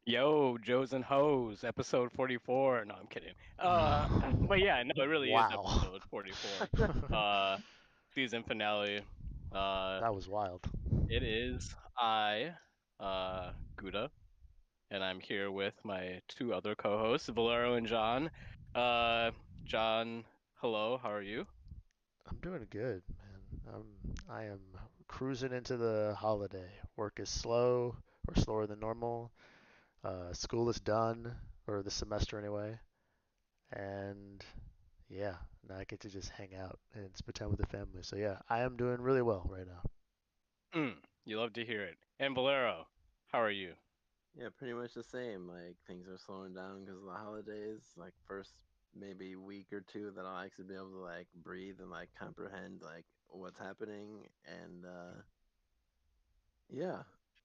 Yo, Joes and Hoes, episode 44. No, I'm kidding. But yeah, no, it really is Wow. episode 44. Uh, Season finale. Uh, That was wild. it is Gouda, and I'm here with my two other co-hosts, Valero and John. Uh, John, hello, how are you? I'm doing good, man. I am cruising into the holiday. Work is slow or slower than normal. School is done, or the semester anyway. And yeah, now I get to just hang out and spend time with the family. So yeah, I am doing really well right now. You love to hear it. And Valero, how are you? Yeah, pretty much the same. Like things are slowing down because of the holidays. Like first maybe week or two that I'll actually be able to like breathe and like comprehend like what's happening. And yeah,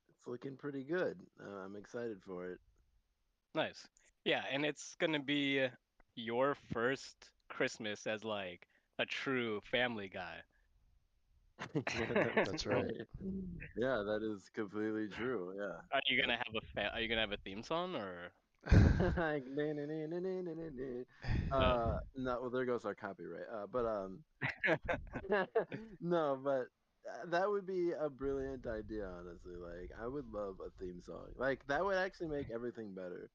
it's looking pretty good. I'm excited for it. Nice. Yeah, and it's gonna be your first Christmas as like a true family guy. Yeah, that's That's right. right. Yeah, that is completely true. Yeah. Yep. Are you gonna have a theme song or Like, nah, nah, nah, nah, nah, nah, nah. no? No, well, there goes our copyright. No, but that would be a brilliant idea, honestly. Like, I would love a theme song. Like, that would actually make everything better.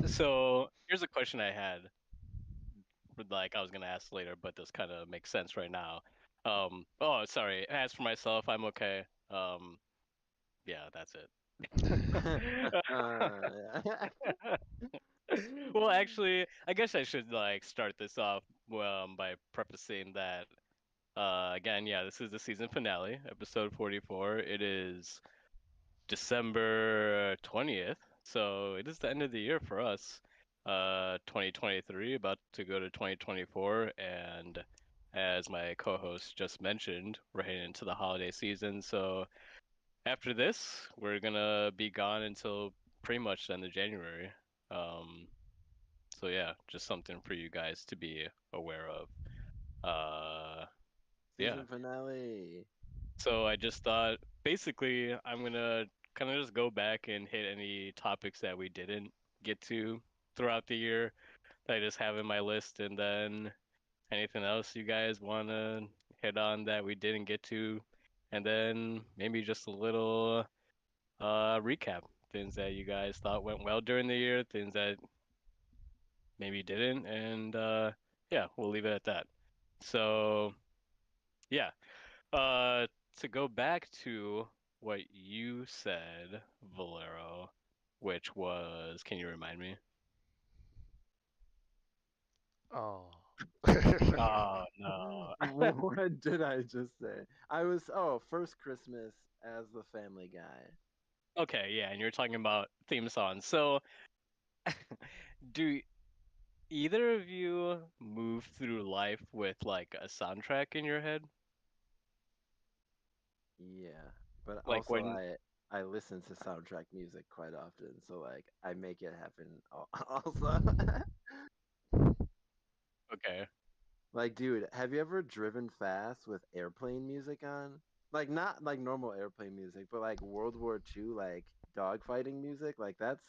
So here's a question I had. Like I was gonna ask later, but this kind of makes sense right now. Oh, sorry. As for myself, I'm okay. Yeah, that's it. Yeah. Well, actually, I guess I should like start this off by prefacing that again, yeah, this is the season finale, episode 44. It is December 20th, so it is the end of the year for us. 2023 about to go to 2024, and as my co-host just mentioned, we're heading into the holiday season. So after this, we're gonna be gone until pretty much the end of January. Um, so yeah, just something for you guys to be aware of. Uh, yeah. Season finale. So I just thought basically I'm gonna kind of just go back and hit any topics that we didn't get to throughout the year that I just have in my list, and then anything else you guys wanna hit on that we didn't get to, and then maybe just a little recap, things that you guys thought went well during the year, things that maybe didn't, and yeah, we'll leave it at that. So yeah. To go back to what you said, Valero, which was, can you remind me? Oh. Oh no. What did I just say? First Christmas as the family guy. Okay, yeah, and you're talking about theme songs. So, do either of you move through life with like a soundtrack in your head? Yeah, but Like also when, I listen to soundtrack music quite often, so like I make it happen also. okay. Like, dude, have you ever driven fast with airplane music on? Like not like normal airplane music, but like World War II like dogfighting music. Like that's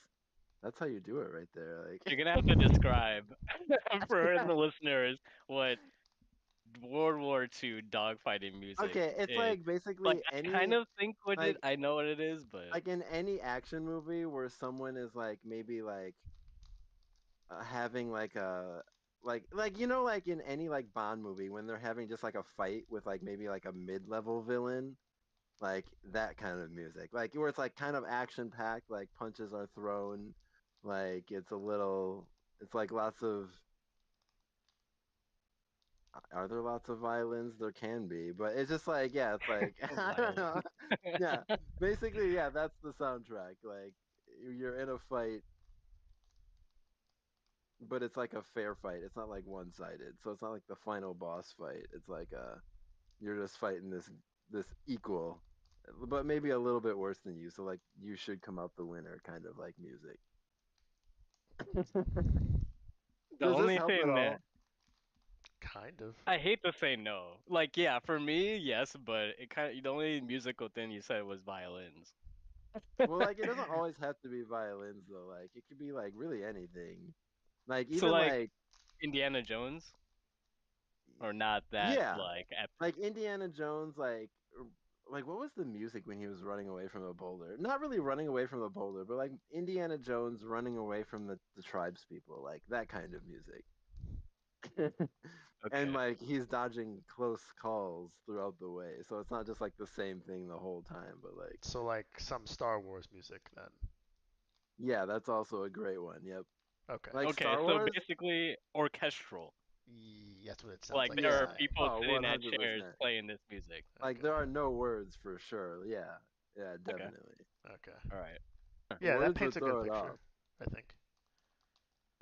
how you do it right there. You're Like gonna have to describe for the listeners what World War II dogfighting music okay, it's is. like Like basically I kind any of think what it, like I know what it is, but like in any action movie where someone is like maybe like having like a like you know like in any like Bond movie when they're having just like a fight with like maybe like a mid-level villain, like that kind of music, like where it's like kind of action packed, like punches are thrown, like it's like lots of, are there lots of violins? There can be, but it's just like, yeah, it's like I don't violent. know. Yeah, basically, yeah, that's the soundtrack. Like you're in a fight, but it's like a fair fight. It's not like one-sided. So it's not like the final boss fight. It's like you're just fighting this equal, but maybe a little bit worse than you. So like you should come out the winner kind of like music. The Does this only help at thing that all? Kind of. I hate to say no. Like, yeah, for me, yes, but it kind of the only musical thing you said was violins. Well, like it doesn't always have to be violins though. Like it could be like really anything. Like So even like like Indiana Jones, or not that yeah, like epic. like Indiana Jones, like what was the music when he was running away from the boulder? Not really running away from the boulder, but like Indiana Jones running away from the tribes people, like that kind of music. And Okay. like he's dodging close calls throughout the way, so it's not just like the same thing the whole time, but like So like some Star Wars music then. yeah, that's also a great one. Yep. Okay. Like Okay, Star so Wars? basically orchestral. That's what it sounds Like like to there me. are Yeah. people Oh, sitting at chairs 100%. playing this music. Like Okay. there are no words for sure. Yeah. Yeah, Okay. definitely. Okay. All right. Yeah, that Words paints would a good throw it picture, off. I think.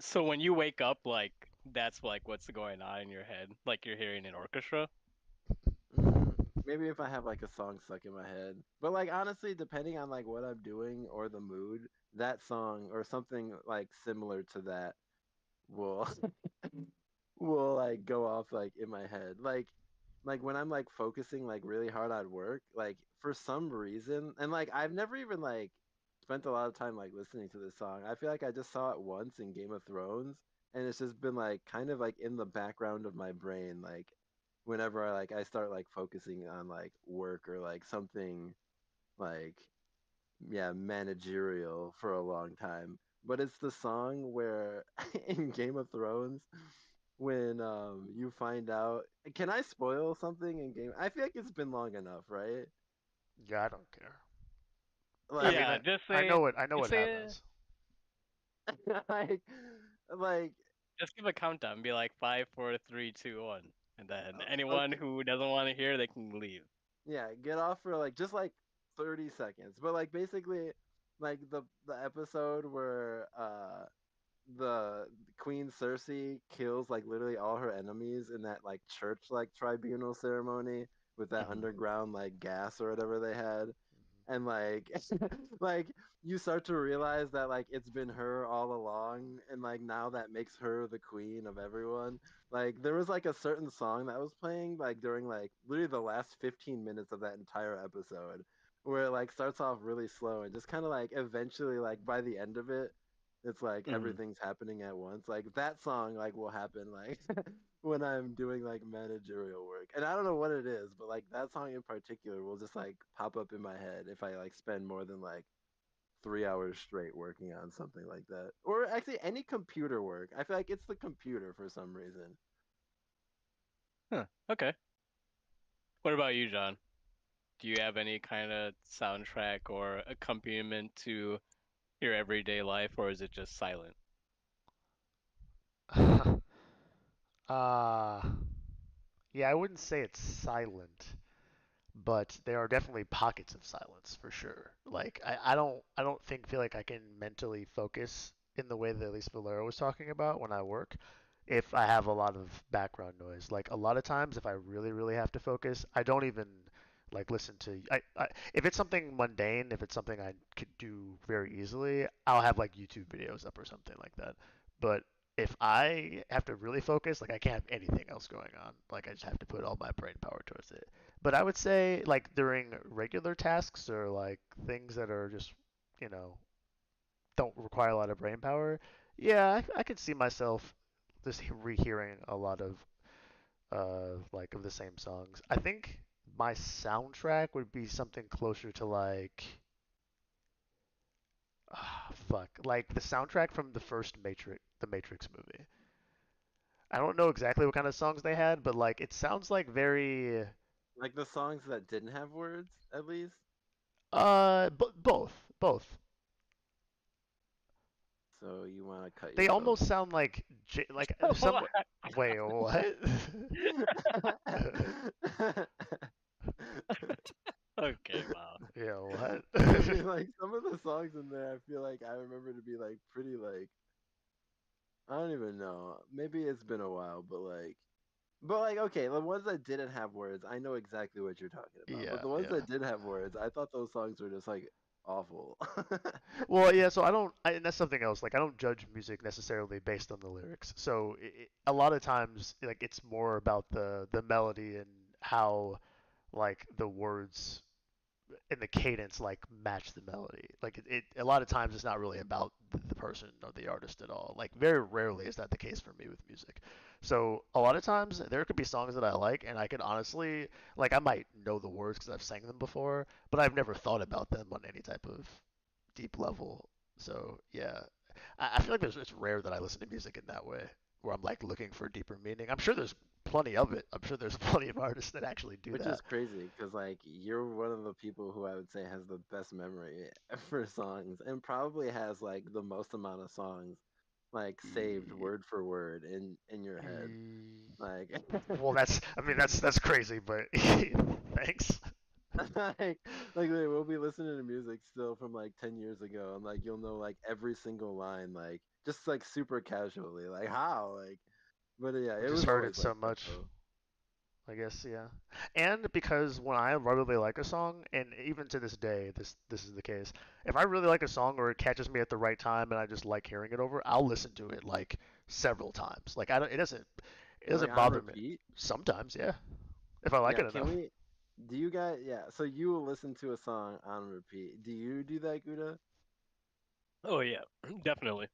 So when you wake up, like that's like what's going on in your head, like you're hearing an orchestra. Maybe if I have like a song stuck in my head. But like honestly, depending on like what I'm doing or the mood, that song or something like similar to that will will like go off like in my head. Like when I'm like focusing like really hard on work, like for some reason, and like I've never even like spent a lot of time like listening to this song. I feel like I just saw it once in Game of Thrones, and it's just been like kind of like in the background of my brain, like whenever I start like focusing on like work or like something like yeah, managerial for a long time. But it's the song where in Game of Thrones when you find out, can I spoil something in game? I feel like it's been long enough, right? Yeah, I don't care. I Like mean, Yeah, just I say know what I know just what say it. happens. like like Just give a countdown. Be like five, four, three, two, one, and then anyone okay, who doesn't want to hear, they can leave. yeah, get off for like just like 30 seconds. But like basically like the episode where the Queen Cersei kills like literally all her enemies in that like church like tribunal ceremony with that Hmm. underground like gas or whatever they had, and like like you start to realize that like it's been her all along, and like now that makes her the queen of everyone. Like there was like a certain song that was playing like during like literally the last 15 minutes of that entire episode, where it like starts off really slow and just kind of like eventually like by the end of it it's like Mm. everything's happening at once. Like that song like will happen like when I'm doing like managerial work. And I don't know what it is, but like that song in particular will just like pop up in my head if I like spend more than like 3 hours straight working on something like that. Or actually any computer work. I feel like it's the computer for some reason. Huh. Okay. What about you, John? Do you have any kind of soundtrack or accompaniment to your everyday life, or is it just silent? uh, yeah, I wouldn't say it's silent, but there are definitely pockets of silence for sure. Like I don't feel like I can mentally focus in the way that at least Valero was talking about when I work if I have a lot of background noise. Like a lot of times if I really have to focus, I don't even like listen to if it's something mundane, if it's something I could do very easily, I'll have like YouTube videos up or something like that. But if I have to really focus, like I can't have anything else going on. Like I just have to put all my brain power towards it. But I would say like during regular tasks or like things that are just, you know, don't require a lot of brain power, yeah, I could see myself just rehearing a lot of like of the same songs. I think my soundtrack would be something closer to like fuck, like the soundtrack from the first Matrix movie. I don't know exactly what kind of songs they had, but like it sounds like very Like the songs that didn't have words, at least. both. So you want to cut They yourself. almost sound like like some. What? Wait, what? Okay, wow. Yeah, what? I mean, like some of the songs in there, I feel like I remember to be like pretty like I don't even know. Maybe it's been a while, but like okay, the ones that didn't have words, I know exactly what you're talking about. But Yeah, the ones yeah. that did have words, I thought those songs were just like awful. Well, yeah. So I don't, and that's something else. Like I don't judge music necessarily based on the lyrics. So a lot of times, like it's more about the melody and how like the words and the cadence like match the melody. Like it a lot of times it's not really about the person or the artist at all. Like very rarely is that the case for me with music. So a lot of times there could be songs that I like and I could honestly like I might know the words because I've sang them before, but I've never thought about them on any type of deep level. So yeah, I feel like it's rare that I listen to music in that way where I'm like looking for deeper meaning. I'm sure there's plenty of it. I'm sure there's plenty of artists that actually do Which that. is crazy because like you're one of the people who I would say has the best memory for songs and probably has like the most amount of songs like saved E- word for word in your head. e- Like Well, I mean that's crazy, but thanks. like we'll be listening to music still from like 10 years ago and like you'll know like every single line like just like super casually like how like but yeah, I it just was heard it always like so that much. though. I guess yeah, and because when I really like a song, and even to this day, this is the case. If I really like a song or it catches me at the right time, and I just like hearing it over, I'll listen to it like several times. Like I don't, it Like doesn't on bother me. repeat. Sometimes, yeah, if I like Yeah, it can enough. we do you guys yeah, so you will listen to a song on repeat. Do you do that, Guda? Oh yeah, definitely.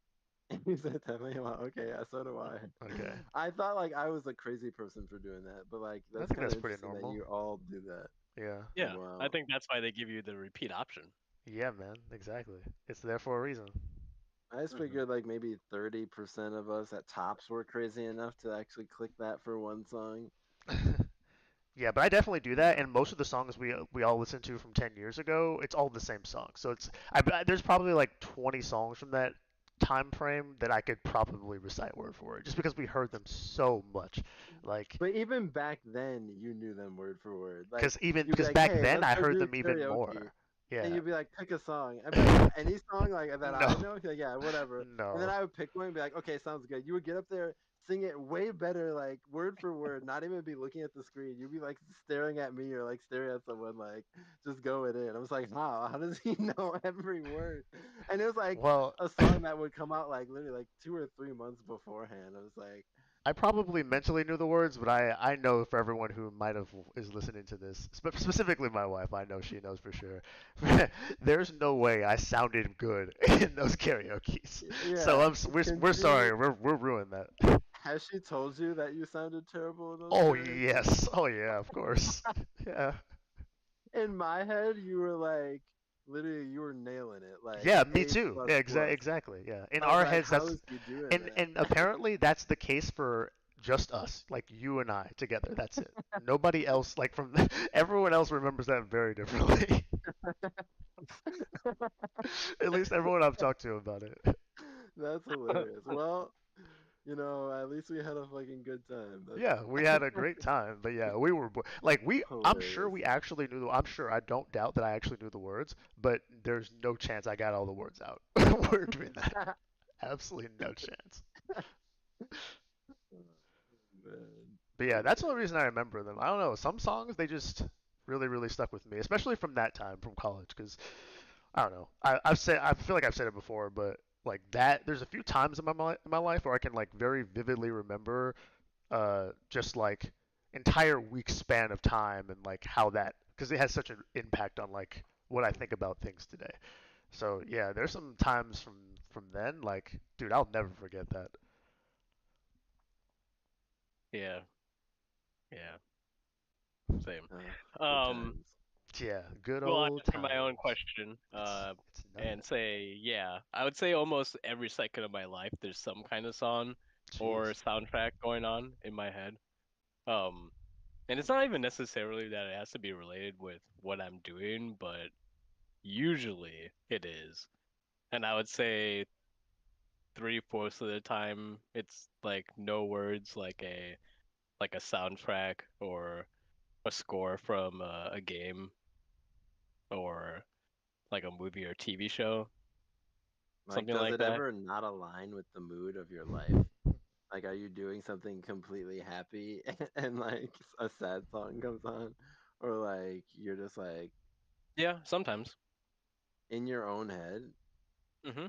You said definitely. Wow, okay, yeah, so do I. Okay, I thought like I was a crazy person for doing that, but like I that's think kind of that's pretty interesting that normal. you all do that. Yeah, Yeah, I Wow. think that's why they give you the repeat option. yeah, man, exactly. It's there for a reason. I just Hmm. figured like maybe 30% of us at tops were crazy enough to actually click that for one song. Yeah, but I definitely do that, and most of the songs we all listened to from 10 years ago, it's all the same song. So there's probably like 20 songs from that time frame that I could probably recite word for word, just because we heard them so much. Like, But even back then, you knew them word for word. Like you'd be because like, back "Hey, then let's I go heard do them even karaoke," more. and Yeah. you'd be like, "Pick a song." I'd be like, "Any song like that I No. know." He'd be like, "Yeah, whatever." And then No. I would pick one and be like, "Okay, sounds good." You would get up there, sing it way better, like word for word, not even be looking at the screen. You'd be like staring at me or like staring at someone, like just going in. I was like, "Wow, how does he know every word?" And it was like Well, a song that would come out like literally like 2 or 3 months beforehand. I was like. I probably mentally knew the words, but I know for everyone who might have is listening to this, specifically my wife, I know she knows for sure. There's no way I sounded good in those karaoke's. So Yeah. Can we're she sorry, we're ruining that. has she told you that you sounded terrible in those Oh karaoke? yes, oh yeah, of course. Yeah, In my head, you were like literally you were nailing it, like yeah, me A too. plus Yeah, plus. exactly. Yeah, in I was our like, heads, how that's is he doing and that? apparently that's the case for just us, like you and I together. That's it. Nobody else, like from everyone else, remembers that very differently. At least everyone I've talked to about it. That's hilarious. Well, at least we had a fucking good time. Yeah, we had a great time, but yeah, we were like we. I'm sure Hilarious. we actually knew. I'm sure. I don't doubt that I actually knew the words, but there's no chance I got all the words out. We're doing that. Absolutely no chance. Man, But yeah, that's the only hilarious. reason I remember them. I don't know. Some songs they just really stuck with me, especially from that time from college. Because I don't know. I feel like I've said it before, but like that. There's a few times in my life where I can like very vividly remember just like entire week span of time and like how that because it has such an impact on like what I think about things today. So yeah, there's some times from then like dude, I'll never forget that. Yeah, yeah, same. Good Um, times. Yeah, good well, I old answer my own times. question, It's and nothing. say, yeah, I would say almost every second of my life there's some kind of song or Jeez. soundtrack going on in my head. Um, and it's not even necessarily that it has to be related with what I'm doing, but usually it is. And I would say 3/4 of the time it's like no words, like a soundtrack or a score from a game or like a movie or TV show, Like, something does like it that. ever not align with the mood of your life? Like, are you doing something completely happy and like a sad song comes on? Or like you're just like Yeah, sometimes. in your own head Mhm.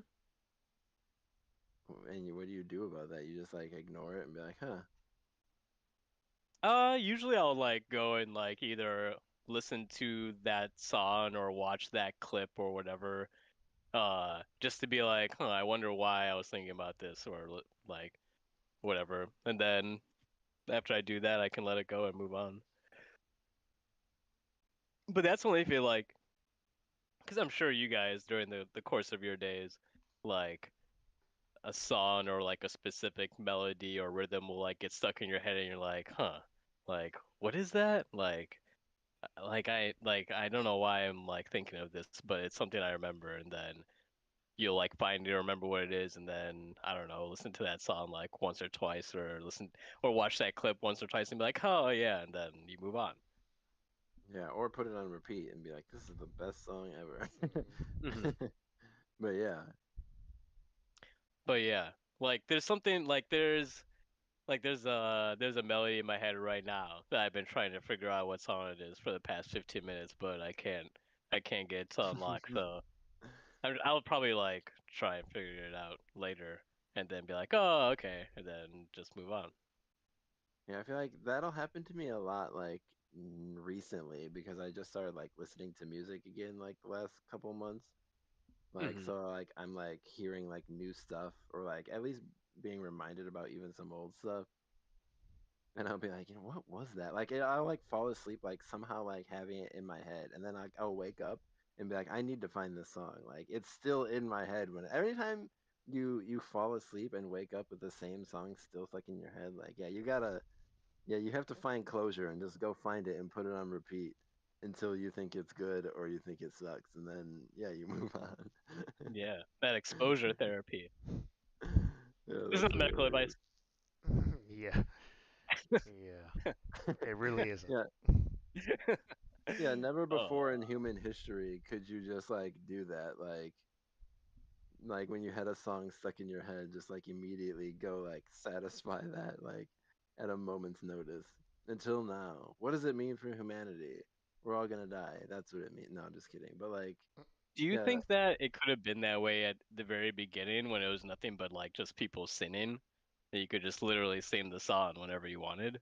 and what do you do about that? You just like ignore it and be like, huh. Usually I'll like go and like either listen to that song or watch that clip or whatever, just to be like, huh, I wonder why I was thinking about this or like whatever. And then after I do that, I can let it go and move on. But that's only if you like, because I'm sure you guys during the course of your days, like a song or like a specific melody or rhythm will like get stuck in your head and you're like, huh, like what is that? Like I don't know why I'm like thinking of this, but it's something I remember, and then you'll like find it or remember what it is, and then I don't know, listen to that song like once or twice, or listen or watch that clip once or twice and be like, oh yeah, and then you move on. Yeah, or put it on repeat and be like, "This is the best song ever." Hmm. But yeah, But yeah, like there's something like there's a melody in my head right now that I've been trying to figure out what song it is for the past 15 minutes, but I can't get it to unlock. So I'll probably like try and figure it out later and then be like, oh, okay, and then just move on. yeah, I feel like that'll happen to me a lot, like recently, because I just started like listening to music again, like the last couple months. Like, Hmm. so like I'm like hearing like new stuff, or like at least being reminded about even some old stuff. And I'll be like, what was that? Like, I'll like fall asleep, like somehow like having it in my head, and then I'll wake up and be like, I need to find this song. Like, it's still in my head when every time you fall asleep and wake up with the same song still stuck in your head. Like, yeah, you have to find closure and just go find it and put it on repeat until you think it's good or you think it sucks, and then yeah, you move on. Yeah, that exposure therapy. Yeah, This is that's not what medical it advice. Yeah, yeah. is. It really isn't. Yeah, yeah, never Oh, before in human history could you just like do that. Like when you had a song stuck in your head, just like immediately go like satisfy that like at a moment's notice. Until now, what does it mean for humanity? We're all gonna die. That's what it means. No, I'm just kidding. But like, do you yeah. think that it could have been that way at the very beginning when it was nothing but like just people singing? That you could just literally sing the song whenever you wanted?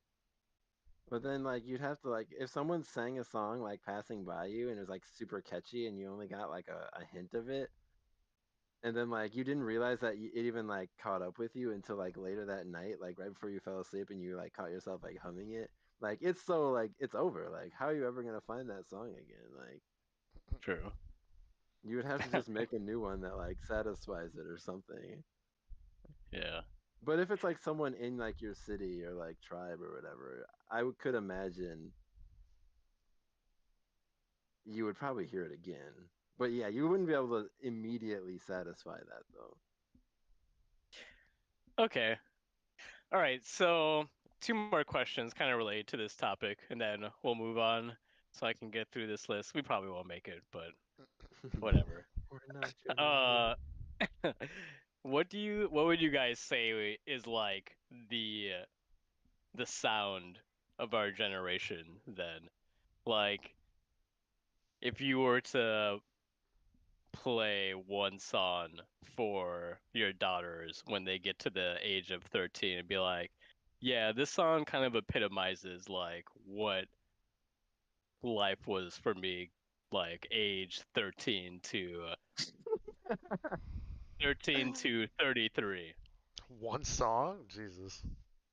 But then like you'd have to like if someone sang a song like passing by you and it was like super catchy and you only got like a hint of it, and then like you didn't realize that it even like caught up with you until like later that night, like right before you fell asleep, and you like caught yourself like humming it. Like it's so like it's over. Like how are you ever gonna find that song again? Like True. you would have to just make a new one that like satisfies it or something. Yeah. But if it's like someone in like your city or like tribe or whatever, could imagine you would probably hear it again. But yeah, you wouldn't be able to immediately satisfy that though. Okay. All right. So two more questions kind of related to this topic, and then we'll move on so I can get through this list. We probably won't make it, but whatever. We're not gonna make Uh, what would you guys say is like the sound of our generation then? Like if you were to play one song for your daughters when they get to the age of 13 and be like, yeah, this song kind of epitomizes like what life was for me, like age 13 to 33. One song? Jesus.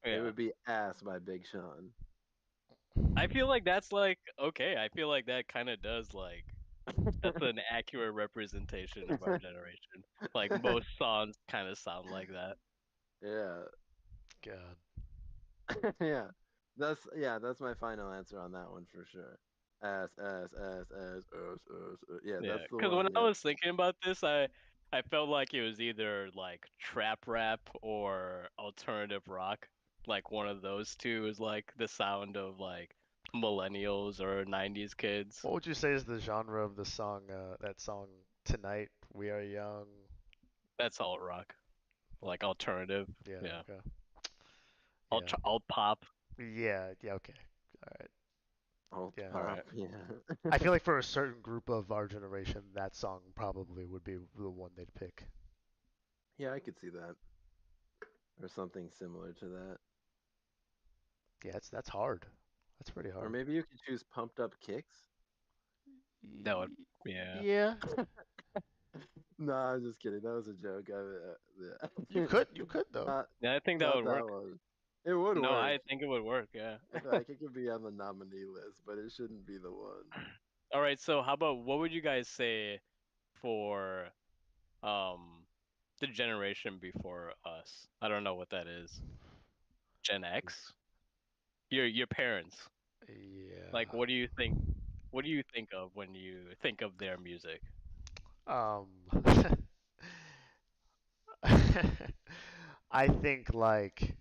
It Yeah. would be Ass by Big Sean. I feel like that's like okay. I feel like that kind of does like that's an accurate representation of our generation. Like most songs kind of sound like that. Yeah. God. Yeah. That's my final answer on that one for sure. Ass. Yeah, Yeah, that's the because when one. I Yeah. was thinking about this, I felt like it was either like trap rap or alternative rock. Like one of those two is like the sound of like millennials or 90s kids. What would you say is the genre of the song? That song "Tonight We Are Young." That's all rock, like alternative. Yeah. Yeah, Okay. Yeah. alt pop. Yeah. Yeah. Okay. All right. Alt Yeah. All pop. right. Yeah. I feel like for a certain group of our generation, that song probably would be the one they'd pick. Yeah, I could see that. Or something similar to that. Yeah. That's hard. That's pretty Or hard. maybe you could choose Pumped Up Kicks. That would, Y- yeah. Yeah, No, I'm just kidding. That was a joke. Yeah. you could though. not Yeah, I think that not would that work. one. It would No, work. I think it would work. Yeah. I feel like it could be on the nominee list, but it shouldn't be the one. All right. So how about what would you guys say for um the generation before us? I don't know what that is. Gen X? Your parents. Like, Yeah. what do you think? What do you think of when you think of their music? Um, I think like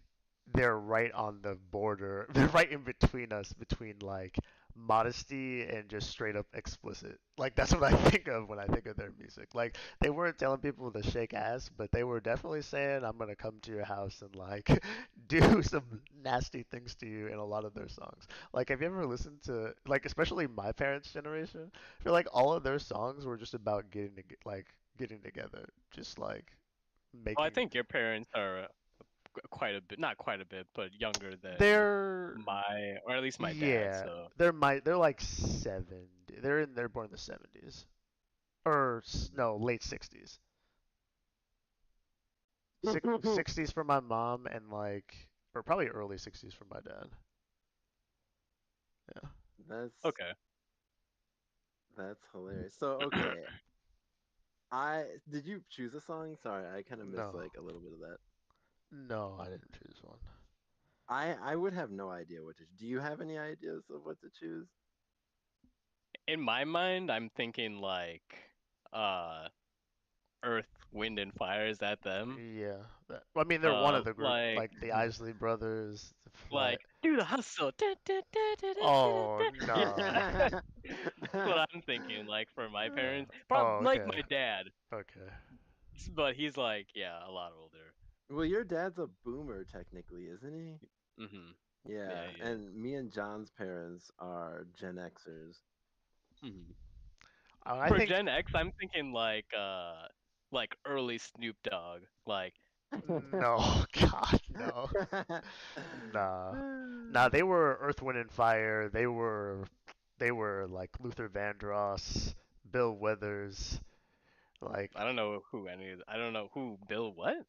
they're right on the border. They're right in between us, between like modesty and just straight up explicit. Like that's what I think of when I think of their music. Like they weren't telling people to shake ass, but they were definitely saying I'm gonna come to your house and like do some nasty things to you in a lot of their songs. Like have you ever listened to like especially my parents' generation? I feel like all of their songs were just about getting together, just like Well, I making think your parents are quite a bit, not quite a bit, but younger than they're my, or at least my dad. yeah, So they're like 70. They're born in the 70s or no, late 60s. Six, 60s for my mom and like or probably early 60s for my dad. Yeah. That's okay. that's hilarious. So okay, I did you choose a song? Sorry, I kind of missed No. like a little bit of that. No, I didn't choose one. I would have no idea what to. Do you have any ideas of what to choose? In my mind, I'm thinking like, uh, Earth, Wind, and Fire. Is that them? Yeah. I mean, they're one of the group, Like, like the Isley Brothers, the Flat. do the hustle. Oh no. That's what I'm thinking. Like for my parents, Oh, probably like okay. my dad, Okay. but he's like, yeah, a lot older. Well, your dad's a boomer technically, isn't he? Mhm. Yeah, Yeah, he is. and me and John's parents are Gen Xers. Mhm. I For think Gen X, I'm thinking like early Snoop Dogg. Like, no, God, no. Nah. Nah, they were Earth, Wind and Fire. They were like Luther Vandross, Bill Withers, like I don't know who any. I don't know who Bill. What is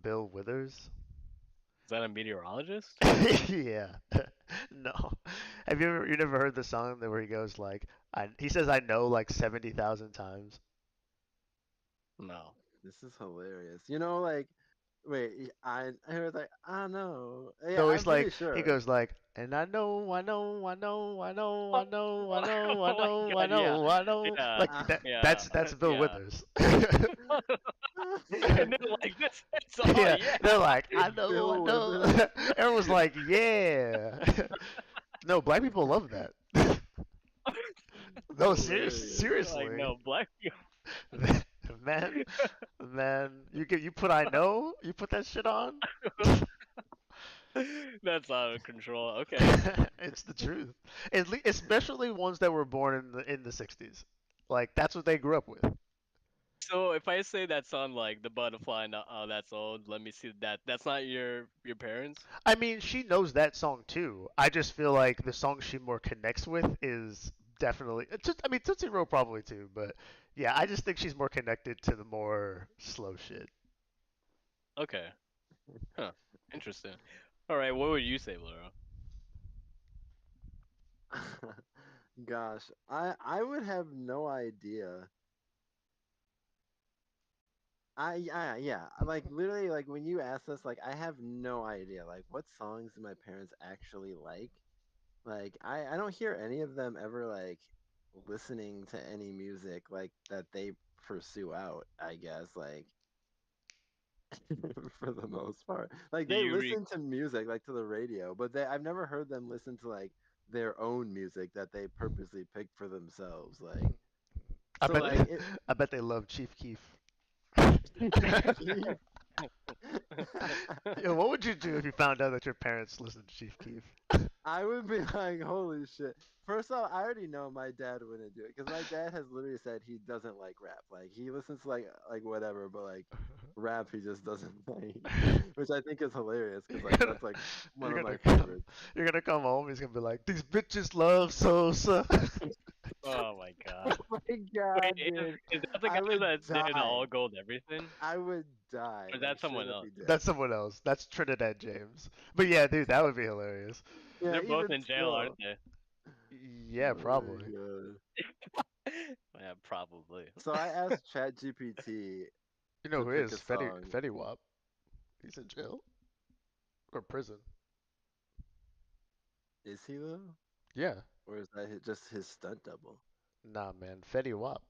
Bill Withers. that? A meteorologist? Yeah. No. You never heard the song that where he goes like he says I know like 70,000 times. No. This is hilarious. Like, wait, I heard like, I know. Yeah, No, I'm he's pretty like he sure. goes like and I know, I know, I know, I know, Oh, I know, I know, I oh my know, I God! Yeah, know, I know. yeah, Like Ah. that yeah, that's Bill yeah. Withers. And they're like, it's all Yeah, yeah. they're like, I know, I Bill know. Withers. Everyone's like, yeah. No, black people love that. No, Hilarious. Like, seriously, no, black people. man, man. You put I know, you put that shit on. That's out of control. Okay. It's the truth. Especially ones that were born in the 60s. Like that's what they grew up with. So if I say that song like the butterfly, oh, that's old. Let me see that. That's not your parents. I mean, she knows that song too. I just feel like the song she more connects with is definitely. I mean, Tootsie Roll probably too, but yeah, I just think she's more connected to the more slow shit. Okay. Huh. Interesting. All right. What would you say, Laura? Gosh, I would have no idea. Yeah, like literally like when you ask this, like I have no idea. Like what songs do my parents actually like? Like I don't hear any of them ever like listening to any music like that they pursue out, I guess, like for the most part. Like Do they you re? listen to music like to the radio, but I've never heard them listen to like their own music that they purposely picked for themselves. Like I so bet like it I bet they love Chief Keef. Chief Keef. Yo, what would you do if you found out that your parents listened to Chief Keef? I would be like, holy shit. First off, I already know my dad wouldn't do it because my dad has literally said he doesn't like rap. Like he listens to like whatever, but like rap he just doesn't like, which I think is hilarious because You're like gonna, that's like one you're of gonna my come, favorites. you're gonna come home. He's gonna be like, "These bitches love Sosa." Oh my god. Oh my Wait, god, dude, is that the guy I would that did die. all gold everything? I would die. Or is Like that straight someone up else? be dead. That's someone else. That's Trinidad James. But yeah, dude, that would be hilarious. Yeah, They're both even in jail, aren't still. they? Yeah, Oh my probably. god. Yeah, probably. So I asked ChatGPT You know to who pick a is song. Fetty Wap? He's in jail or prison. Is he though? Yeah. Or is that just his stunt double? Nah, man, Fetty Wap.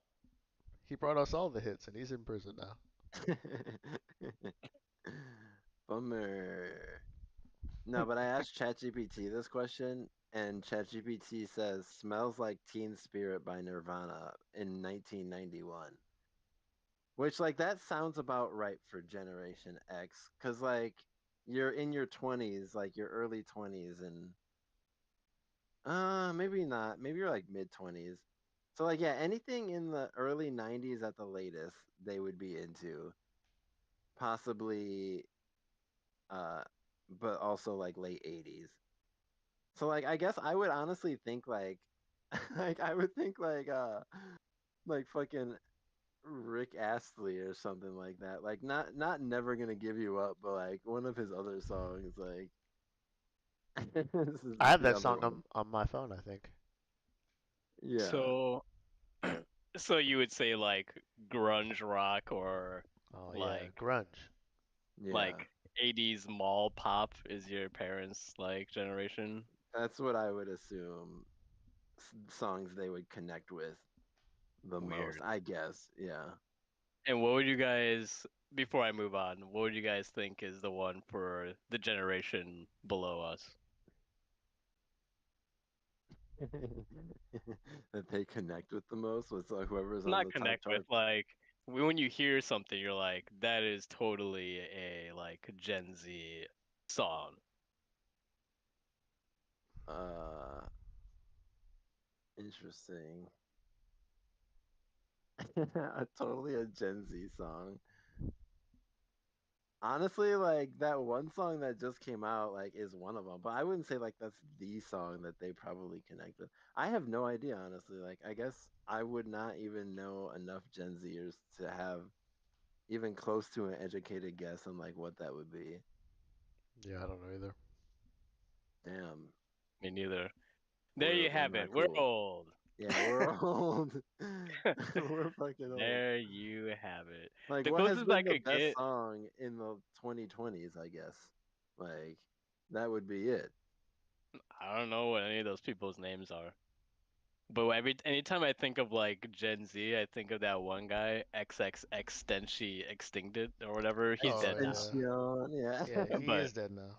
He brought us all the hits, and he's in prison now. Bummer. No, but I asked ChatGPT this question, and ChatGPT says "Smells Like Teen Spirit" by Nirvana in 1991. Which, like, that sounds about right for Generation X, because, like, you're in your 20s, like your early 20s, and maybe not. Maybe you're like mid 20s. So, like, yeah, anything in the early 90s at the latest, they would be into. Possibly, uh, but also like late 80s. So, like, I guess I would honestly think, like, like, I would think, like fucking Rick Astley or something like that. Like not Never Gonna Give You Up, but like one of his other songs. Like this is I have the that other song one. on my phone, I think. Yeah, So, so you would say like grunge rock or Oh yeah, like grunge. yeah. like 80s mall pop is your parents' like generation? That's what I would assume. Songs they would connect with the most. Weird. I guess. Yeah. And what would you guys, before I move on, what would you guys think is the one for the generation below us? That they connect with the most was whoever's on Not the top connect with, chart. like when you hear something, you're like, that is totally a like Gen Z song. Uh, Interesting. Totally a Gen Z song. Honestly, like that one song that just came out, like is one of them. But I wouldn't say like that's the song that they probably connect with. I have no idea, honestly. Like I guess I would not even know enough Gen Zers to have even close to an educated guess on like what that would be. Yeah, I don't know either. Damn, Me neither. There you we're have not it. We're cool. old. Yeah, we're old. We're fucking old. There you have it. Like, The what has closest I been the could best get, song in the 2020s, I guess. Like, that would be it. I don't know what any of those people's names are. But anytime I think of like Gen Z, I think of that one guy, XXX Stenchi Extincted or whatever. He's Oh dead now. yeah, Extension, yeah. yeah, he But is dead now.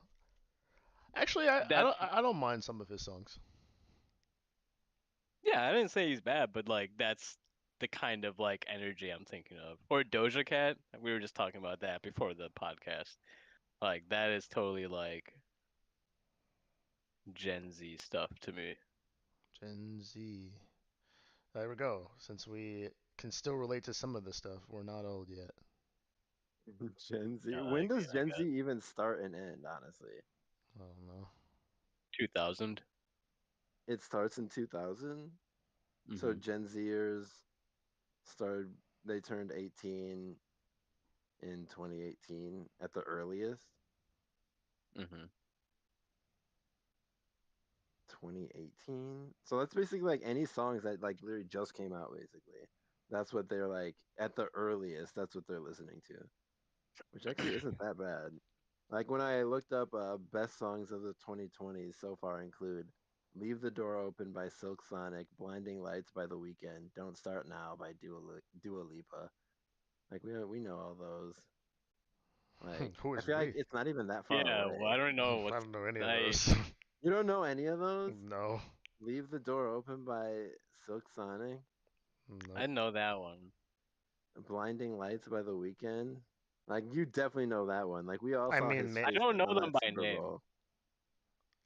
Actually, I that's don't I don't mind some of his songs. yeah, I didn't say he's bad, but like that's the kind of like energy I'm thinking of. Or Doja Cat. We were just talking about that before the podcast. Like that is totally like Gen Z stuff to me. Gen Z. There we go. Since we can still relate to some of this stuff, we're not old yet. Gen Z. I When does I Gen Z got even start and end, honestly? I don't know. 2000. It starts in 2000. So Mhm. Gen Zers started, they turned 18 in 2018 at the earliest. Mhm. 2018. So that's basically like any songs that like literally just came out, basically. That's what they're like at the earliest. That's what they're listening to, which actually isn't that bad. Like when I looked up best songs of the 2020s so far include "Leave the Door Open" by Silk Sonic, "Blinding Lights" by The Weeknd, "Don't Start Now" by Dua Lipa. Like we know all those. Like Who I is feel like we? it's not even that far Yeah, well, away. I don't know I what's don't know any of I those. You don't know any of those? No. "Leave the Door Open" by Silk Sonic, I Nope. know that one. "Blinding Lights" by The Weeknd. Like you definitely know that one. Like we all I saw mean, his I face don't in know the them last by Super name. Bowl.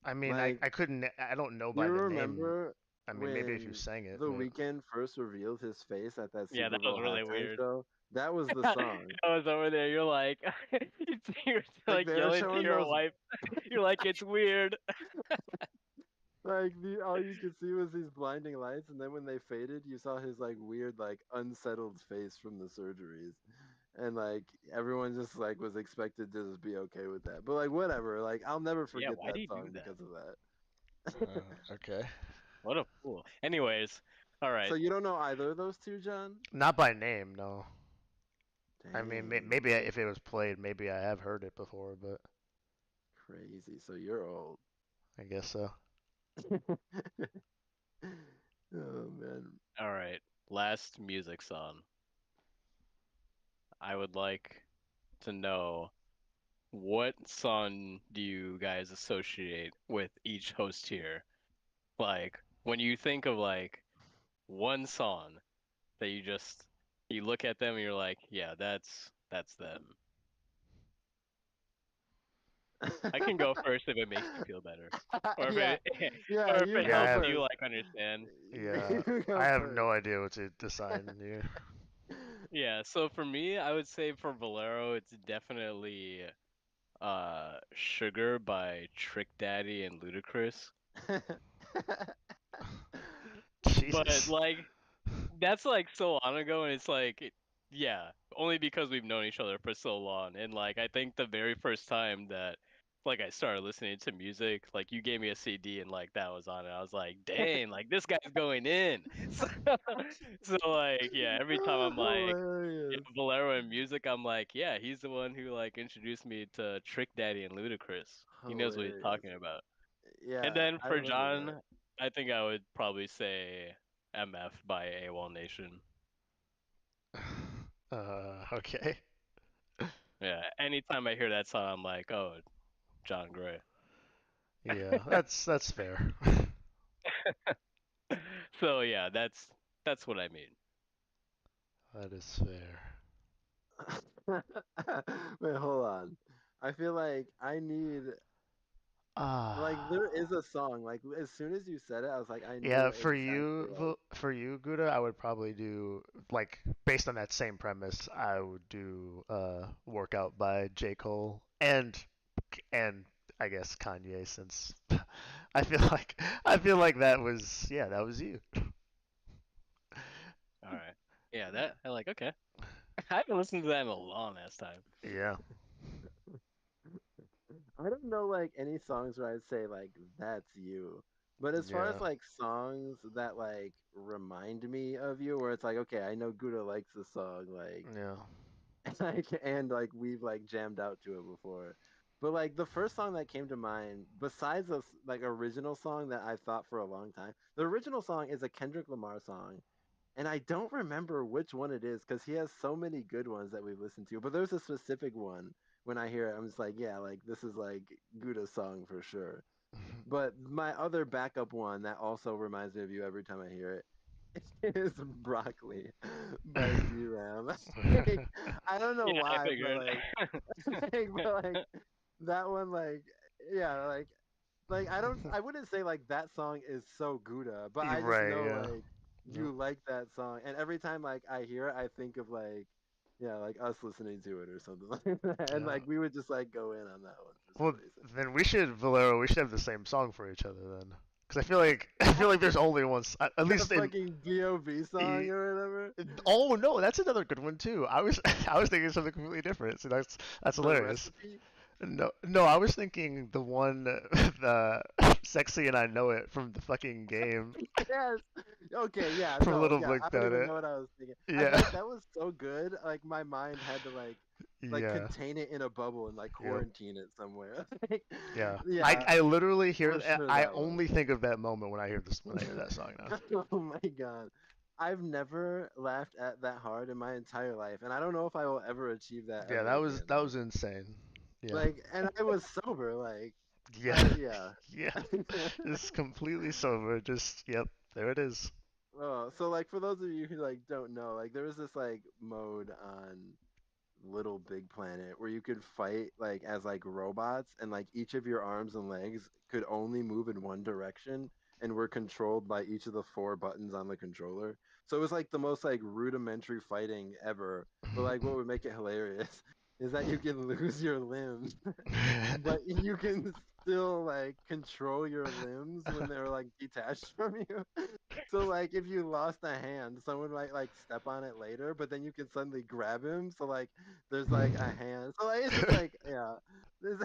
I Like, couldn't. I don't know do by you the name. remember I mean, maybe if you when sang it, The but Weeknd first revealed his face at that Yeah, Super that was Bowl really halftime weird. show? That was the I song. was over there. You're like, you're Like like they were yelling to showing your those, wife. You're like, it's weird. like the all you could see was these blinding lights, and then when they faded, you saw his like weird, like unsettled face from the surgeries. And like everyone just like was expected to just be okay with that. But like whatever, like I'll never Yeah, forget why do that you do song that? because of that. okay. What a fool. Anyways, all So right. you don't know either of those two, John? Not by name, no. I mean, Dang, maybe if it was played, maybe I have heard it before, but crazy. So you're old. I guess so. Oh man. All right. Last music song. I would like to know what song do you guys associate with each host here? Like when you think of like one song that you look at them and you're like, yeah, that's them. I can go first if it makes you feel better. Or if Yeah, it yeah. or if You it Yeah, I go helps have. you first. like understand. Yeah, You I go have first. no idea what to decide here. Yeah, so for me, I would say for Valero, it's definitely Sugar by Trick Daddy and Ludacris. But Jesus. like that's like so long ago, and it's like yeah, only because we've known each other for so long. And like I think the very first time that like I started listening to music, like you gave me a CD and like that was on it. I was like, dang, like this guy's going in. So, so like yeah, every time I'm like yeah, Hilarious. Valero and music, I'm like, yeah, he's the one who like introduced me to Trick Daddy and Ludacris. He knows what he's Hilarious. talking about. And Yeah, then I for remember that. John, I think I would probably say MF by AWOL Nation. Okay. Yeah, anytime I hear that song, I'm like, oh, John Gray. Yeah, that's fair. So yeah, that's what I mean. That is fair. Wait, hold on. I feel like I need like Ah. there is a song like as soon as you said it, I was like I knew Yeah, for exactly you, like for you, Gouda, I would probably do like based on that same premise, I would do "Workout" by J. Cole and I guess Kanye since I feel like that was yeah, that was you. All right. Yeah, that I like. Okay, I haven't listened to that in a long ass time. Yeah. I don't know like any songs where I'd say like that's you. But as far as Yeah. like songs that like remind me of you, where it's like, okay, I know Gouda likes the song, like Yeah. and like we've like jammed out to it before. But like the first song that came to mind, besides the like original song that I thought for a long time, the original song is a Kendrick Lamar song, and I don't remember which one it is because he has so many good ones that we've listened to. But there's a specific one when I hear it, I'm just like, yeah, like this is like Gouda's song for sure. But my other backup one that also reminds me of you every time I hear it is Broccoli by D-Ram. Like, I don't know Yeah, I why, but figured. like that one, like, yeah, like I wouldn't say like that song is so Gouda, but You're I just right, know yeah. like Yep. you like that song, and every time like I hear it, I think of like, yeah, like us listening to it or something like that, and Yeah. like we would just like go in on that one for some Well, reason. then Valero, we should have the same song for each other then. Because I feel like there's only one, at The least in. fucking B.O.B. song or whatever. Oh no, that's another good one too. I was thinking something completely different. So that's The hilarious. recipe. No, I was thinking the one the sexy and I know it from the fucking game Yes. Okay, yeah, from no, Little yeah. Big I don't even Planet. know what I was thinking. I Yeah, like that was so good. Like my mind had to like yeah, contain it in a bubble and like yep, quarantine it somewhere. Like, yeah. yeah, I literally hear for sure I that one. only think of that moment when I hear that song now. Oh my God. I've never laughed at that hard in my entire life, and I don't know if I will ever achieve that Yeah, ever again. that was insane. Yeah, And I was sober, yeah, yeah. yeah. Just completely sober. Just yep, there it is. Oh, so like for those of you who like don't know, like there was this like mode on Little Big Planet where you could fight like as like robots and like each of your arms and legs could only move in one direction and were controlled by each of the four buttons on the controller. So it was like the most like rudimentary fighting ever. But like what would make it hilarious is that you can lose your limbs, but you can still like control your limbs when they're like detached from you. So like if you lost a hand, someone might like step on it later, but then you can suddenly grab him. So like there's like a hand. So like, it's just like yeah. There's,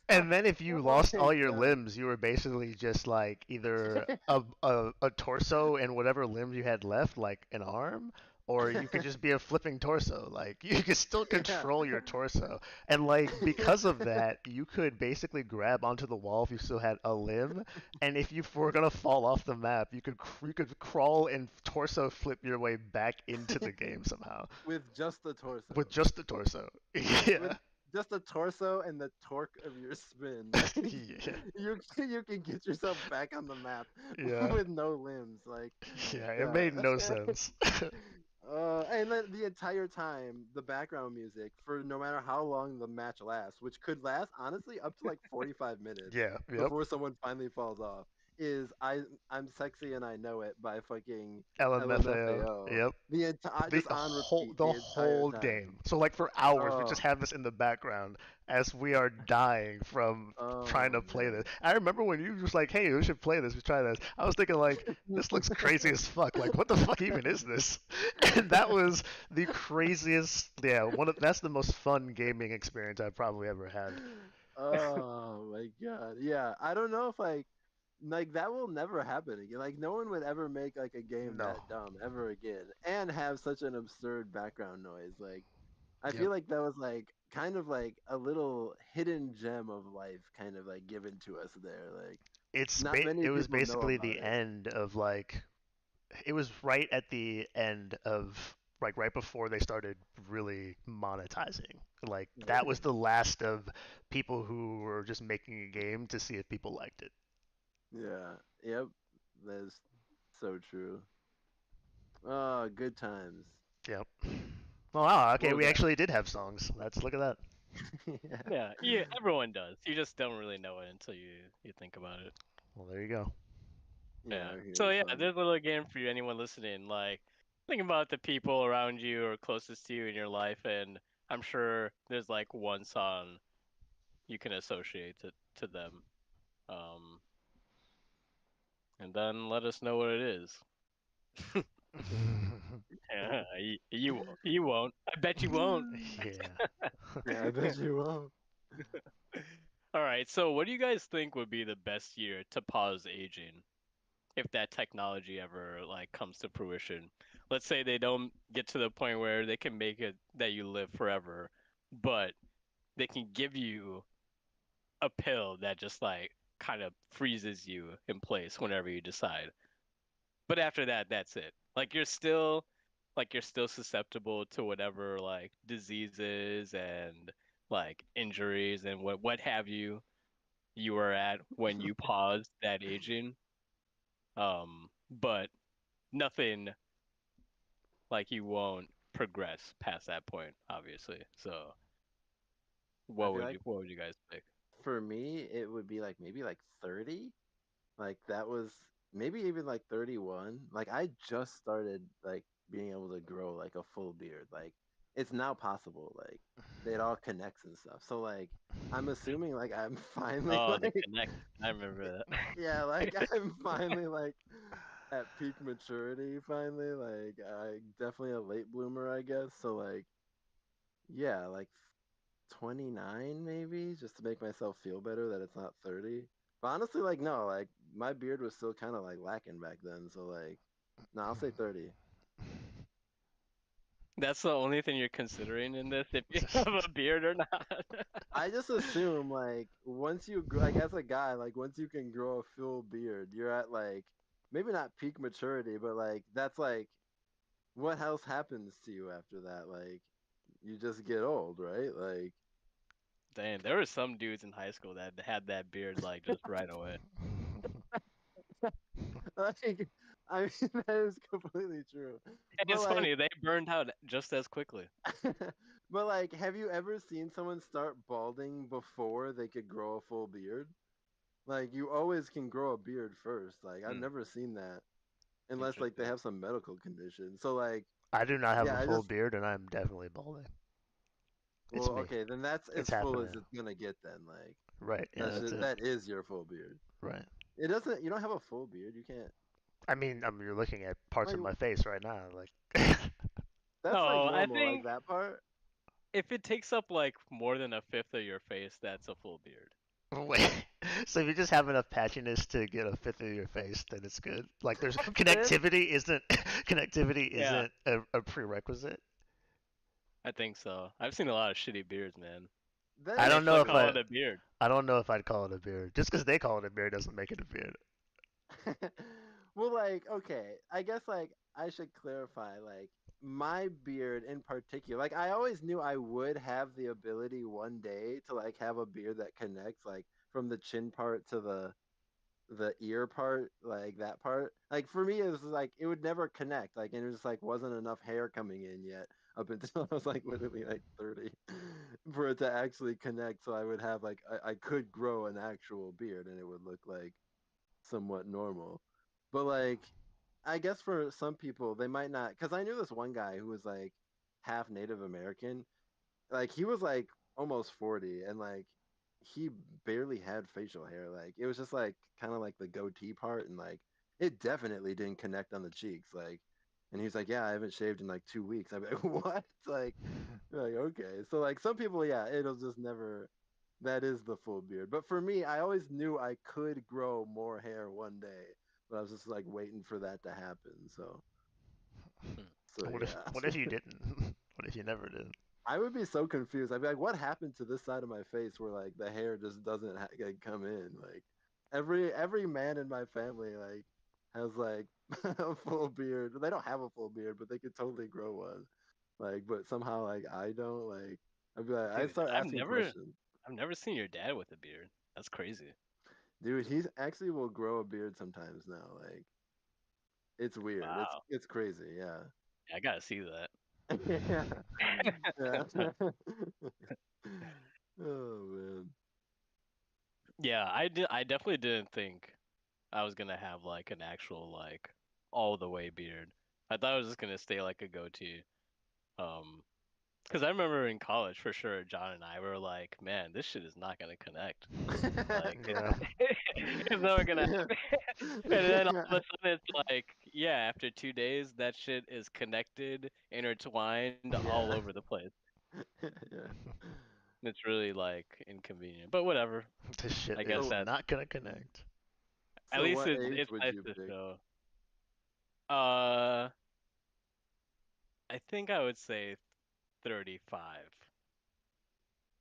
And then if you oh lost my all your god. limbs, you were basically just like either a torso and whatever limbs you had left, like an arm, or you could just be a flipping torso. Like you could still Yeah. control your torso. And like because of that, you could basically grab onto the wall if you still had a limb, and if you were gonna fall off the map, you could crawl and torso flip your way back into the game somehow With just the with torso. just the torso. With Yeah. just the torso and the torque of your spin, like Yeah. you can get yourself back on the map Yeah. with no limbs. Like Yeah, it yeah. made no sense. And then the entire time, the background music for no matter how long the match lasts, which could last honestly up to like 45 minutes Yeah, yep. before someone finally falls off, is I'm sexy and I know it by fucking LMFAO. LMFAO. Yep. The entire The just on whole repeat the the entire whole time. game. So like for hours we just Oh, have this in the background as we are dying from trying oh to play this. man. I remember when you was like, "Hey, we should play this. We try this." I was thinking like, "This looks crazy as fuck. Like, what the fuck even is this?" And that was the craziest. Yeah, that's the most fun gaming experience I've probably ever had. Oh my god. Yeah, I don't know if like that will never happen again. Like no one would ever make like a game No. that dumb ever again and have such an absurd background noise. Like I Yep. feel like that was like kind of like a little hidden gem of life kind of like given to us there. Like not many It was people know basically about the it. end of like it was right at the end of like right before they started really monetizing. Like that was the last of people who were just making a game to see if people liked it. Yeah. Yep. That's so true. Oh, good times. Yep. Well, wow, okay, What was we that? actually did have songs. Let's look at that. Yeah. Yeah, yeah, everyone does. You just don't really know it until you think about it. Well, there you go. Yeah, Yeah. So here's yeah, some. there's a little game for you, anyone listening. Like, think about the people around you or closest to you in your life, and I'm sure there's like one song you can associate to them. Um, and then let us know what it is. Yeah, you won't. I bet you won't. Yeah. Yeah, I bet you won't. All right. So, what do you guys think would be the best year to pause aging if that technology ever like comes to fruition? Let's say they don't get to the point where they can make it that you live forever, but they can give you a pill that just like kind of freezes you in place whenever you decide. But after that, that's it. Like you're still susceptible to whatever like diseases and like injuries and what have you were at when you paused that aging. But nothing like you won't progress past that point, obviously. So I feel like what would you guys pick? for me, it would be like maybe like 30. Like that was maybe even like 31. Like I just started like being able to grow like a full beard. Like it's now possible. Like it all connects and stuff. So like I'm assuming like I'm finally Oh, the like connect. I remember yeah, like that. I'm finally like at peak maturity finally. Like I definitely a late bloomer, I guess. So like yeah, like 29 maybe just to make myself feel better that it's not 30. But honestly, like no, like my beard was still kind of like lacking back then. So like, no, I'll say 30. That's the only thing you're considering in this, if you have a beard or not. I just assume like once you like as a guy, like once you can grow a full beard, you're at like maybe not peak maturity, but like that's like what else happens to you after that? Like you just get old, right? Like Damn, there were some dudes in high school that had that beard like just right away. like I mean that is completely true. And But it's like funny, they burned out just as quickly. But like, have you ever seen someone start balding before they could grow a full beard? Like, you always can grow a beard first. Like, I've Hmm, never seen that unless like they interesting. have some medical condition. So like, I do not have yeah, a I full just beard, and I'm definitely balding. It's well, me. okay, then that's It's as full as happening. it's gonna get then. Like, Right. Yeah, that's it. that is your full beard. Right. It doesn't. You don't have a full beard. You can't. I mean, you're looking at parts Like, of my face right now. Like, that's like No, I normal. Like think that part. if it takes up like more than a fifth of your face, that's a full beard. wait. So if you just have enough patchiness to get a fifth of your face, then it's good. Like, there's That's it. connectivity isn't connectivity Yeah, isn't a prerequisite. I think so. I've seen a lot of shitty beards, man, That I and they is don't know still if true. call I it a beard. I don't know if I'd call it a beard. Just because they call it a beard doesn't make it a beard. Well, like, okay, I guess like I should clarify, like my beard in particular, like I always knew I would have the ability one day to like have a beard that connects like from the chin part to the ear part, like that part. Like for me, it was like it would never connect, like, and it just like wasn't enough hair coming in yet up until I was like literally like 30 for it to actually connect. So I would have like I could grow an actual beard and it would look like somewhat normal. But like I guess for some people they might not, because I knew this one guy who was like half Native American. Like he was like almost 40 and like he barely had facial hair. Like it was just like kind of like the goatee part and like it definitely didn't connect on the cheeks. Like and he's like, yeah, I haven't shaved in like 2 weeks. I'm like, what? Like okay. So like some people, yeah, it'll just never that is the full beard. But for me, I always knew I could grow more hair one day, but I was just like waiting for that to happen. Hmm. So yeah. What if you didn't? What if you never did? I would be so confused. I'd be like, what happened to this side of my face where like the hair just doesn't like, come in? Like every man in my family like has like a full beard. They don't have a full beard, but they could totally grow one. Like, but somehow like I don't like. I'd be like, I Dude, start asking questions. I've never seen your dad with a beard. That's crazy. Dude, he's actually will grow a beard sometimes now. Like it's weird. Wow. It's crazy. Yeah. Yeah, I gotta see that. Yeah. Yeah. Oh man. Yeah, I definitely didn't think I was gonna have like an actual like all the way beard. I thought I was just gonna stay like a goatee. Um, because I remember in college for sure, John and I were like, man, this shit is not gonna connect. Like Yeah. it's never gonna Yeah. happen. And then all of a sudden it's like, yeah, after 2 days, that shit is connected, intertwined all Yeah. over the place. Yeah. It's really like inconvenient, but whatever. This shit I guess is So that not gonna connect. at so least what age it's would nice you to pick? show. Uh, I think I would say 35.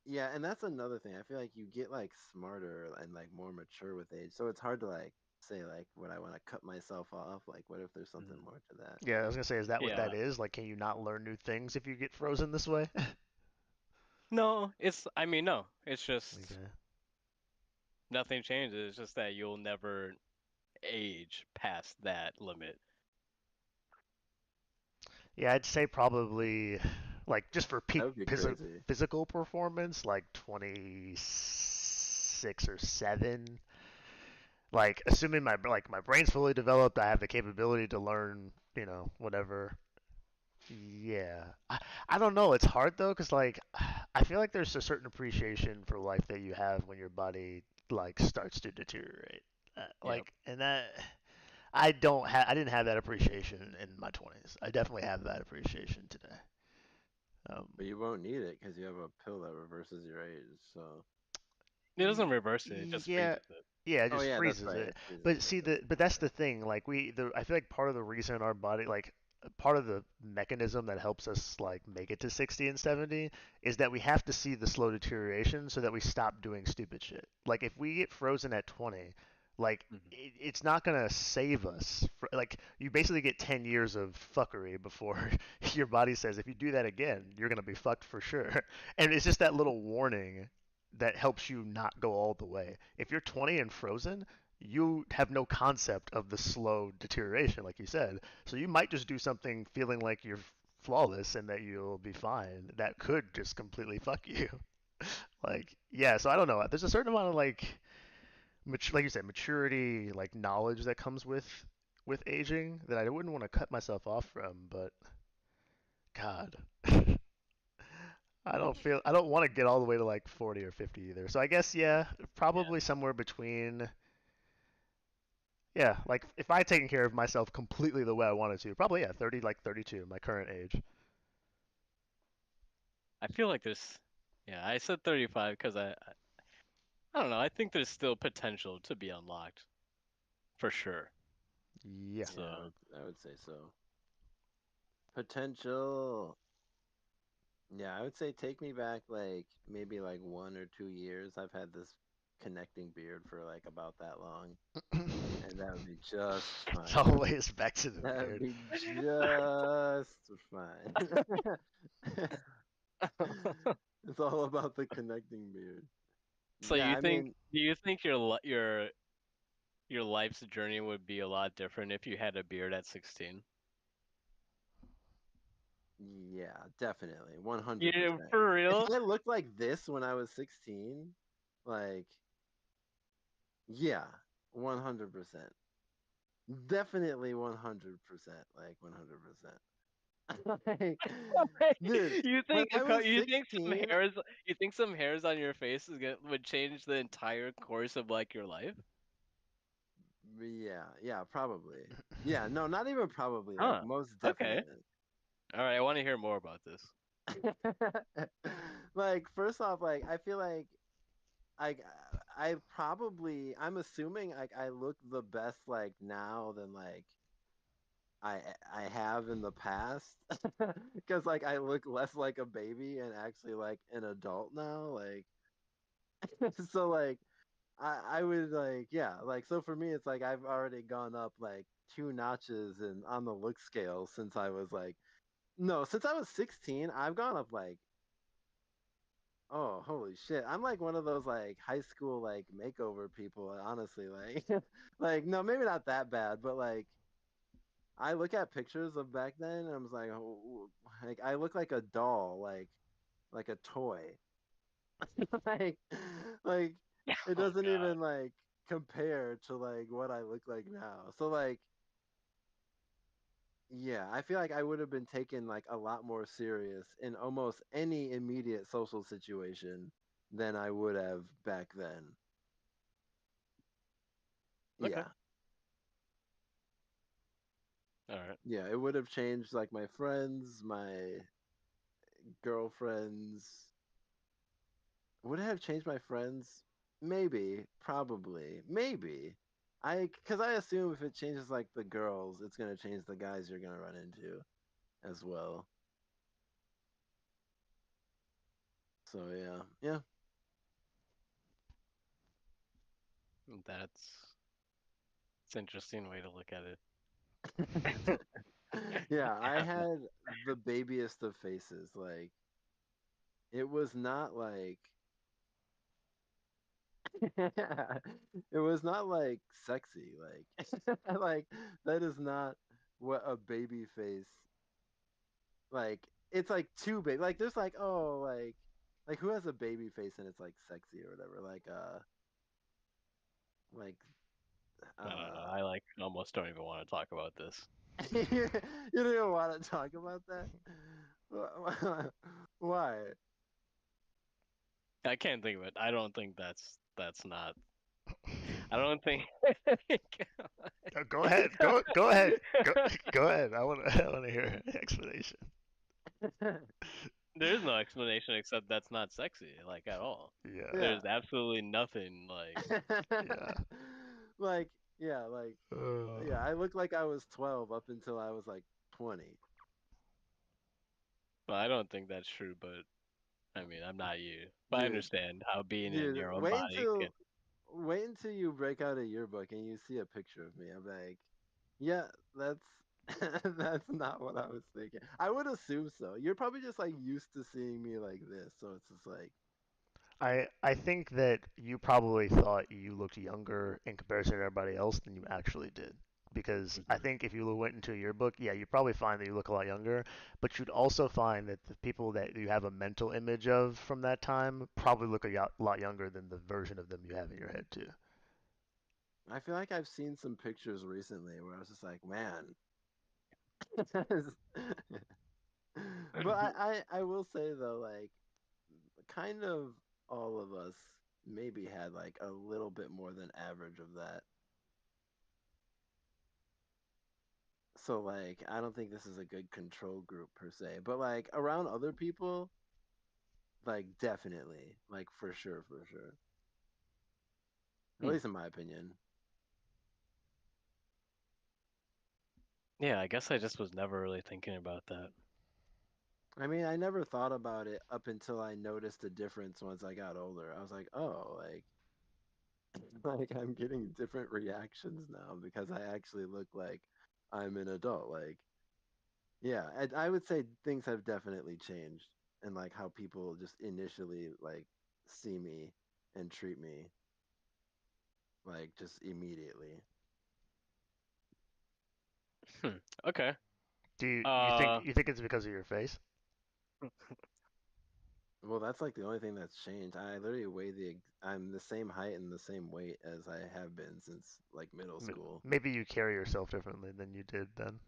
Yeah, and that's another thing. I feel like you get like smarter and like more mature with age. So it's hard to like say like would I want to cut myself off? Like what if there's something Mhm. more to that? Yeah, I was gonna say, is that what that Yeah. is? Like, can you not learn new things if you get frozen this way? No, I mean, no. It's just Okay. nothing changes. It's just that you'll never age past that limit. Yeah, I'd say probably like just for That peak would be crazy. physical performance, like 26 or 7. Like assuming my brain's fully developed, I have the capability to learn, whatever. Yeah. I don't know. It's hard though, because like I feel like there's a certain appreciation for life that you have when your body like starts to deteriorate. Yep. And that I didn't have that appreciation in my 20s. I definitely have that appreciation today. Um, But you won't need it because you have a pill that reverses your age. So It doesn't reverse it, it just yeah, freezes it. yeah, it oh just yeah, that's freezes right. it. It freezes But it. see, but that's the thing. Like I feel like part of the reason our body, like part of the mechanism that helps us like make it to 60 and 70 is that we have to see the slow deterioration so that we stop doing stupid shit. Like if we get frozen at 20, like Mhm. it's not gonna save us. Like you basically get 10 years of fuckery before your body says if you do that again, you're gonna be fucked for sure. And it's just that little warning that helps you not go all the way. If you're 20 and frozen, you have no concept of the slow deterioration, like you said. So you might just do something feeling like you're flawless and that you'll be fine, that could just completely fuck you. Like, yeah, so I don't know. There's a certain amount of like you said, maturity, like knowledge that comes with aging that I wouldn't want to cut myself off from, but God, I don't want to get all the way to like 40 or 50 either. So I guess yeah, Yeah. probably somewhere between yeah, like if I had taken care of myself completely the way I wanted to, probably yeah, 30 like 32, my current age. I feel like there's, yeah, I said 35 because I don't know. I think there's still potential to be unlocked for sure. Yeah. Yeah, So I would say so. Potential. Yeah, I would say take me back like maybe like 1 or 2 years. I've had this connecting beard for like about that long, and that would be just It's fine. always back to the That would beard. be just fine. It's all about the connecting beard. so Yeah, I mean, do you think your life's journey would be a lot different if you had a beard at 16? yeah, definitely, You 100%. for If real? I looked like this when I was 16, like, yeah, 100%. Definitely 100%, like 100%. Like, dude, when I was You think some 16, hairs on your face would change the entire course of like your life? yeah, yeah, probably. Yeah, no, not even probably, like Huh. most Okay. definitely. All right, I want to hear more about this. Like, first off, like I feel like I I probably I'm assuming like I look the best like now than like I have in the past because like I look less like a baby and actually like an adult now, like so like I would like yeah, like so for me it's like I've already gone up like 2 notches and on the look scale since I was like no, since I was 16, I've gone up like oh, holy shit. I'm like one of those like high school like makeover people, honestly, like like no, maybe not that bad, but like I look at pictures of back then and I was like oh, like I look like a doll, like a toy. like like it Oh doesn't God. even like compare to like what I look like now. So like yeah, I feel like I would have been taken like a lot more serious in almost any immediate social situation than I would have back then. Okay. Yeah. All right. Yeah, it would have changed like my friends, my girlfriends. Would it have changed my friends? Maybe, probably, maybe. Cause I assume if it changes like the girls, it's gonna change the guys you're gonna run into as well. So yeah, yeah, That's it's an interesting way to look at it. yeah. I Yeah. had the babiest of faces. Like it was not like it was not like sexy. Like like that is not what a baby face like. It's like too big. Like there's like oh like who has a baby face and it's like sexy or whatever. Like I don't know. uh I like almost don't even want to talk about this. you don't even want to talk about that. Why? I can't think of it. I don't think that's not. I don't think. Go ahead. Go ahead. Go ahead. I want to hear an explanation. There's no explanation except that's not sexy, like at all. Yeah. Yeah. There's absolutely nothing like. Yeah. Like yeah, like yeah, I looked like I was 12 up until I was like 20. Well, I don't think that's true, but I mean, I'm not you, but I Dude, understand how being in dude, your own body can. wait until you break out a yearbook and you see a picture of me. I'm like, yeah, that's that's not what I was thinking. I would assume so. You're probably just like used to seeing me like this, so it's just like I think that you probably thought you looked younger in comparison to everybody else than you actually did. because I Mhm. think if you went into a yearbook, yeah, you'd probably find that you look a lot younger, but you'd also find that the people that you have a mental image of from that time probably look a lot younger than the version of them you have in your head too. I feel like I've seen some pictures recently where I was just like, man. But I will say though, like kind of all of us maybe had like a little bit more than average of that. So like I don't think this is a good control group per se, but like around other people, like definitely, like for sure, for sure. At Hmm. least in my opinion. Yeah, I guess I just was never really thinking about that. I mean, I never thought about it up until I noticed a difference once I got older. I was like, oh, like like I'm getting different reactions now because I actually look like I'm an adult. Like, yeah, I would say things have definitely changed and like how people just initially like see me and treat me like just immediately. Hmm. Okay. Do you think Uh, you think it's because of your face? Well, that's like the only thing that's changed. I literally I'm the same height and the same weight as I have been since like middle school. Maybe you carry yourself differently than you did then.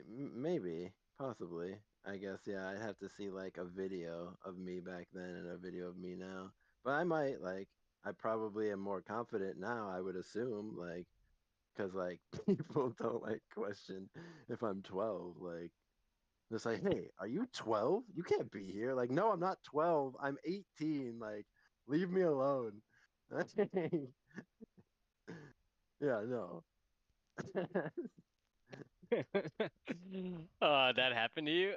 Maybe, possibly. I guess, yeah, I'd have to see like a video of me back then and a video of me now. But I might, like, I probably am more confident now, I would assume, like, because, like, people don't, like, question if I'm 12. Like, it's like, hey, are you 12? You can't be here. Like, no, I'm not 12. I'm 18. Like, leave me alone. Yeah, no. that happened to you?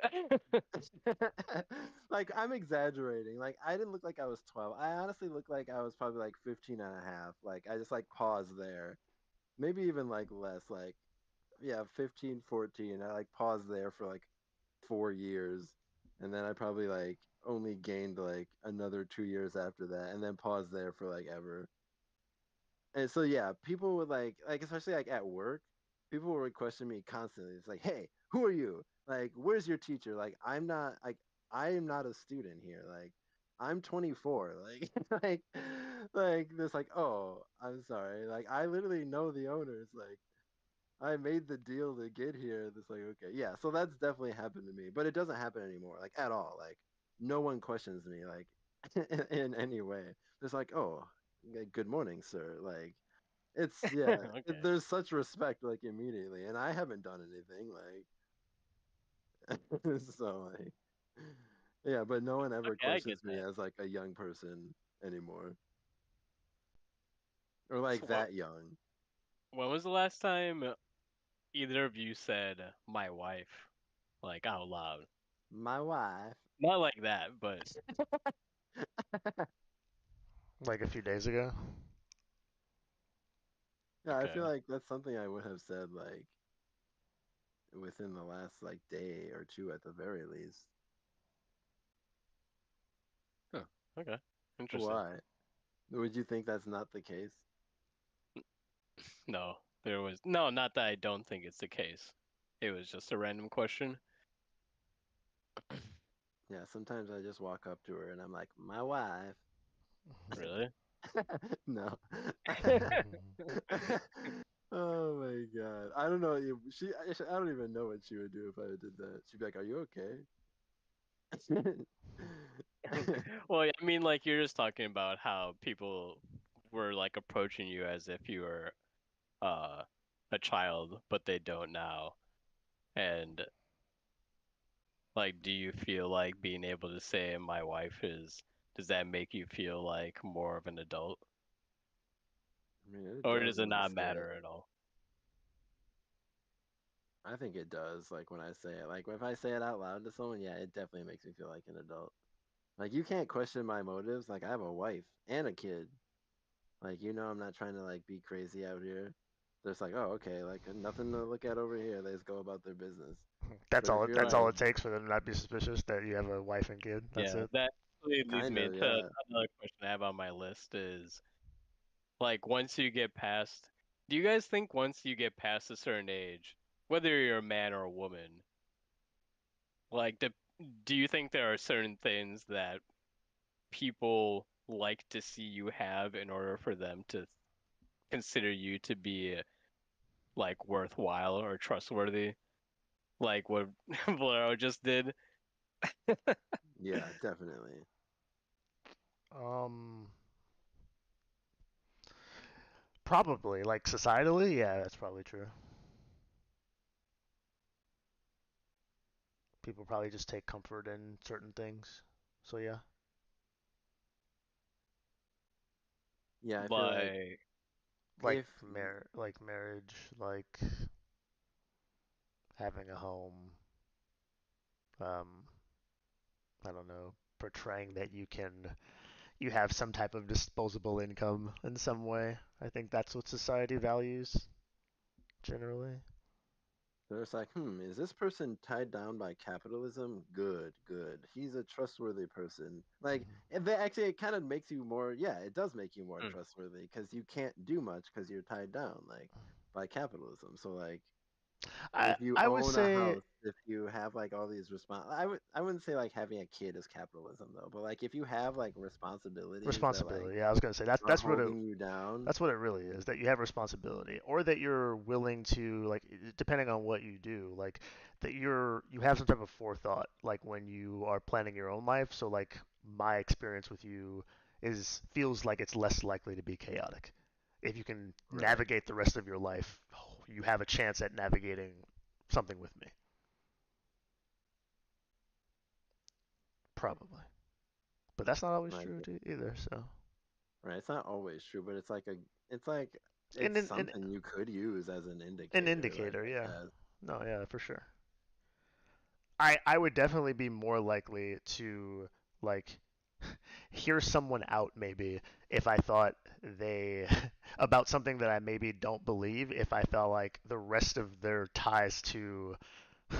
Like I'm exaggerating. Like I didn't look like I was 12. I honestly looked like I was probably like 15 and a half. Like I just like paused there. Maybe even like less. Like yeah, 15, 14. I like paused there for like 4 years. And then I probably like only gained like another 2 years after that and then paused there for like ever. And so yeah, people would like especially like at work, people would question me constantly. It's like, hey, who are you? Like, where's your teacher? Like, I am not a student here. Like, I'm 24. Like, like this. Like, oh, I'm sorry. Like, I literally know the owners. Like, I made the deal to get here. It's like, okay, yeah. So that's definitely happened to me, but it doesn't happen anymore. Like at all. Like, no one questions me. Like, in any way. It's like, oh, good morning, sir. Like it's yeah, Okay. there's such respect like immediately, and I haven't done anything like so like yeah, but no one ever Okay, I get questions me that. as like a young person anymore or like So what? that young. When was the last time either of you said "my wife" like out loud? My wife. Not like that, but Like a few days ago. Yeah, I feel okay. like that's something I would have said like within the last like day or two at the very least. Huh. Okay. Interesting. Why? Would you think that's not the case? No, there was no, not that I don't think it's the case. It was just a random question. Yeah, sometimes I just walk up to her and I'm like, my wife. Really? No. Oh my God. I don't know. I don't even know what she would do if I did that. She'd be like, "Are you okay?" Well, I mean, like you're just talking about how people were like approaching you as if you were uh a child, but they don't now. And like, do you feel like being able to say my wife is, does that make you feel like more of an adult? I mean, it Or does does it when I not say it. matter at all? I think it does. Like when I say it, like if I say it out loud to someone, yeah, it definitely makes me feel like an adult. Like you can't question my motives. Like I have a wife and a kid. Like I'm not trying to like be crazy out here. Just like, oh, okay, like nothing to look at over here. They just go about their business. That's But if all. you're That's Right. all like, it takes for them to not be suspicious that you have a wife and kid. That's Yeah, it. that actually leads kind me of, into yeah, another question I have on my list is Like once you get past, do you guys think once you get past a certain age, whether you're a man or a woman, like do you think there are certain things that people like to see you have in order for them to consider you to be like worthwhile or trustworthy? Like what Valero just did? Yeah, definitely. Um, Probably like societally, yeah, that's probably true. People probably just take comfort in certain things. So yeah, Yeah, I feel like Like, like if like marriage, like having a home. Um, I don't know, portraying that you have some type of disposable income in some way. I think that's what society values generally. there's like, is this person tied down by capitalism? Good, good. He's a trustworthy person. Like, Hmm. and they actually, it kind of makes you more, yeah, it does make you more mm, trustworthy because you can't do much because you're tied down, like, by capitalism. So, like, I if you I would own a say house, if you have like all these I wouldn't say like having a kid is capitalism though, but like if you have like responsibilities that like responsibility. Yeah, I was gonna say that's are that's what it holding you down, that's what it really is. That you have responsibility, or that you're willing to like, depending on what you do, like that you have some type of forethought, like when you are planning your own life. So like my experience with you is feels like it's less likely to be chaotic. If you can right? navigate the rest of your life, you have a chance at navigating something with me, probably. But that's not always Like true either. So, right, it's not always true, but it's like and it's an something you could use as an an indicator, like indicator, I yeah. guess. No, yeah, for sure. I would definitely be more likely to like hear someone out maybe if I thought they about something that I maybe don't believe, if I felt like the rest of their ties to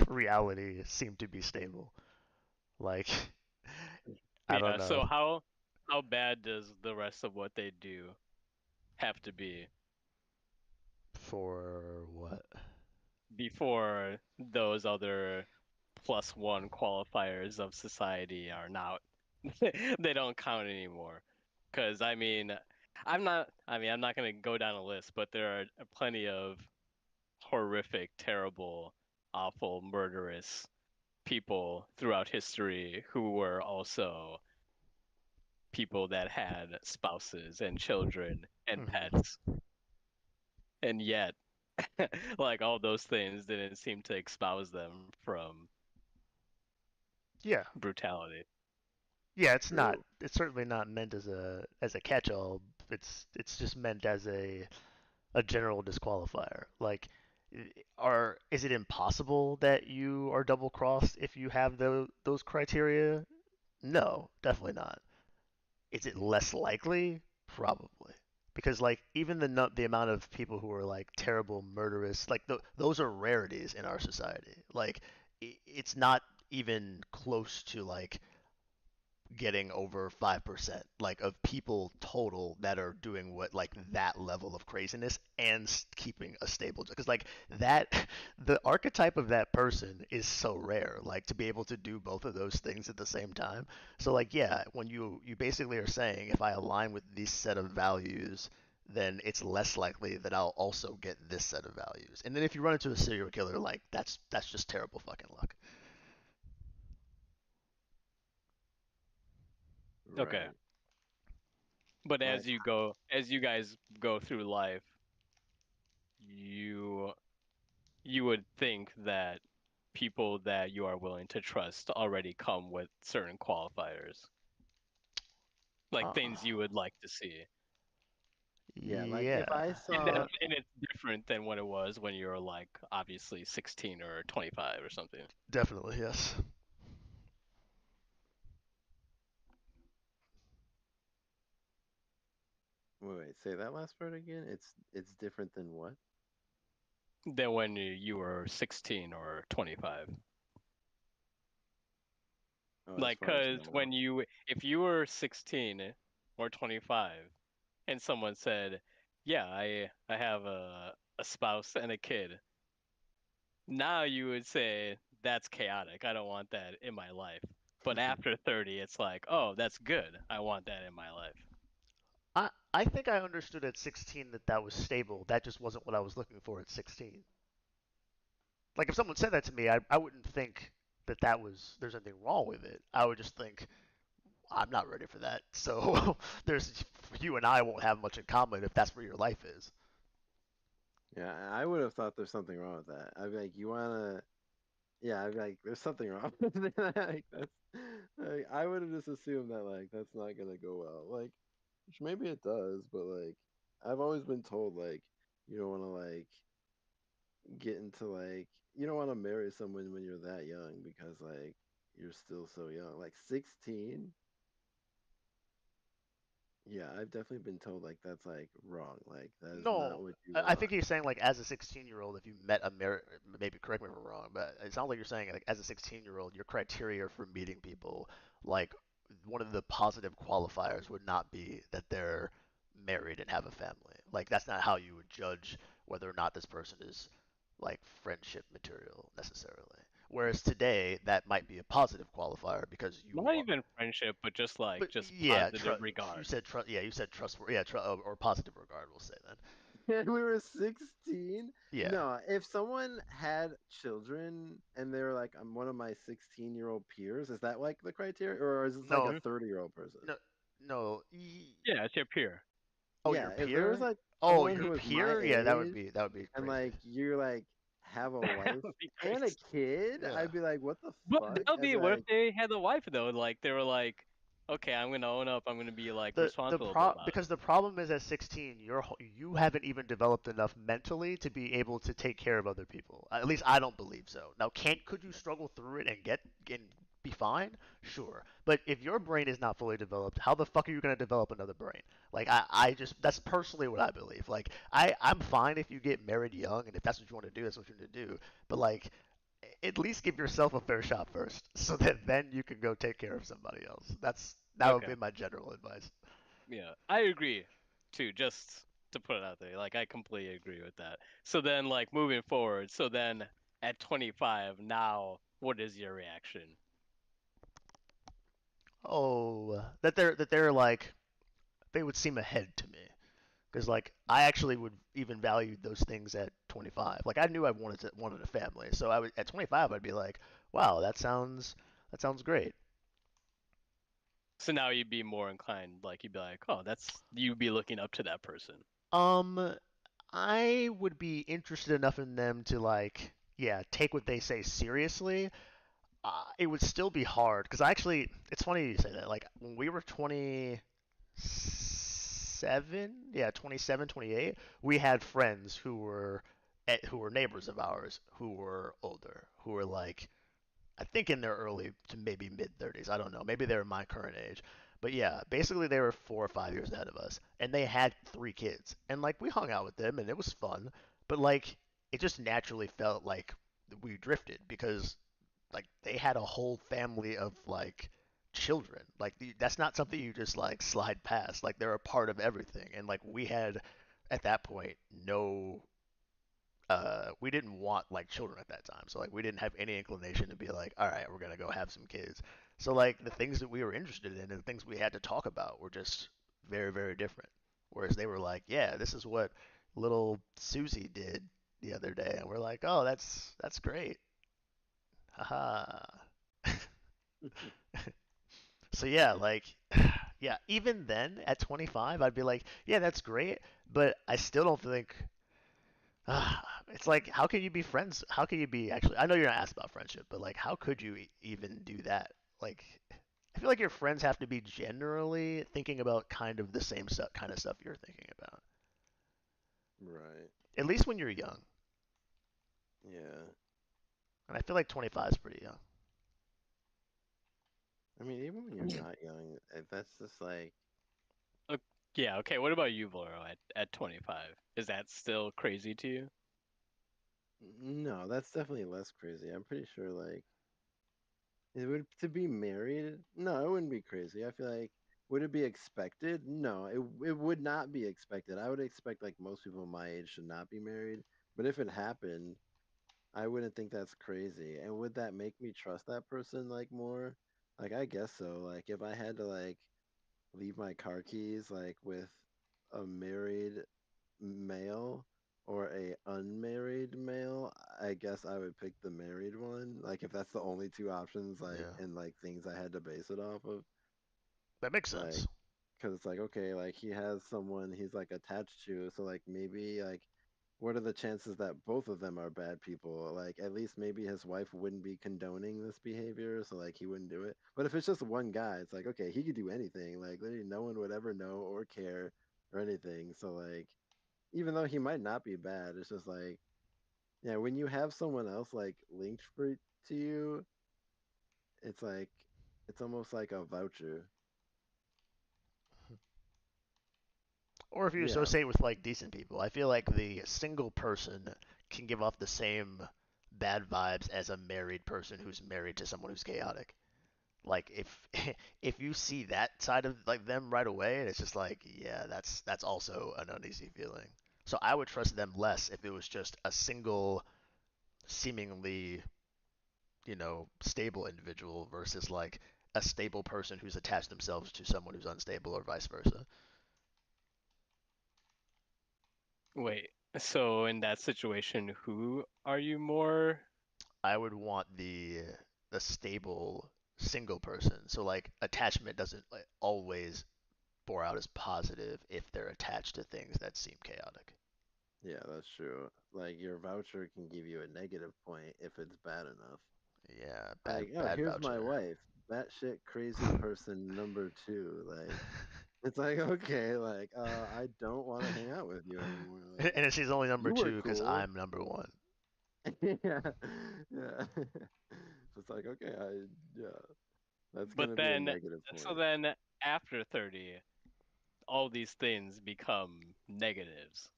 reality seemed to be stable. Like I don't yeah, know, so how bad does the rest of what they do have to be for what? before those other plus one qualifiers of society are not they don't count anymore? Because I'm not gonna go down a list, but there are plenty of horrific, terrible, awful, murderous people throughout history who were also people that had spouses and children and Hmm. pets. And yet, like all those things didn't seem to espouse them from Yeah. brutality. Yeah, it's not. True. It's certainly not meant as a catch-all. It's just meant as a general disqualifier. Like, is it impossible that you are double crossed if you have those criteria? No, definitely not. Is it less likely? Probably. Because like even the amount of people who are like terrible murderous, like those are rarities in our society. Like it's not even close to like getting over 5% like of people total that are doing what like that level of craziness and keeping a stable, because like that the archetype of that person is so rare, like to be able to do both of those things at the same time. So like yeah, when you basically are saying if I align with this set of values, then it's less likely that I'll also get this set of values. And then if you run into a serial killer, like that's just terrible fucking luck. Okay. Right. But Like as you guys go through life, you you would think that people that you are willing to trust already come with certain qualifiers, like uh, things you would like to see. yeah, like if I yeah. And saw and it's different than what it was when you were like obviously 16 or 25 or something. Definitely, yes. wait, say that last part again. It's different than what? Than when you were 16 or 25. Oh, as Like, far as cause now. when you if you were 16 or 25 and someone said, "Yeah, I have a spouse and a kid." Now you would say that's chaotic. I don't want that in my life. But after 30, it's like, "Oh, that's good. I want that in my life." I think I understood at 16 that that was stable. That just wasn't what I was looking for at 16. Like if someone said that to me, I wouldn't think that that was there's anything wrong with it. I would just think I'm not ready for that. So there's you and I won't have much in common if that's where your life is. Yeah, I would have thought there's something wrong with that. I'd be like, you wanna? Yeah, I'd be like, there's something wrong with it. Like that's, like, I would have just assumed that like that's not gonna go well. Like, which maybe it does, but like, I've always been told like you don't want to like get into like you don't want to marry someone when you're that young because like you're still so young. Like 16, yeah, I've definitely been told like that's like wrong. Like that is not No, what you I think want. you're saying like as a 16-year-old, if you met a maybe correct me if I'm wrong, but it sounds like you're saying like as a 16-year-old, your criteria for meeting people, like one of the positive qualifiers would not be that they're married and have a family. Like that's not how you would judge whether or not this person is like friendship material necessarily. Whereas today, that might be a positive qualifier because you Not are. even friendship, but just like But just yeah, positive you regard. said trust. Yeah, you said trustworthy. Yeah, or positive regard. We'll say then. And we were 16. Yeah. No, if someone had children and they were like, I'm one of my 16-year-old peers, is that like the criteria? Or is this like a No, Hmm. 30-year-old person? no, no. Yeah, it's your peer. Oh, Yeah, your if there was peer? like Oh, someone your who was my peer? Yeah, age that would be and crazy. like you like have a That wife would be and a crazy. kid, Yeah. I'd be like, what the But fuck? that would I'd be be what if like, they had a wife though? Like they were like, okay, I'm gonna own up. I'm gonna be like responsible about it. Because the problem is at 16 you haven't even developed enough mentally to be able to take care of other people. At least I don't believe so. Now, could you struggle through it and and be fine? Sure. But if your brain is not fully developed, how the fuck are you going to develop another brain? Like I just that's personally what I believe. Like I'm fine if you get married young and if that's what you want to do, that's what you want to do. But like at least give yourself a fair shot first, so that then you can go take care of somebody else. That would Okay. be my general advice. Yeah, I agree too, just to put it out there. Like I completely agree with that. So then like moving forward, so then at 25, now what is your reaction? Oh, that they're like they would seem ahead to me because like I actually would even value those things at 25. Like I knew I wanted a family, so I would at 25 I'd be like, wow, that sounds great. So now you'd be more inclined, like you'd be like, oh, that's you'd be looking up to that person. Um, I would be interested enough in them to like yeah take what they say seriously. It would still be hard because I actually it's funny you say that. Like when we were 27, yeah, 27, 28, we had friends who were neighbors of ours who were older, who were like I think in their early to maybe mid 30s. I don't know. Maybe they were my current age. But yeah, basically they were 4 or 5 years ahead of us, and they had 3 kids, and like we hung out with them, and it was fun. But like it just naturally felt like we drifted because like they had a whole family of like children. Like that's not something you just like slide past. Like they're a part of everything. And like we had at that point no we didn't want like children at that time. So like we didn't have any inclination to be like, all right, we're gonna go have some kids. So like the things that we were interested in and the things we had to talk about were just very, very different. Whereas they were like, yeah, this is what little Susie did the other day, and we're like, oh, that's great. Haha. So yeah, like yeah, even then at 25, I'd be like, yeah, that's great, but I still don't think it's like how can you be friends? How can you be actually I know you're not asked about friendship, but like how could you even do that? Like I feel like your friends have to be generally thinking about kind of the same stuff, kind of stuff you're thinking about. right. At least when you're young. Yeah. And I feel like 25 is pretty young. I mean, even when you're not young, that's just like, Uh, yeah, okay. What about you, Voro, at 25? Is that still crazy to you? no, that's definitely less crazy. I'm pretty sure like it would to be married. No, it wouldn't be crazy. I feel like Would it be expected? No, it would not be expected. I would expect like most people my age should not be married. But if it happened, I wouldn't think that's crazy. And would that make me trust that person like more? Like I guess so. Like if I had to like leave my car keys like with a married male or a unmarried male, I guess I would pick the married one. Like if that's the only two options, like Yeah, and like things I had to base it off of, that makes like sense. because it's like okay, like he has someone he's like attached to, so like maybe like what are the chances that both of them are bad people? Like at least maybe his wife wouldn't be condoning this behavior, so like he wouldn't do it. But if it's just one guy, it's like okay, he could do anything. Like literally no one would ever know or care or anything. So like even though he might not be bad, it's just like yeah, when you have someone else like linked to you, it's like it's almost like a voucher. Or if you Yeah, associate with like decent people, I feel like the single person can give off the same bad vibes as a married person who's married to someone who's chaotic. Like if if you see that side of like them right away, it's just like, yeah, that's also an uneasy feeling. So I would trust them less if it was just a single seemingly, stable individual versus like a stable person who's attached themselves to someone who's unstable or vice versa. Wait, so in that situation, who are you more? I would want the stable single person. So like attachment doesn't like always bore out as positive if they're attached to things that seem chaotic. yeah, that's true. Like your voucher can give you a negative point if it's bad enough. Yeah, bad Like, oh, bad here's my voucher. wife, batshit crazy person number two. Like, it's like, okay, like, I don't want to hang out with you anymore. Like, And she's only number you were two because cool. I'm number one. Yeah, yeah. So it's like, okay, yeah, that's But gonna be a then, negative so point. then after 30, all these things become negatives,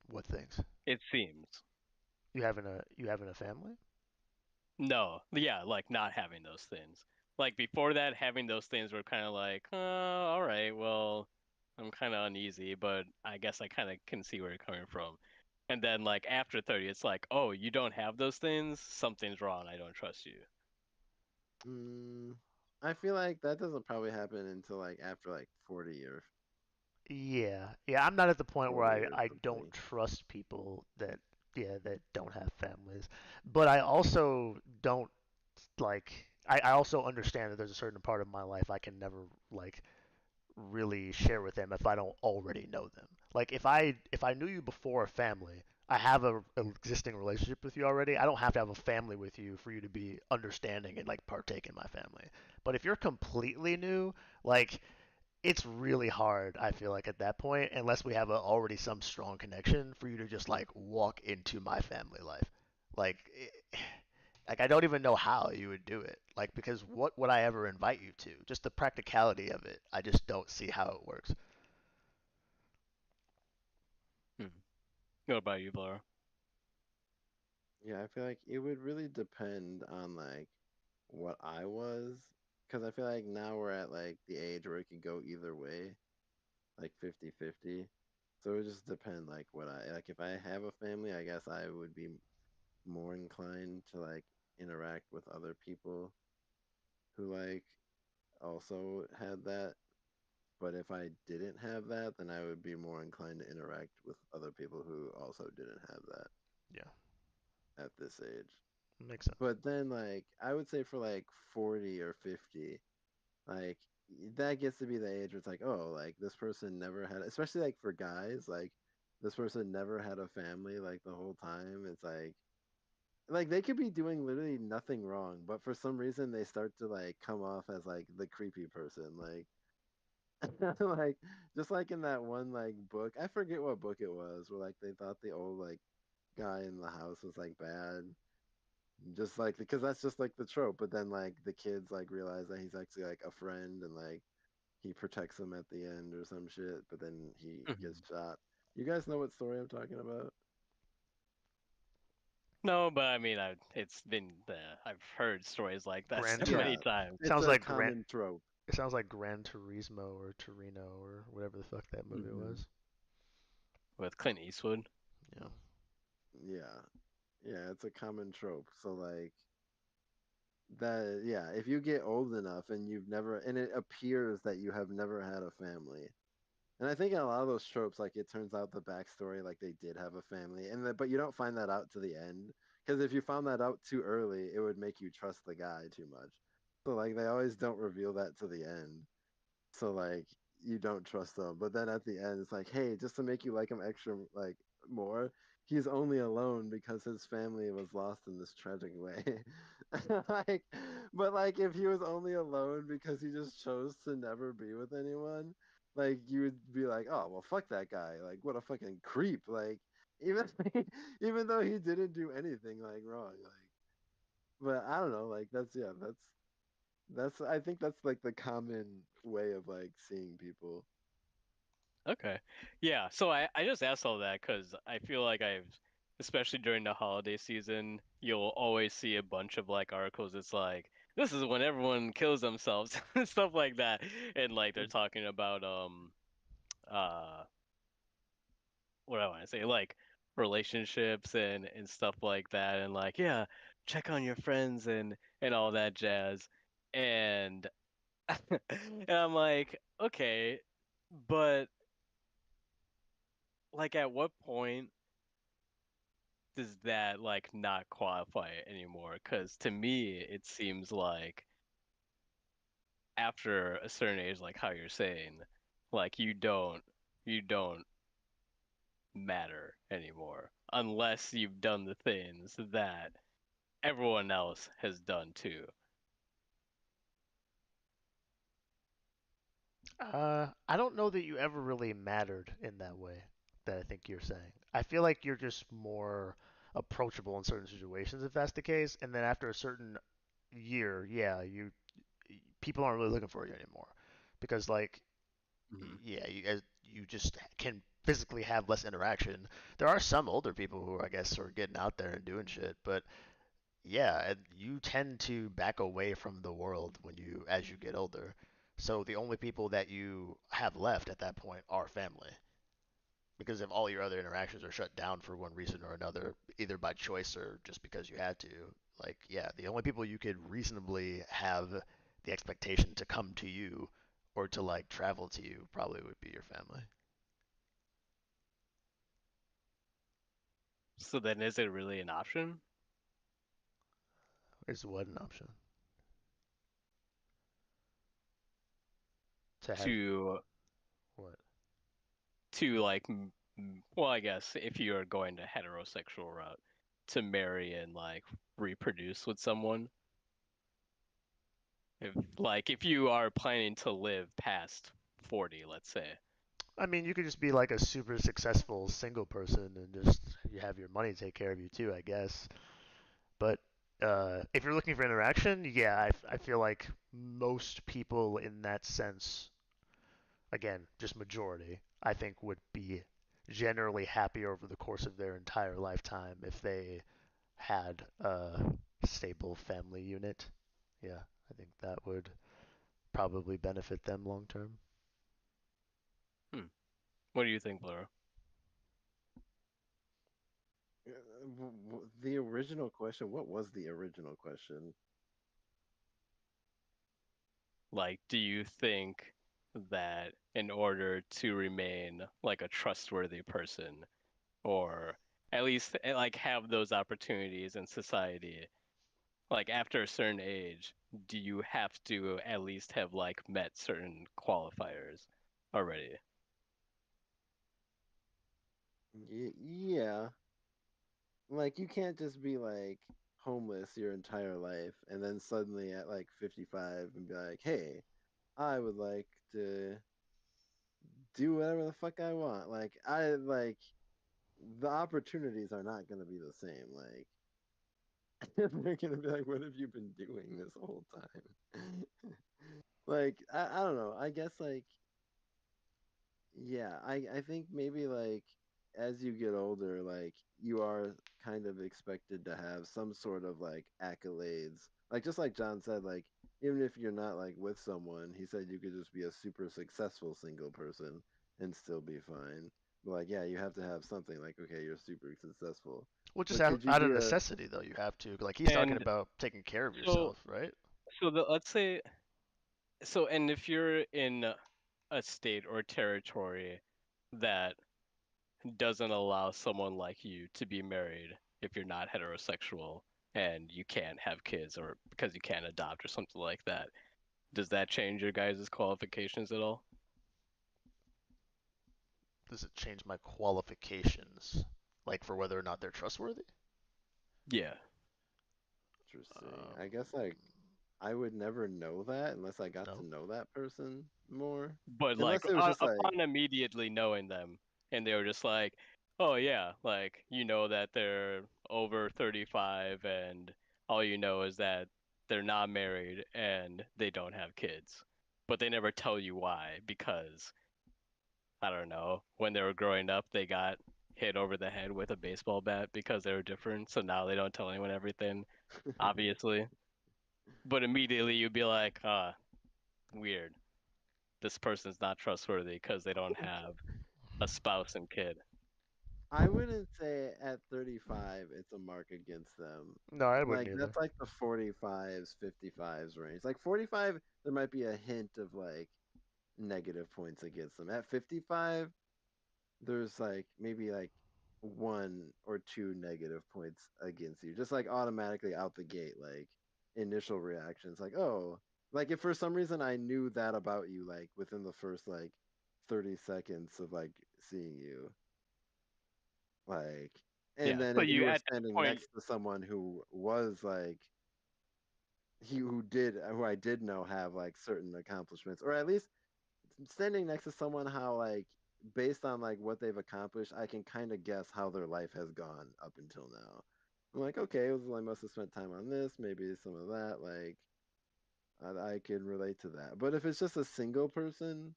What things? it seems. You having a family? No, yeah, like not having those things. Like before that, having those things were kind of like, all right, well, I'm kind of uneasy, but I guess I kind of can see where you're coming from. And then like after 30, it's like, oh, you don't have those things, something's wrong, I don't trust you. Mm, I feel like that doesn't probably happen until like after like 40 or Yeah, yeah. I'm not at the point where 40 I or I don't something. trust people that yeah that don't have families, but I also don't like. I also understand that there's a certain part of my life I can never like really share with them if I don't already know them. Like if I knew you before a family, I have a existing relationship with you already. I don't have to have a family with you for you to be understanding and like partake in my family. But if you're completely new, like it's really hard, I feel like at that point, unless we have already some strong connection for you to just like walk into my family life. Like like I don't even know how you would do it. Like because what would I ever invite you to? Just the practicality of it. I just don't see how it works. Hmm. What about you, Laura? Yeah, I feel like it would really depend on like what I was, because I feel like now we're at like the age where it could go either way, like 50-50. So it would just depend like what I like if I have a family, I guess I would be more inclined to like interact with other people who like also had that. But if I didn't have that, then I would be more inclined to interact with other people who also didn't have that Yeah, at this age. makes sense. But then like I would say for like 40 or 50, like that gets to be the age where it's like, oh, like this person never had, especially like for guys, like this person never had a family like the whole time. It's like they could be doing literally nothing wrong, but for some reason they start to like come off as like the creepy person. Like like just like in that one like book, I forget what book it was, where like they thought the old like guy in the house was like bad. Just like because that's just like the trope, but then like the kids like realize that he's actually like a friend and like he protects them at the end or some shit, but then he gets Mhm. shot. You guys know what story I'm talking about? No, but I mean, it's been I've heard stories like that Gran so Tur- many Yeah, times it's sounds a like Gran common trope. it sounds like Gran Turismo or Torino or whatever the fuck that movie Hmm. was. with Clint Eastwood. Yeah. Yeah, yeah, it's a common trope. So like that, yeah, if you get old enough and you've never, and it appears that you have never had a family. And I think in a lot of those tropes, like it turns out the backstory, like they did have a family, but you don't find that out to the end, because if you found that out too early, it would make you trust the guy too much. So like they always don't reveal that to the end. So like you don't trust them. But then at the end, it's like, hey, just to make you like him extra, like more, he's only alone because his family was lost in this tragic way. like, but like if he was only alone because he just chose to never be with anyone, like you would be like, oh well, fuck that guy. Like what a fucking creep. Like even even though he didn't do anything like wrong. Like, but I don't know. Like that's yeah, that's I think that's like the common way of like seeing people. Okay. Yeah, so I just asked all that because I feel like especially during the holiday season, you'll always see a bunch of like articles. It's like, this is when everyone kills themselves and stuff like that. And like they're talking about, uh, what do I want to say? Like relationships and stuff like that. And like, yeah, check on your friends and all that jazz. And, and I'm like, okay, but like at what point does that like not qualify it anymore? Because to me, it seems like after a certain age, like how you're saying, like you don't matter anymore unless you've done the things that everyone else has done too. I don't know that you ever really mattered in that way that I think you're saying. I feel like you're just more approachable in certain situations if that's the case, and then after a certain year, yeah, you people aren't really looking for you anymore because like Hmm. yeah, you just can physically have less interaction. There are some older people who I guess are getting out there and doing shit, but yeah, and you tend to back away from the world when you as you get older. So the only people that you have left at that point are family. Because if all your other interactions are shut down for one reason or another, either by choice or just because you had to, like yeah, the only people you could reasonably have the expectation to come to you or to like travel to you probably would be your family. So then, is it really an option Is what an option to have to what? like well, I guess if you're going to heterosexual route, to marry and like reproduce with someone? If you are planning to live past 40, let's say. I mean, you could just be like a super successful single person and just you have your money take care of you too, I guess. But if you're looking for interaction, yeah, I feel like most people in that sense, again, just majority, I think would be generally happier over the course of their entire lifetime if they had a stable family unit. Yeah, I think that would probably benefit them long term. Hmm. What do you think, Laura? The original question, what was the original question? Like, do you think that in order to remain like a trustworthy person, or at least like have those opportunities in society, like after a certain age, do you have to at least have like met certain qualifiers already? Yeah, like you can't just be like homeless your entire life and then suddenly at like 55 and be like, hey, I would like to do whatever the fuck I want. Like I like the opportunities are not going to be the same. Like they're going to be like, what have you been doing this whole time? like I don't know. I guess like yeah, I think maybe like as you get older, like you are kind of expected to have some sort of like accolades. Like just like John said, like even if you're not like with someone, he said you could just be a super successful single person and still be fine. But like yeah, you have to have something like okay, you're super successful. Well, just But out, could you out of be a necessity, though, you have to. Like he's talking And about taking care of so, yourself, right? let's say, and if you're in a state or territory that doesn't allow someone like you to be married if you're not heterosexual and you can't have kids or because you can't adopt or something like that, does that change your guys' qualifications at all? Does it change my qualifications, like for whether or not they're trustworthy? Yeah. interesting? Um, I guess like I would never know that unless I got to no. know that person more. But like Unless it was just like, upon immediately knowing them and they were just like, "Oh yeah, like you know that they're over 35 and all you know is that they're not married and they don't have kids." But they never tell you why because I don't know, when they were growing up, they got hit over the head with a baseball bat because they were different, so now they don't tell anyone everything, obviously. But immediately you'd be like, "Ah, weird. This person's not trustworthy because they don't have a spouse and kid." I wouldn't say at 35 it's a mark against them. No, I wouldn't Like either. that's like the 45s, 55s range. Like 45, there might be a hint of like negative points against them. At 55, there's like maybe like one or two negative points against you. Just like automatically out the gate, like initial reactions, like, oh, like if for some reason I knew that about you, like within the first like 30 seconds of like seeing you, like, and Yeah, then so if you you were at that standing point, next to someone who was like who I did know have like certain accomplishments, or at least standing next to someone how like based on like what they've accomplished, I can kind of guess how their life has gone up until now. I'm like, okay, it was I must have spent time on this, maybe some of that. Like I can relate to that. But if it's just a single person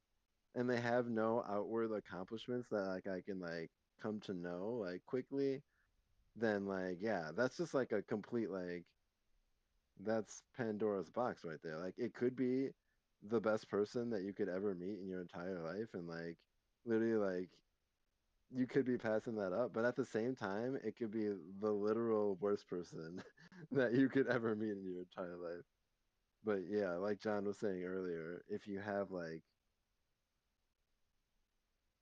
and they have no outward accomplishments that like I can like come to know like quickly, then like yeah, that's just like a complete like that's Pandora's box right there. Like it could be the best person that you could ever meet in your entire life and like literally like you could be passing that up, but at the same time it could be the literal worst person that you could ever meet in your entire life. But yeah, like John was saying earlier, if you have like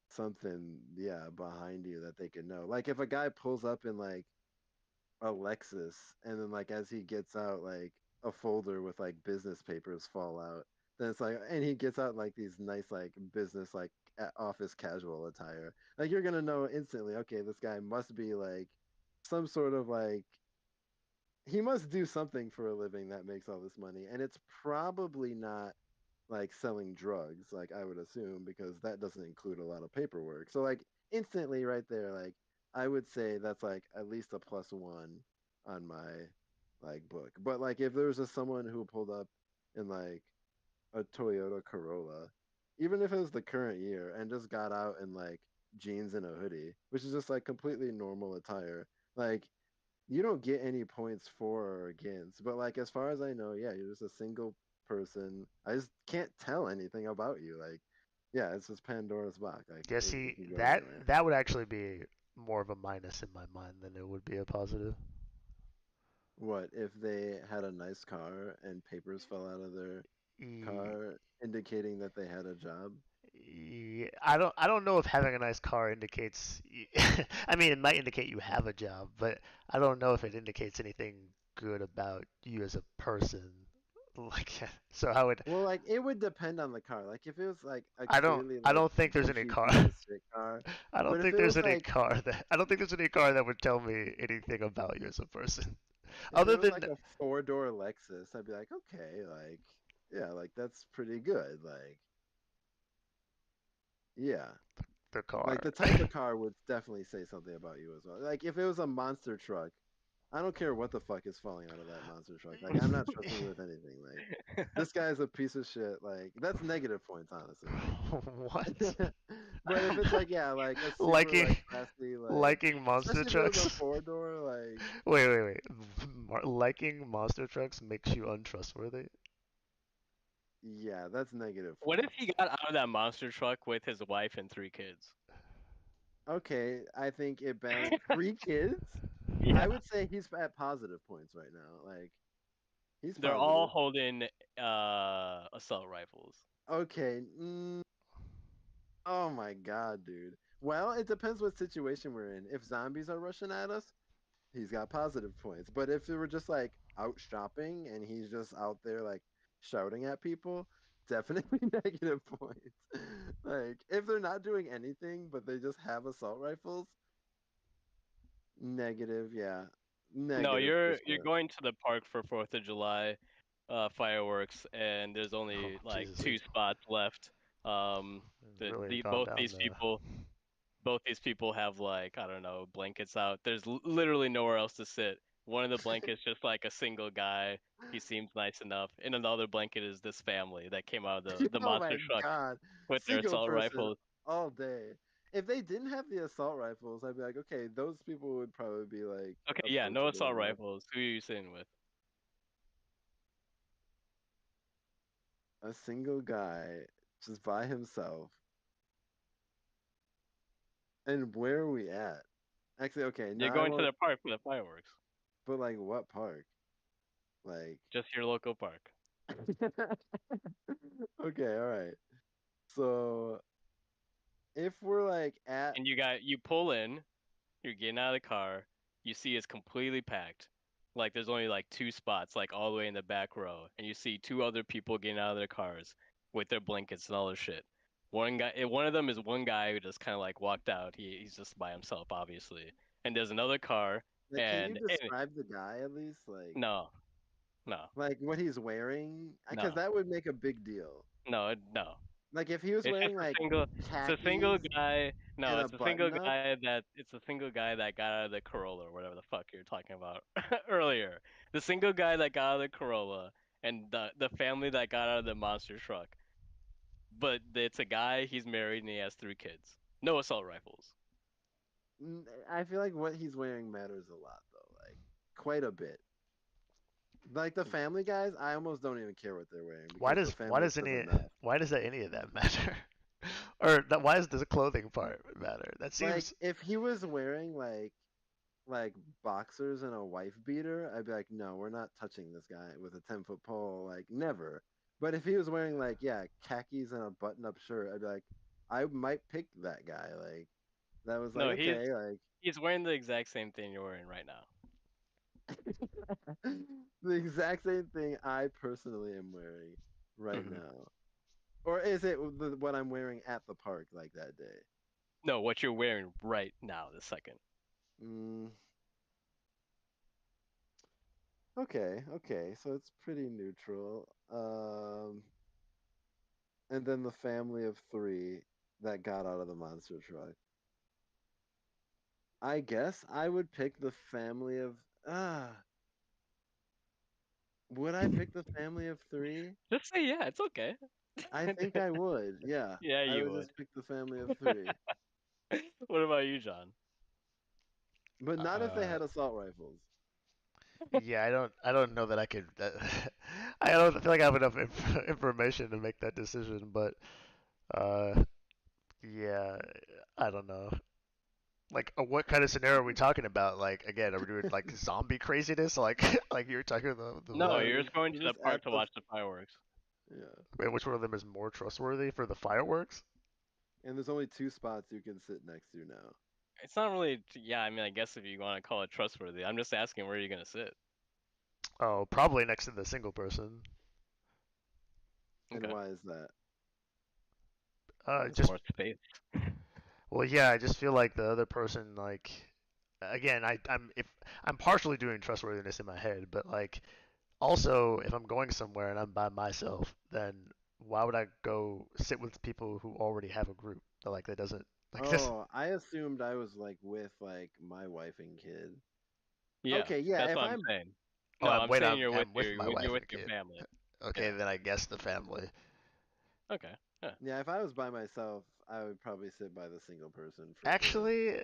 something yeah behind you that they could know. Like if a guy pulls up in like a Lexus, and then like as he gets out, like a folder with like business papers fall out. Then it's like, and he gets out like these nice like business like office casual attire. Like you're gonna know instantly. Okay, this guy must be like some sort of like he must do something for a living that makes all this money, and it's probably not like selling drugs, like I would assume, because that doesn't include a lot of paperwork. So like instantly right there, like I would say that's like at least a +1 on my like book. But like if there was just someone who pulled up in like a Toyota Corolla, even if it was the current year and just got out in like jeans and a hoodie, which is just like completely normal attire, like you don't get any points for or against. But like as far as I know, yeah, you're just a single person. I just can't tell anything about you. Like, yeah, it's just Pandora's box. Like Yeah, it see, can go that anywhere. that would actually be more of a minus in my mind than it would be a positive. What if they had a nice car and papers fell out of their E- car indicating that they had a job? I don't know if having a nice car indicates. I mean, it might indicate you have a job, but I don't know if it indicates anything good about you as a person. Like, so I would. Well, like it would depend on the car. Like if it was like a I don't. clearly I like don't think there's any douchey car. piece of shit car, I don't but if think it there's was any like car that. I don't think there's any car that would tell me anything about you as a person. if it Other was than like a four-door Lexus, I'd be like, okay, like yeah, like that's pretty good. Like yeah, the like car. the type of car would definitely say something about you as well. Like if it was a monster truck, I don't care what the fuck is falling out of that monster truck. Like I'm not trusting you with anything. Like this guy's a piece of shit. Like that's negative points, honestly. What? But if it's like yeah, like a super liking like classy like, liking monster especially if it was a trucks. 4-door like Wait. Liking monster trucks makes you untrustworthy. yeah, that's negative What if points. he got out of that monster truck with his wife and 3 kids? Okay, I think it balanced 3 kids. I Yeah. would say he's at positive points right now. Like he's They're all positive. holding assault rifles. Okay. Oh my god, dude. Well, it depends what situation we're in. If zombies are rushing at us, he's got positive points. But if we were just like out shopping and he's just out there like shouting at people, definitely negative points. Like if they're not doing anything but they just have assault rifles, negative, yeah. No, Negative for you're sure. going to the park for 4th of July fireworks, and there's Oh only like Jesus! two spots left. Really The gone down the. both these people have like, I don't know, blankets out. There's literally nowhere else to sit. One of the blankets just like a single guy. He seems nice enough. And another blanket is this family that came out of the Oh monster my truck god. with their Single assault person rifles. all day. If they didn't have the assault rifles, I'd be like, okay, those people would probably be like Okay, yeah, no approachable assault enough. rifles. Who are you sitting with? A single guy just by himself. And where are we at? Actually, okay, You're now I going to want, the park for the fireworks. but like what park? Like, Just your local park. okay, all right. So if we're like at, And you pull in, you're getting out of the car, you see it's completely packed. Like there's only like two spots, like all the way in the back row, and you see two other people getting out of their cars with their blankets and all their shit. One of them is one guy who just kind of like walked out. He's just by himself, obviously. And there's another car, like, can you and describe the guy at least? no, no, Like what he's wearing? Because no, that would make a big deal. no. Like if he was It's just wearing like it's a single khakis guy. No, and a it's a single button up. guy it's a single guy that got out of the Corolla or whatever the fuck you were talking about earlier. The single guy that got out of the Corolla and the family that got out of the monster truck. But it's a guy, he's married and he has 3 kids. No assault rifles. I feel like what he's wearing matters a lot though, like quite a bit. Like the family guys, I almost don't even care what they're wearing Why because the does why family does says any enough. why does that any of that matter? Or that why does the clothing part matter? That Like seems. if he was wearing like boxers and a wife beater, I'd be like, no, we're not touching this guy with a 10-foot pole, like never. But if he was wearing like yeah, khakis and a button-up shirt, I'd be like, I might pick that guy. Like that was like No, okay, like he's wearing the exact same thing you're wearing right now. the exact same thing I personally am wearing right Mhm. now. Or is it what I'm wearing at the park like that day? No, what you're wearing right now, this second. Mm, okay, so it's pretty neutral. And then the family of three that got out of the monster truck. I guess I would pick the family of ah. Would I pick the family of three? Just say yeah, it's okay. I think I would. Yeah, Yeah, I you would would. just pick the family of three. What about you, John? But not if they Uh, had assault rifles. yeah, I don't know that I could. I don't feel like I have enough information to make that decision, but uh, yeah, I don't know. Like, what kind of scenario are we talking about? Like, again, are we doing like zombie craziness? Like, like you were talking about the No, No, one. you're just going to the just park at to the watch the fireworks. yeah. Wait, which one of them is more trustworthy for the fireworks? And there's only two spots you can sit next to now. It's not really, yeah, I mean, I guess if you want to call it trustworthy, I'm just asking where you're going to sit. Oh, probably next to the single person. And Okay. why is that? There's Just more space. well, yeah, I just feel like the other person, like, again, I'm partially doing trustworthiness in my head, but like, also if I'm going somewhere and I'm by myself, then why would I go sit with people who already have a group? Like, that doesn't like this. Oh, I assumed I was like with like my wife and kid. Yeah, Okay, yeah, that's if what I'm I'm saying. Oh, No, I'm wait, saying I'm with my you're wife with and your kid. family. Okay, Yeah. then I guess the family. Okay. Yeah. yeah, if I was by myself, I would probably sit by the single person for sure. Actually,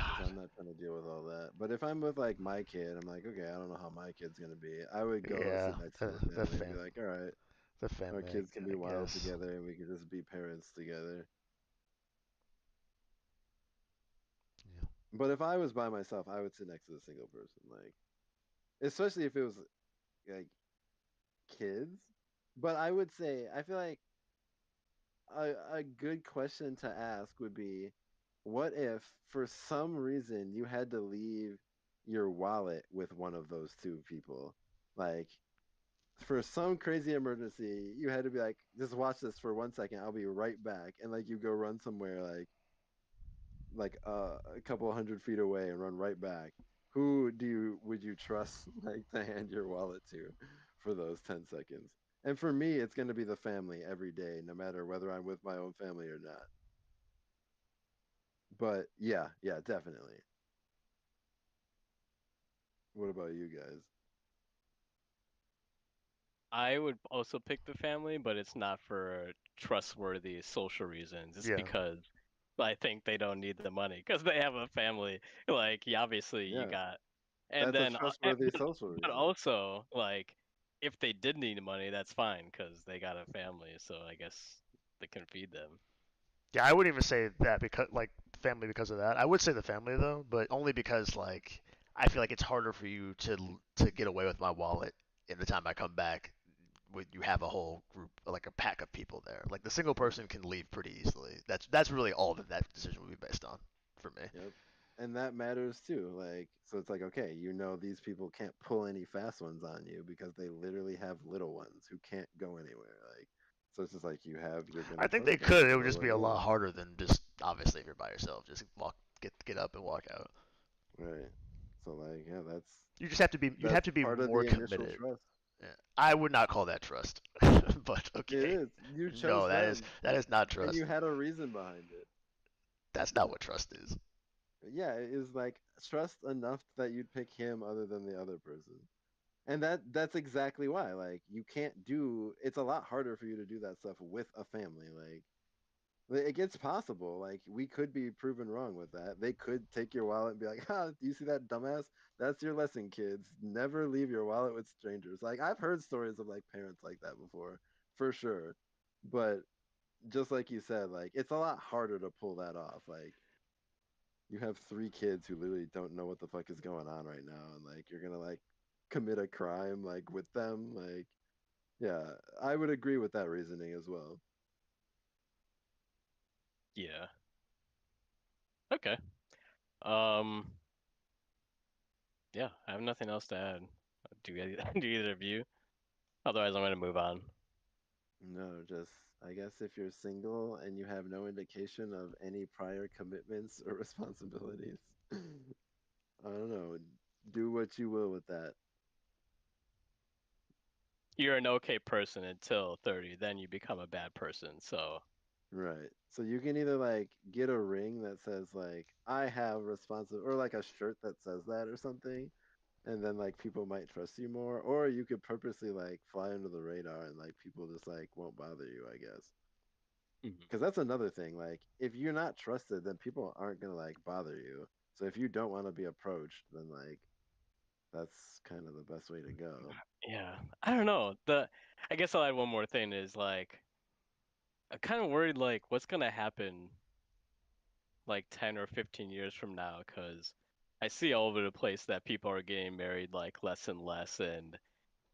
Because God, I'm not trying to deal with all that. But if I'm with like my kid, I'm like, okay, I don't know how my kid's gonna be. I would go yeah, sit next to the family and be like, all right, the our family, kids can be I wild guess. together and we can just be parents together. Yeah, But if I was by myself, I would sit next to the single person, like especially if it was like kids. But I would say I feel like a good question to ask would be, what if for some reason you had to leave your wallet with one of those two people? Like for some crazy emergency, you had to be like, just watch this for 1 second. I'll be right back, and like you go run somewhere like a couple of 100 feet away and run right back. Who do you would you trust like to hand your wallet to for those 10 seconds? And for me, it's going to be the family every day, no matter whether I'm with my own family or not. But yeah, yeah, definitely. What about you guys? I would also pick the family, but it's not for trustworthy social reasons. It's yeah. because I think they don't need the money because they have a family. Like, obviously, you Yeah, got, and that's a then, trustworthy social but reason. also, like, if they did need the money, that's fine because they got a family. So I guess they can feed them. Yeah, I wouldn't even say that because like family because of that. I would say the family though, but only because like I feel like it's harder for you to get away with my wallet in the time I come back when you have a whole group like a pack of people there. Like the single person can leave pretty easily. That's really all that that decision would be based on for me. Yep. And that matters too. Like, so it's like, okay, you know, these people can't pull any fast ones on you because they literally have little ones who can't go anywhere. Like, so it's just like you're I gonna think trust they them could. to It would know just where be to a lot go. harder than just obviously if you're by yourself. Just walk, get up and walk out. Right. So like, yeah, You just have to be. You'd have that's to be part of more the initial committed. trust. Yeah. I would not call that trust, but It okay. is. You No, chose them that is not and you trust. had a reason behind it. That's not what trust is. Yeah, it is like trust enough that you'd pick him other than the other person. And that's exactly why. Like you can't do it's a lot harder for you to do that stuff with a family. Like, it gets possible. Like we could be proven wrong with that. They could take your wallet and be like, "Ha, do you see that dumbass? That's your lesson, kids. Never leave your wallet with strangers." Like I've heard stories of like parents like that before, for sure. But just like you said, like it's a lot harder to pull that off. Like you have three kids who literally don't know what the fuck is going on right now, and like you're gonna like commit a crime like with them. Like, yeah, I would agree with that reasoning as well. Yeah. Okay. Um. Yeah, I have nothing else to add. Do either of you? Otherwise, I'm gonna move on. No, just I guess if you're single and you have no indication of any prior commitments or responsibilities, I don't know, do what you will with that. You're an okay person until 30, then you become a bad person. So, Right. So you can either like get a ring that says like I have responsible or like a shirt that says that or something, and then like people might trust you more, or you could purposely like fly under the radar and like people just like won't bother you, I guess. mhm. Because that's another thing. Like if you're not trusted, then people aren't gonna like bother you. So if you don't want to be approached, then like that's kind of the best way to go. Yeah, I don't know. I guess I'll add one more thing is like I'm kind of worried like what's gonna happen like 10 or 15 years from now because I see all over the place that people are getting married like less and less and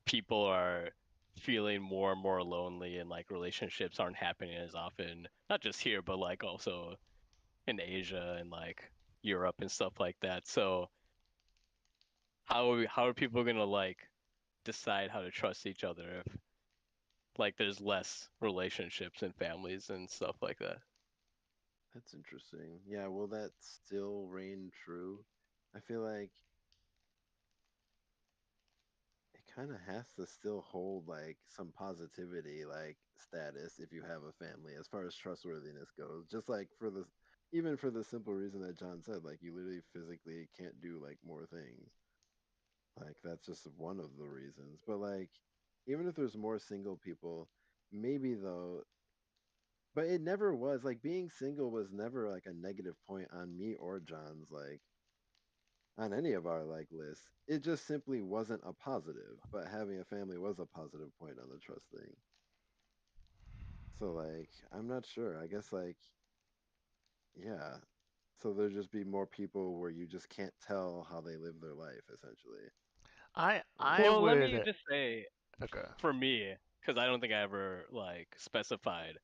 people are feeling more and more lonely and like relationships aren't happening as often. Not just here, but like also in Asia and like Europe and stuff like that. So how are people gonna like decide how to trust each other if like there's less relationships and families and stuff like that? That's interesting. Yeah, will that still reign true? I feel like it kind of has to still hold like some positivity like status if you have a family as far as trustworthiness goes, just like for the even for the simple reason that John said, like you literally physically can't do like more things, like that's just one of the reasons. But like even if there's more single people, maybe though, but it never was like being single was never like a negative point on me or John's like on any of our like lists. It just simply wasn't a positive, but having a family was a positive point on the trust thing. So like I'm not sure. I guess like yeah. So there'll just be more people where you just can't tell how they live their life essentially. I Well, let me would just say, okay. for me, because I don't think I ever like specified.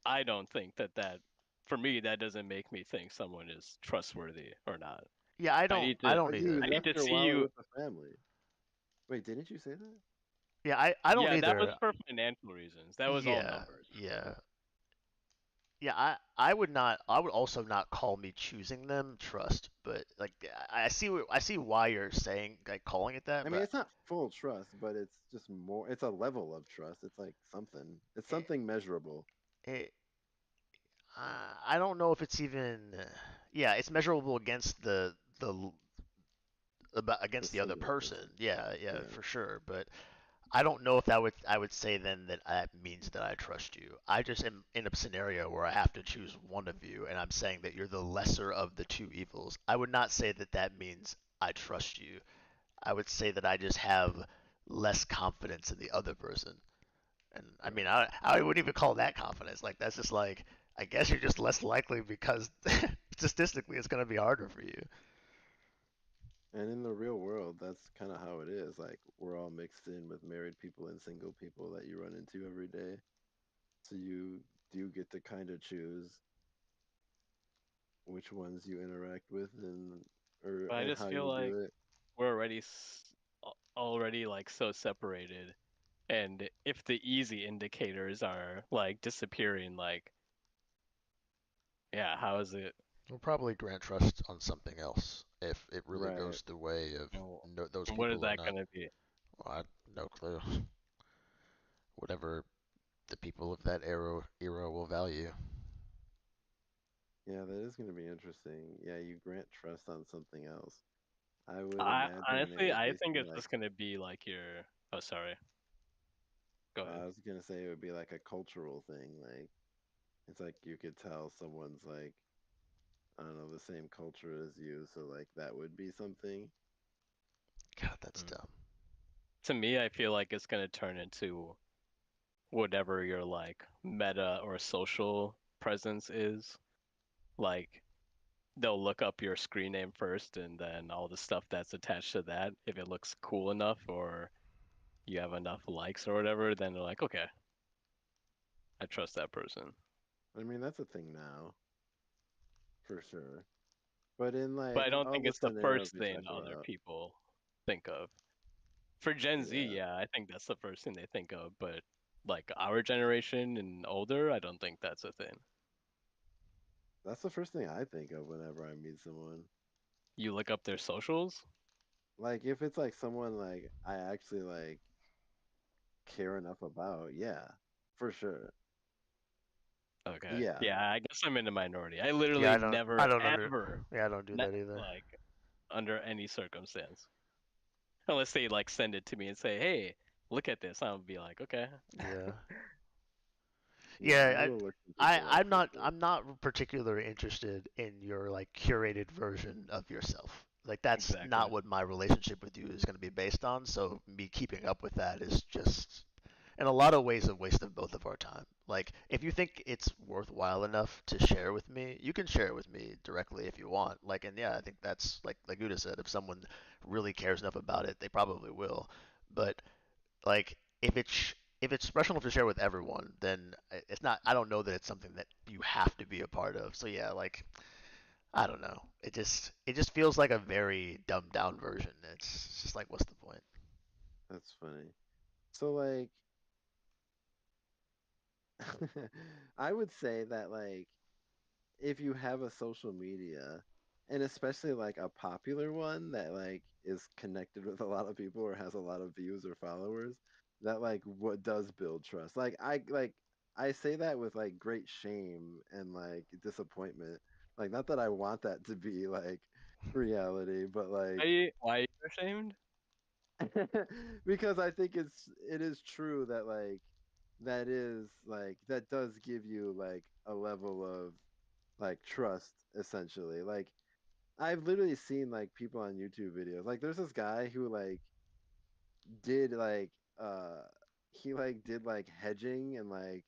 I don't think that for me that doesn't make me think someone is trustworthy or not. Yeah, I need I to don't But you either. I need left to your see wallet you. with the family. Wait, didn't you say that? Yeah, I don't Yeah, that was either. for financial reasons. That was all Yeah, numbers. yeah. Yeah, I would not. I would also not call me choosing them trust, but like I see why you're saying like calling it that, I mean, but it's not full trust, but it's just more. It's a level of trust. It's like something. It's it, something measurable. it I don't know if it's even yeah, it's measurable against the about The against the other single person. person. Yeah, yeah, Yeah. for sure, but I don't know if that would I would say then that that means that I trust you. I just am in a scenario where I have to choose one of you, and I'm saying that you're the lesser of the two evils. I would not say that that means I trust you. I would say that I just have less confidence in the other person. And I mean, Right. I wouldn't even call that confidence. Like that's just like I guess you're just less likely because statistically it's going to be harder for you. And in the real world, that's kind of how it is. Like we're all mixed in with married people and single people that you run into every day. So you do get to kind of choose which ones you interact with But I and just how feel you like do it. we're already like so separated. And if the easy indicators are like disappearing, like, yeah, how is it? We'll probably grant trust on something else if it really Right. goes the way of No, no, those what is people are that not. gonna be? Well, I no clue. Whatever the people of that era will value. Yeah, that is going to be interesting. Yeah, you grant trust on something else. I would I imagine it honestly, would I just think be it's like just gonna be like your. Oh, sorry. Go I ahead. was gonna say it would be like a cultural thing. Like it's like you could tell someone's like I don't know the same culture as you, so like that would be something. God, that's Mm. dumb. To me, I feel like it's gonna turn into whatever your like meta or social presence is. Like they'll look up your screen name first and then all the stuff that's attached to that. If it looks cool enough or you have enough likes or whatever, then they're like, okay, I trust that person. I mean that's a thing now for sure. But in But I like don't all think the it's the scenarios first we thing talk other about, people think of. For Gen Z, yeah, yeah, I think that's the first thing they think of, but like our generation and older, I don't think that's a thing. that's the first thing I think of whenever I meet someone. You look up their socials? Like if it's like someone like I actually like care enough about, yeah, for sure. Okay. Yeah, Yeah, I guess I'm in the minority. I Yeah, literally never, I don't under, ever, yeah, I don't do that either. like, under any circumstance. Unless they like send it to me and say, "Hey, look at this." I'll be like, "Okay." Yeah. yeah, I Yeah, will look some people up for sure. I'm not particularly interested in your like curated version of yourself. Like that's not Exactly. what my relationship with you is going to be based on. So me keeping up with that is just in a lot of ways a waste of both of our time. Like if you think it's worthwhile enough to share with me, you can share it with me directly if you want. Like and yeah, I think that's like Uda said, if someone really cares enough about it, they probably will. But like if it's special enough to share with everyone, then it's not. I don't know that it's something that you have to be a part of. So yeah, like I don't know. It just feels like a very dumbed down version. It's just like what's the point? That's funny. So like I would say that like if you have a social media and especially like a popular one that like is connected with a lot of people or has a lot of views or followers, that like what does build trust. I say that with like great shame and like disappointment. Like not that I want that to be like reality, but like Why are you ashamed? because I think it is true that like that is like that does give you like a level of like trust essentially. Like I've literally seen like people on YouTube videos. Like there's this guy who did like uh he did like hedging and like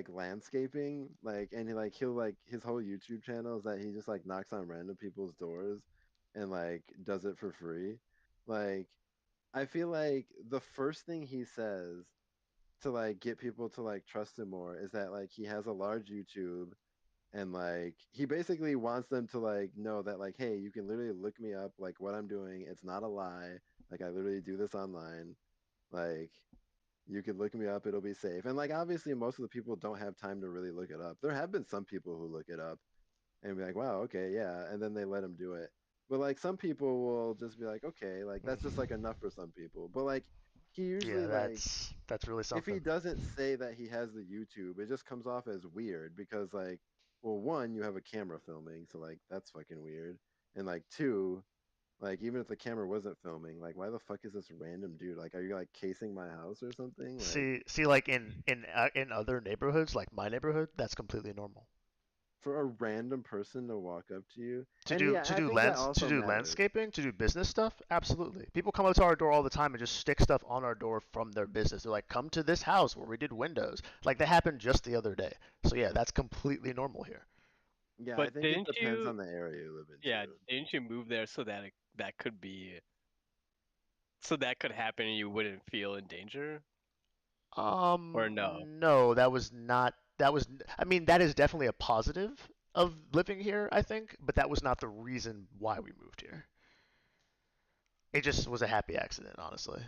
landscaping and he'll like his whole YouTube channel is that he just like knocks on random people's doors and like does it for free. Like I feel like the first thing he says to like get people to like trust him more is that like he has a large YouTube and like he basically wants them to like know that like hey, you can literally look me up, like what I'm doing, it's not a lie, like I literally do this online, like you could look me up, it'll be safe. And like obviously most of the people don't have time to really look it up. There have been some people who look it up and be like, wow, okay, yeah, and then they let them do it. But like some people will just be like, okay, like that's just like enough for some people. But like he Yeah, usually like that's really if he something. doesn't say that he has the YouTube, it just comes off as weird because like, well, one, you have a camera filming, so like that's fucking weird. And like two, like even if the camera wasn't filming, like why the fuck is this random dude? Like are you like casing my house or something? Like See, like in other neighborhoods, like my neighborhood, that's completely normal. for a random person to walk up to you. To And do yeah, to I do think that lands to also do matters. landscaping, to do business stuff, absolutely. People come up to our door all the time and just stick stuff on our door from their business. They're like, "Come to this house where we did windows." Like that happened just the other day. So yeah, that's completely normal here. Yeah, I But think it didn't depends you? on the area you live in Yeah, too. didn't you move there so that that could be so that could happen and you wouldn't feel in danger, or no? No, that was not. That was. I mean, that is definitely a positive of living here, I think, but that was not the reason why we moved here. It just was a happy accident, honestly.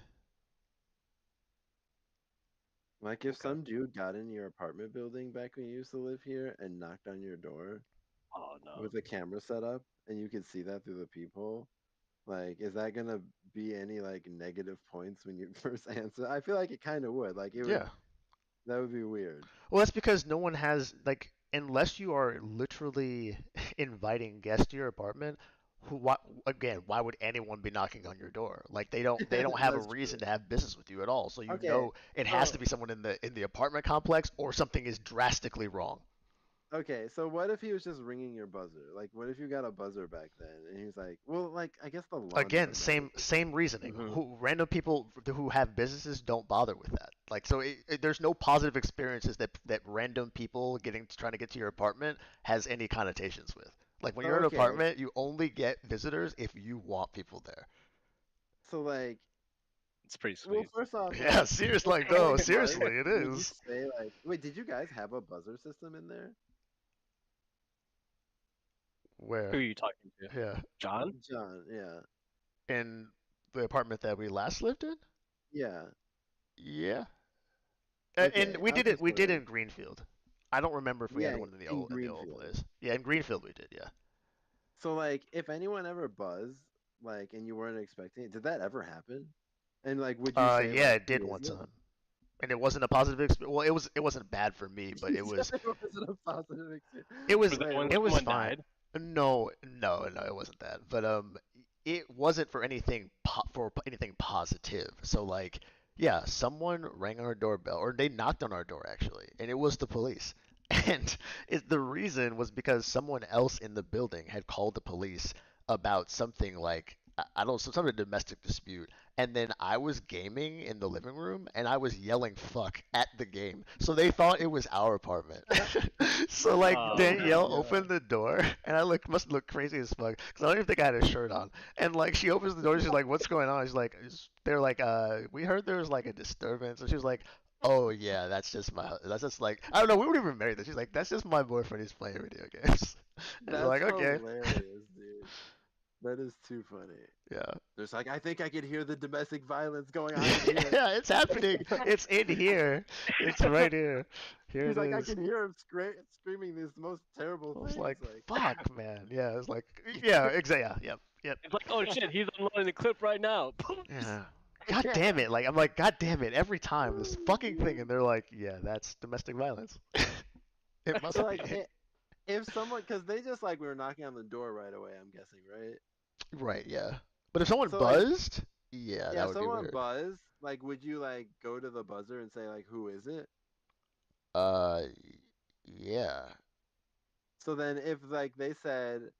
Like if Okay. some dude got in your apartment building back when you used to live here and knocked on your door Oh no. with a camera set up and you could see that through the peephole, like is that gonna be any like negative points when you first answer? I feel like it kind of would. Like it would Yeah. that would be weird. Well, that's because no one has like unless you are literally inviting guests to your apartment, again, why would anyone be knocking on your door? Like they don't have a That's reason true. to have business with you at all. So you Okay. know it has to So be someone in the apartment complex or something is drastically wrong. okay, so what if he was just ringing your buzzer? Like what if you got a buzzer back then and he's like, well, like I guess the Again, laundromat is same reasoning. Hmm. Random people who have businesses don't bother with that. Like so, there's no positive experiences that random people trying to get to your apartment has any connotations with. Like when you're in an okay. apartment, you only get visitors if you want people there. So like It's pretty well, sweet. first off, Yeah, like serious. if Like no, someone buzzed, seriously, it would you is. say like, wait, did you guys have a buzzer system in there? Who are Where? you talking to? Yeah, John? John, yeah, in the apartment that we last lived in. yeah. Yeah, and Okay, I was just we did wondering. in Greenfield. I don't remember if we had Yeah, one in in the old Greenfield. place. Yeah, in Greenfield we did. Yeah. So like, if anyone ever buzzed, like, and you weren't expecting it, did that ever happen? And like, would you say Yeah, like, it who did is one it? time, and it wasn't a positive experience. Well, it wasn't bad for me, but You said it wasn't a positive experience. it was Was that Wait, when what? it was someone fine. died? No, no, no, it wasn't that. But it wasn't for anything positive. So like, yeah, someone rang our doorbell, or they knocked on our door actually, and it was the police. And the reason was because someone else in the building had called the police about something like I don't some sort of domestic dispute, and then I was gaming in the living room and I was yelling fuck at the game. So they thought it was our apartment. So like Oh Oh my Danielle no. opened god. the door and I must look crazy as fuck because I don't even think I had a shirt on. And like she opens the door, she's like, "What's going on?" She's like, "They're like, we heard there was like a disturbance." And she was like, "Oh yeah, that's just like I don't know. We weren't even married. Then she's like, "That's just my boyfriend. He's playing video games." And we're That's like, "Okay." hilarious, dude. That is too funny. Yeah. There's like, I think I could hear the domestic violence going on in here. Yeah, it's happening. It's in here. It's right here. Here He's it like, I is. can hear him screaming these most terrible I was things. like, Like, fuck, man. Yeah, it's like, yeah, exactly. Yeah, yep, It's like, oh shit, he's unloading the clip right now. yeah. God damn it. Like, I'm like, God damn it. Every time this fucking thing. And they're like, yeah, that's domestic violence. It so must be. like, if someone, because they just like we were knocking on the door right away. I'm guessing, right? Right, yeah. But if someone So like, buzzed, Yeah, Yeah, that if would be someone weird. buzzed, like, would you like go to the buzzer and say like, who is it? Uh, yeah. So then if like they said,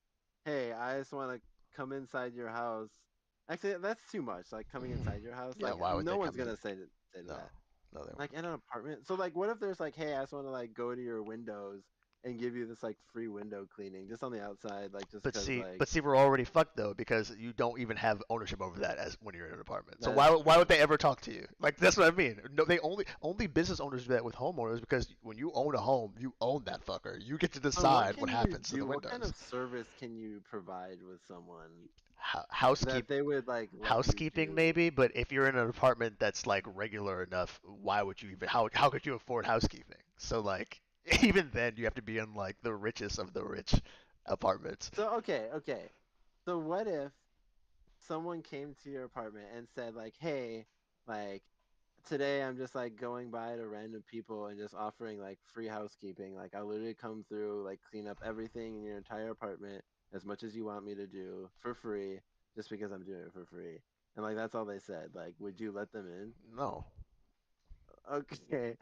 hey, I just want to come inside your house. Actually, that's too much. Like coming inside your house, Yeah, like why would no they one's come in? gonna say to No, that. no, they Like won't. in an apartment. So like, what if there's like, hey, I just want to like go to your windows and give you this like free window cleaning just on the outside, like just But because see, like but see, we're already fucked though because you don't even have ownership over that as when you're in an apartment. So that. why would they ever talk to you? Like that's what I mean. No, they only business owners do that with homeowners because when you own a home, you own that fucker. You get to So what decide what can you happens to the do? What kind windows. of service can you provide with someone that Housekeep they would like let you housekeeping do? maybe, but if you're in an apartment that's like regular enough, why would you even how could you afford housekeeping? So like even then you have to be in like the richest of the rich apartments. So okay. So what if someone came to your apartment and said like, "Hey, like today I'm just like going by to random people and just offering like free housekeeping. Like I'll literally come through, like clean up everything in your entire apartment as much as you want me to do for free, just because I'm doing it for free." And like that's all they said. Like, would you let them in? No. Okay,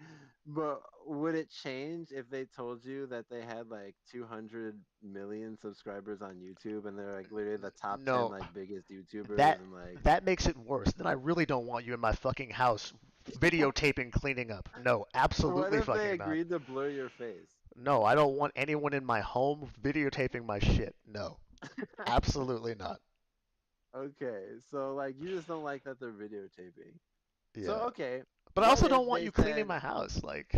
but would it change if they told you that they had like 200 million subscribers on YouTube and they're like literally the top 10 No. like biggest YouTubers That and like that makes it worse. Then I really don't want you in my fucking house videotaping cleaning up. No, what absolutely if they fucking not. agreed to blur your face? No, I don't want anyone in my home videotaping my shit. No, absolutely not. Okay, so like you just don't like that they're videotaping. So Yeah. okay, But I what also if don't want they you cleaning said my house. Like,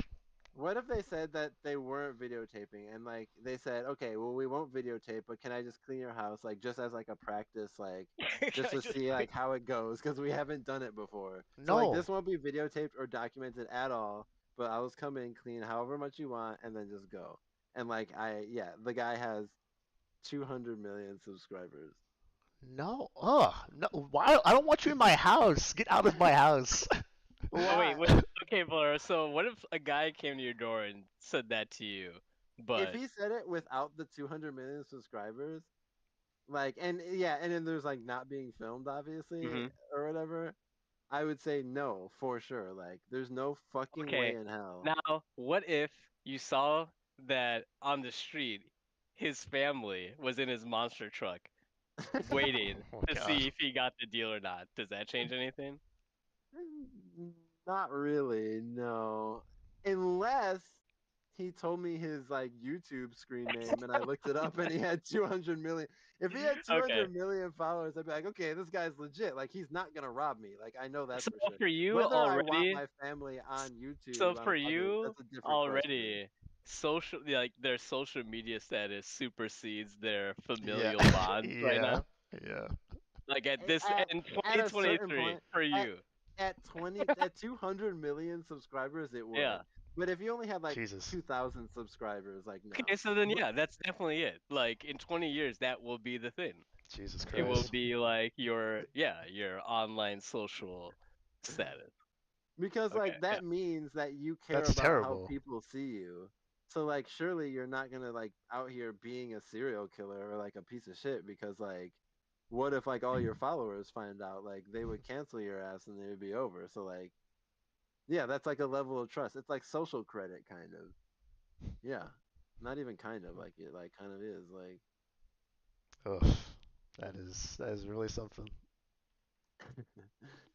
what if they said that they weren't videotaping and like they said, okay, well we won't videotape, but can I just clean your house like just as like a practice, like just I to just see like how it goes because we haven't done it before. So like no, this won't be videotaped or documented at all, but I'll just come in, clean however much you want, and then just go. And like yeah, the guy has 200 million subscribers. no, ugh, no. Why? I don't want you in my house. Get out of my house. Oh wait, Why? wait. Okay, Blair. So what if a guy came to your door and said that to you, If but he said it without the 200 million subscribers, like, and yeah, and then there's like not being filmed, obviously, hmm or whatever, I would say no for sure. Like, there's no fucking okay. way in hell. Now, what if you saw that on the street, his family was in his monster truck waiting Oh to God. see if he got the deal or not? Does that change anything? Not really, no. Unless he told me his like YouTube screen name and I looked it up and he had 200 million. If he had Okay. 200 million followers, I'd be like, okay, this guy's legit. Like he's not gonna rob me. Like I know that's So for sure. for you Whether I want already, my family on so YouTube, for you that's a different question. already, social like their social media status supersedes their Yeah. familial bonds right Yeah. now. Yeah. Like at A- this At in at a certain 2023 point, for at you. at 200 million subscribers, it Yeah. would. But if you only had like Jesus. 2,000 subscribers, like Okay, no. so then But yeah, that's definitely it. Like in 20 years, that will be the thing. Jesus It will Christ. be like your online social status. because Okay, like yeah. that means that you care That's about how terrible. people see you. So like surely you're not gonna like out here being a serial killer or like a piece of shit because like what if like all your followers find out like they would cancel your ass and it would be over. So like yeah, that's like a level of trust. It's like social credit kind of. Yeah. Not even kind of like it like kind of is like Ugh. That is really something.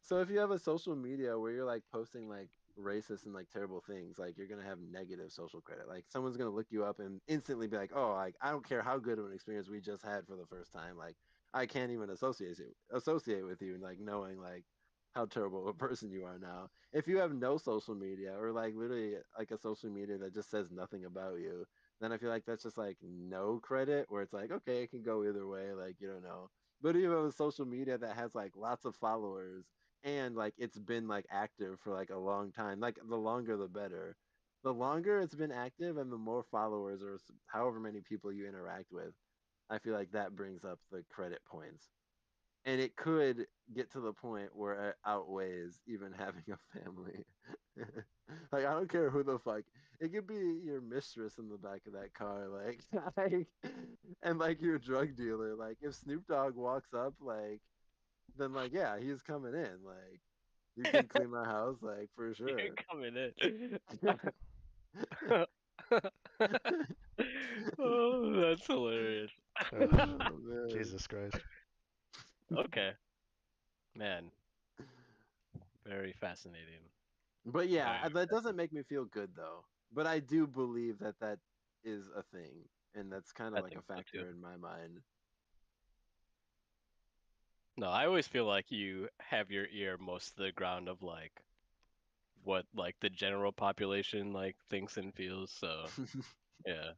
so if you have a social media where you're like posting like racist and like terrible things, like you're gonna have negative social credit. Like someone's gonna look you up and instantly be like, "Oh, like I don't care how good of an experience we just had for the first time. Like I can't even associate with you, like knowing like how terrible of a person you are now." If you have no social media or like literally like a social media that just says nothing about you, then I feel like that's just like no credit. Where it's like, okay, it can go either way. Like you don't know. But if you have a social media that has like lots of followers and like it's been like active for like a long time, like the longer the better. The longer it's been active and the more followers or however many people you interact with, I feel like that brings up the credit points. And it could get to the point where it outweighs even having a family. Like I don't care who the fuck. It could be your mistress in the back of that car, like and like your drug dealer. Like if Snoop Dogg walks up, like then like yeah, he's coming in. Like you can clean my house, like for You're sure. coming in. Oh, that's hilarious. Ugh, Oh man. Jesus Christ. Okay, man, very fascinating. But Very yeah, that doesn't fascinating. make me feel good though. But I do believe that that is a thing, and that's kind of I like a think so too. factor in my mind. No, I always feel like you have your ear most of the ground of like what like the general population like thinks and feels. So yeah,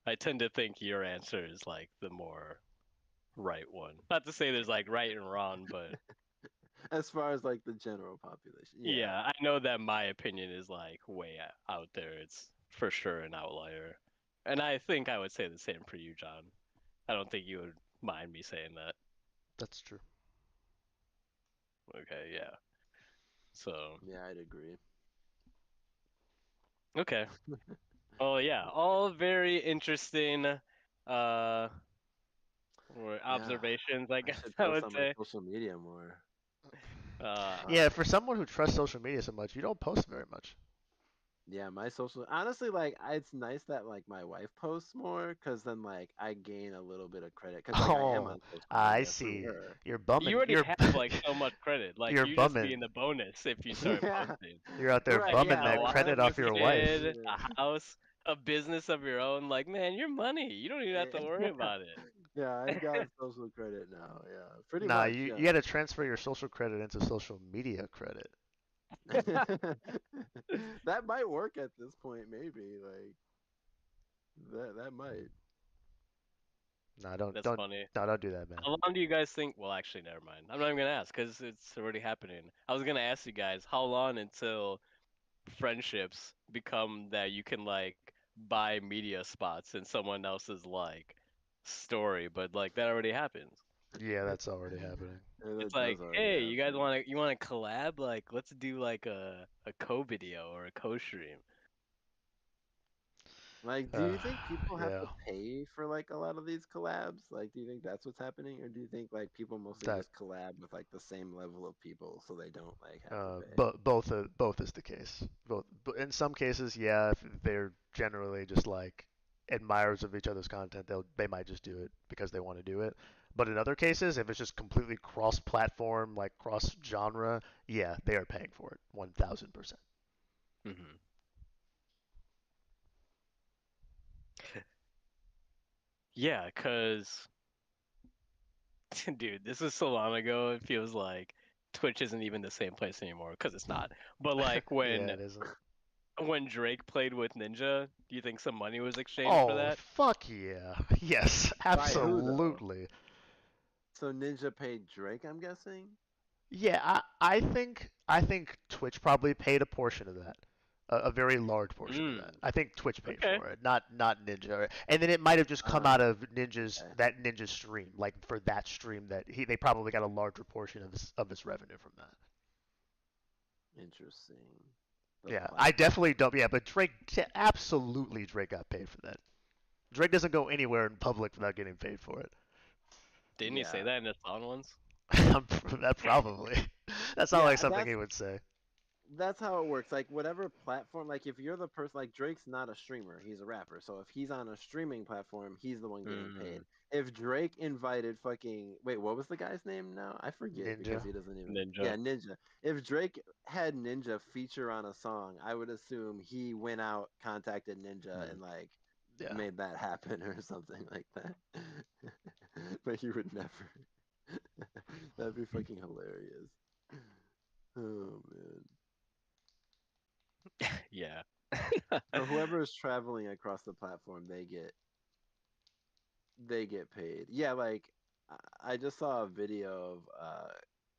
I tend to think your answer is like the more right one. Not to say there's like right and wrong, but As far as like the general population, yeah. yeah, I know that my opinion is like way out there. It's for sure an outlier. And I think I would say the same for you, John. I don't think you would mind me saying that. That's true. Okay, yeah. So, Yeah, I'd agree. okay. Oh yeah, all very interesting uh Yeah, observations, I I guess should I post would on my say. social media more. Uh Yeah, for someone who trusts social media so much, you don't post very much. Yeah, my social honestly like it's nice that like my wife posts more because then like I gain a little bit of credit because like I am Oh, on social I media through see. her. You're you bumming. already have like so much credit. Like You're you just be in bumming. the bonus if you start Yeah, posting. You're out there right. Like bumming Yeah, a that like wife, credit I'm a off your wife. kid, yeah. a house, a business of your own. Like, man, you're money. You don't even have to worry about it. Yeah, I got social credit now. Yeah, pretty Nah, much. you Yeah. got to transfer your social credit into social media credit. That might work at this point, maybe. Like that might. Nah, don't That's don't funny. no, don't do that, man. How long do you guys think? Well, actually, never mind. I'm not even gonna ask because it's already happening. I was gonna ask you guys how long until friendships become that you can like buy media spots in someone else's like story, but like that already happens. Yeah, that's already happening. Yeah, It's that like, does already hey, you guys happen. want to collab? Like, let's do like a co-video or a co-stream. Like, do Uh, you think people have to yeah, pay for like a lot of these collabs? Like, do you think that's what's happening, or do you think like people mostly that just collab with like the same level of people so they don't like have to pay? but both is the case. Both, but in some cases, yeah, if they're generally just like admirers of each other's content, they might just do it because they want to do it. But in other cases, if it's just completely cross-platform, like cross-genre, yeah, they are paying for it, 1000%. Hmm. Yeah, cause dude, this is so long ago. It feels like Twitch isn't even the same place anymore because it's not. But like Yeah, it isn't. when Drake played with Ninja, do you think some money was exchanged for Oh, that? fuck yeah. Yes, By who though? absolutely. So Ninja paid Drake, I'm guessing. Yeah, I think Twitch probably paid a portion of that, a very large portion of that. Mm, I think Twitch paid okay. for it, not Ninja. And then it might have just come out of Ninja's Okay. that Ninja stream, like for that stream that they probably got a larger portion of his revenue from that. Interesting. The Yeah, I platform. definitely don't. Yeah, but absolutely Drake got paid for that. Drake doesn't go anywhere in public without getting paid for it. Didn't he say Yeah. that in the song once? That probably. That sounds like Yeah, something he would say. that's how it works. Like whatever platform, like if you're the person, like Drake's not a streamer, he's a rapper. So if he's on a streaming platform, he's the one getting paid. Mm, If Drake invited fucking wait, what was the guy's name now? I forget because Ninja. he doesn't even Ninja. yeah, Ninja. If Drake had Ninja feature on a song, I would assume he went out, contacted Ninja Hmm. and like Yeah. made that happen or something like that. But he would never. That'd be fucking hilarious. Oh man. Yeah. So whoever is traveling across the platform, they get paid. Yeah, like I just saw a video of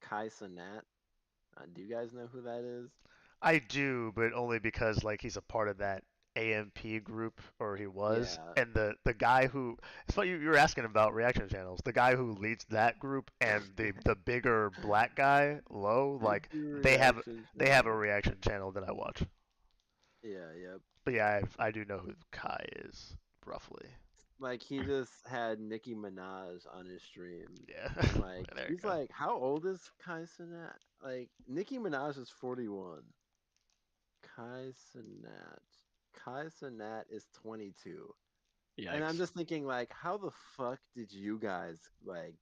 Kai Cenat. Do you guys know who that is? I do, but only because like he's a part of that AMP group, or he was, Yeah, and the guy who it's funny you were asking about reaction channels. The guy who leads that group and the bigger black guy, Low, they like do they reaction have a channels. reaction channel that I watch. Yeah, yep. But yeah, I do know who Kai is roughly. like he just had Nicki Minaj on his stream, Yeah. and like There you he's go. like, how old is Kai Cenat? Like Nicki Minaj is 41. Kai Cenat. Kai Cenat is 22. And I'm Yikes. just thinking like, how the fuck did you guys like?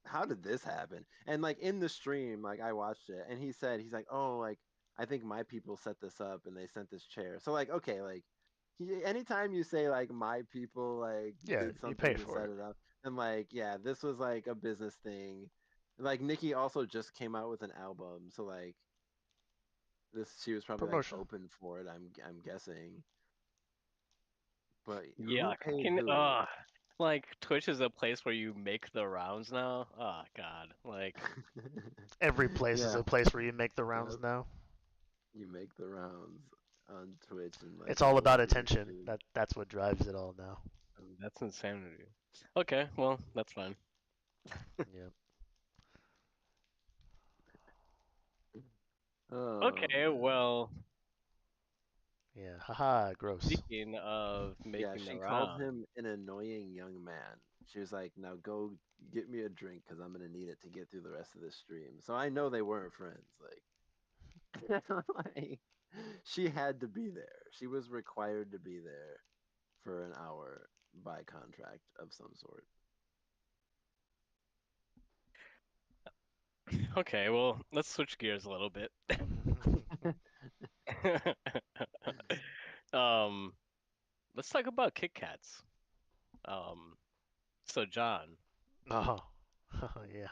How did this happen? And like in the stream, like I watched it, and he said he's like, oh, like I think my people set this up and they sent this chair. So like, okay, like anytime you say like my people like Yeah, did you pay something to for set it. it up, and like yeah, this was like a business thing. Like Nikki also just came out with an album, so like this she was probably like Promotion. open for it. I'm guessing, but who Yuck. paid Can who? like Twitch is a place where you make the rounds now. Oh God. Like Every place is Yeah, a place where you make the rounds yep. now. You make the rounds on Twitch and like It's all all about over your attention. stream. That's what drives it all now. that's insanity. Okay, well that's fine. Yep. Oh Okay, man. well Yeah. Haha. Gross. speaking of Yeah, making the she called rounds. him an annoying young man. She was like, "Now go get me a drink because I'm gonna need it to get through the rest of this stream." So I know they weren't friends. Like, she had to be there. She was required to be there for an hour by contract of some sort. Okay, well let's switch gears a little bit. Um, let's talk about Kit Kats. Um, so John, Oh. Yeah.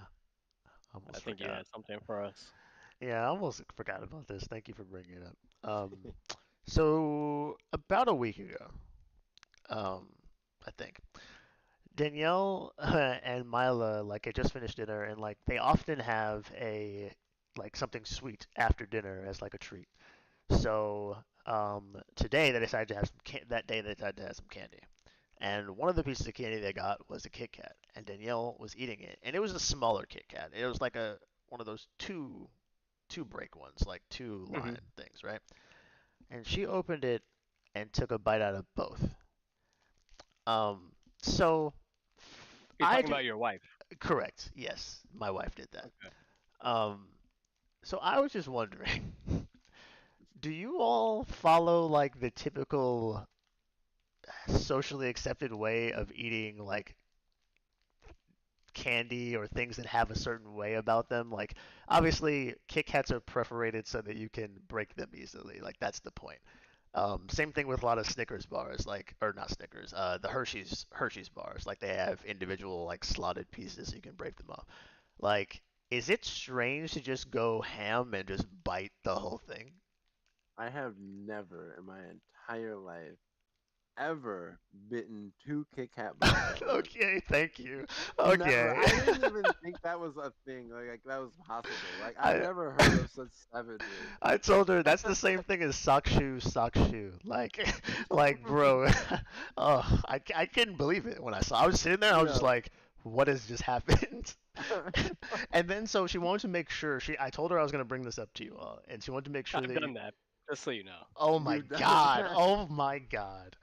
I Almost think you forgot. had something for us. Yeah, I almost forgot about this. Thank you for bringing it up. So about a week ago, um, I think Danielle and Mila like had just finished dinner, and like they often have a like something sweet after dinner as like a treat. So today they decided to have that day they decided to have some candy. And one of the pieces of candy they got was a Kit Kat, and Danielle was eating it, and it was a smaller Kit Kat. It was like a one of those two break ones, like two Hmm. line things, right? And she opened it and took a bite out of both. Um, so You're I talking just about your wife. correct, yes, my wife did that. Okay. Um, so I was just wondering, do you all follow like the typical socially accepted way of eating like candy or things that have a certain way about them? Like obviously Kit Kats are perforated so that you can break them easily. Like that's the point. Same thing with a lot of Snickers bars, like or not Snickers, the Hershey's bars. Like they have individual like slotted pieces so you can break them off. Like, is it strange to just go ham and just bite the whole thing? I have never in my entire life ever bitten two Kit Kat bars at once. Okay, thank you. Never. Okay. I didn't even think that was a thing. Like that was possible. Like I've I never heard of such savagery. I told her that's the same thing as sock shoe. Like, like, bro, oh, I couldn't believe it when I saw. I was sitting there, I was just Yeah. like, what has just happened? And then so she wanted to make sure I told her I was gonna bring this up to you all, and she wanted to make sure I've that you. done that, just so you know. Oh my You've done God! that. Oh my God!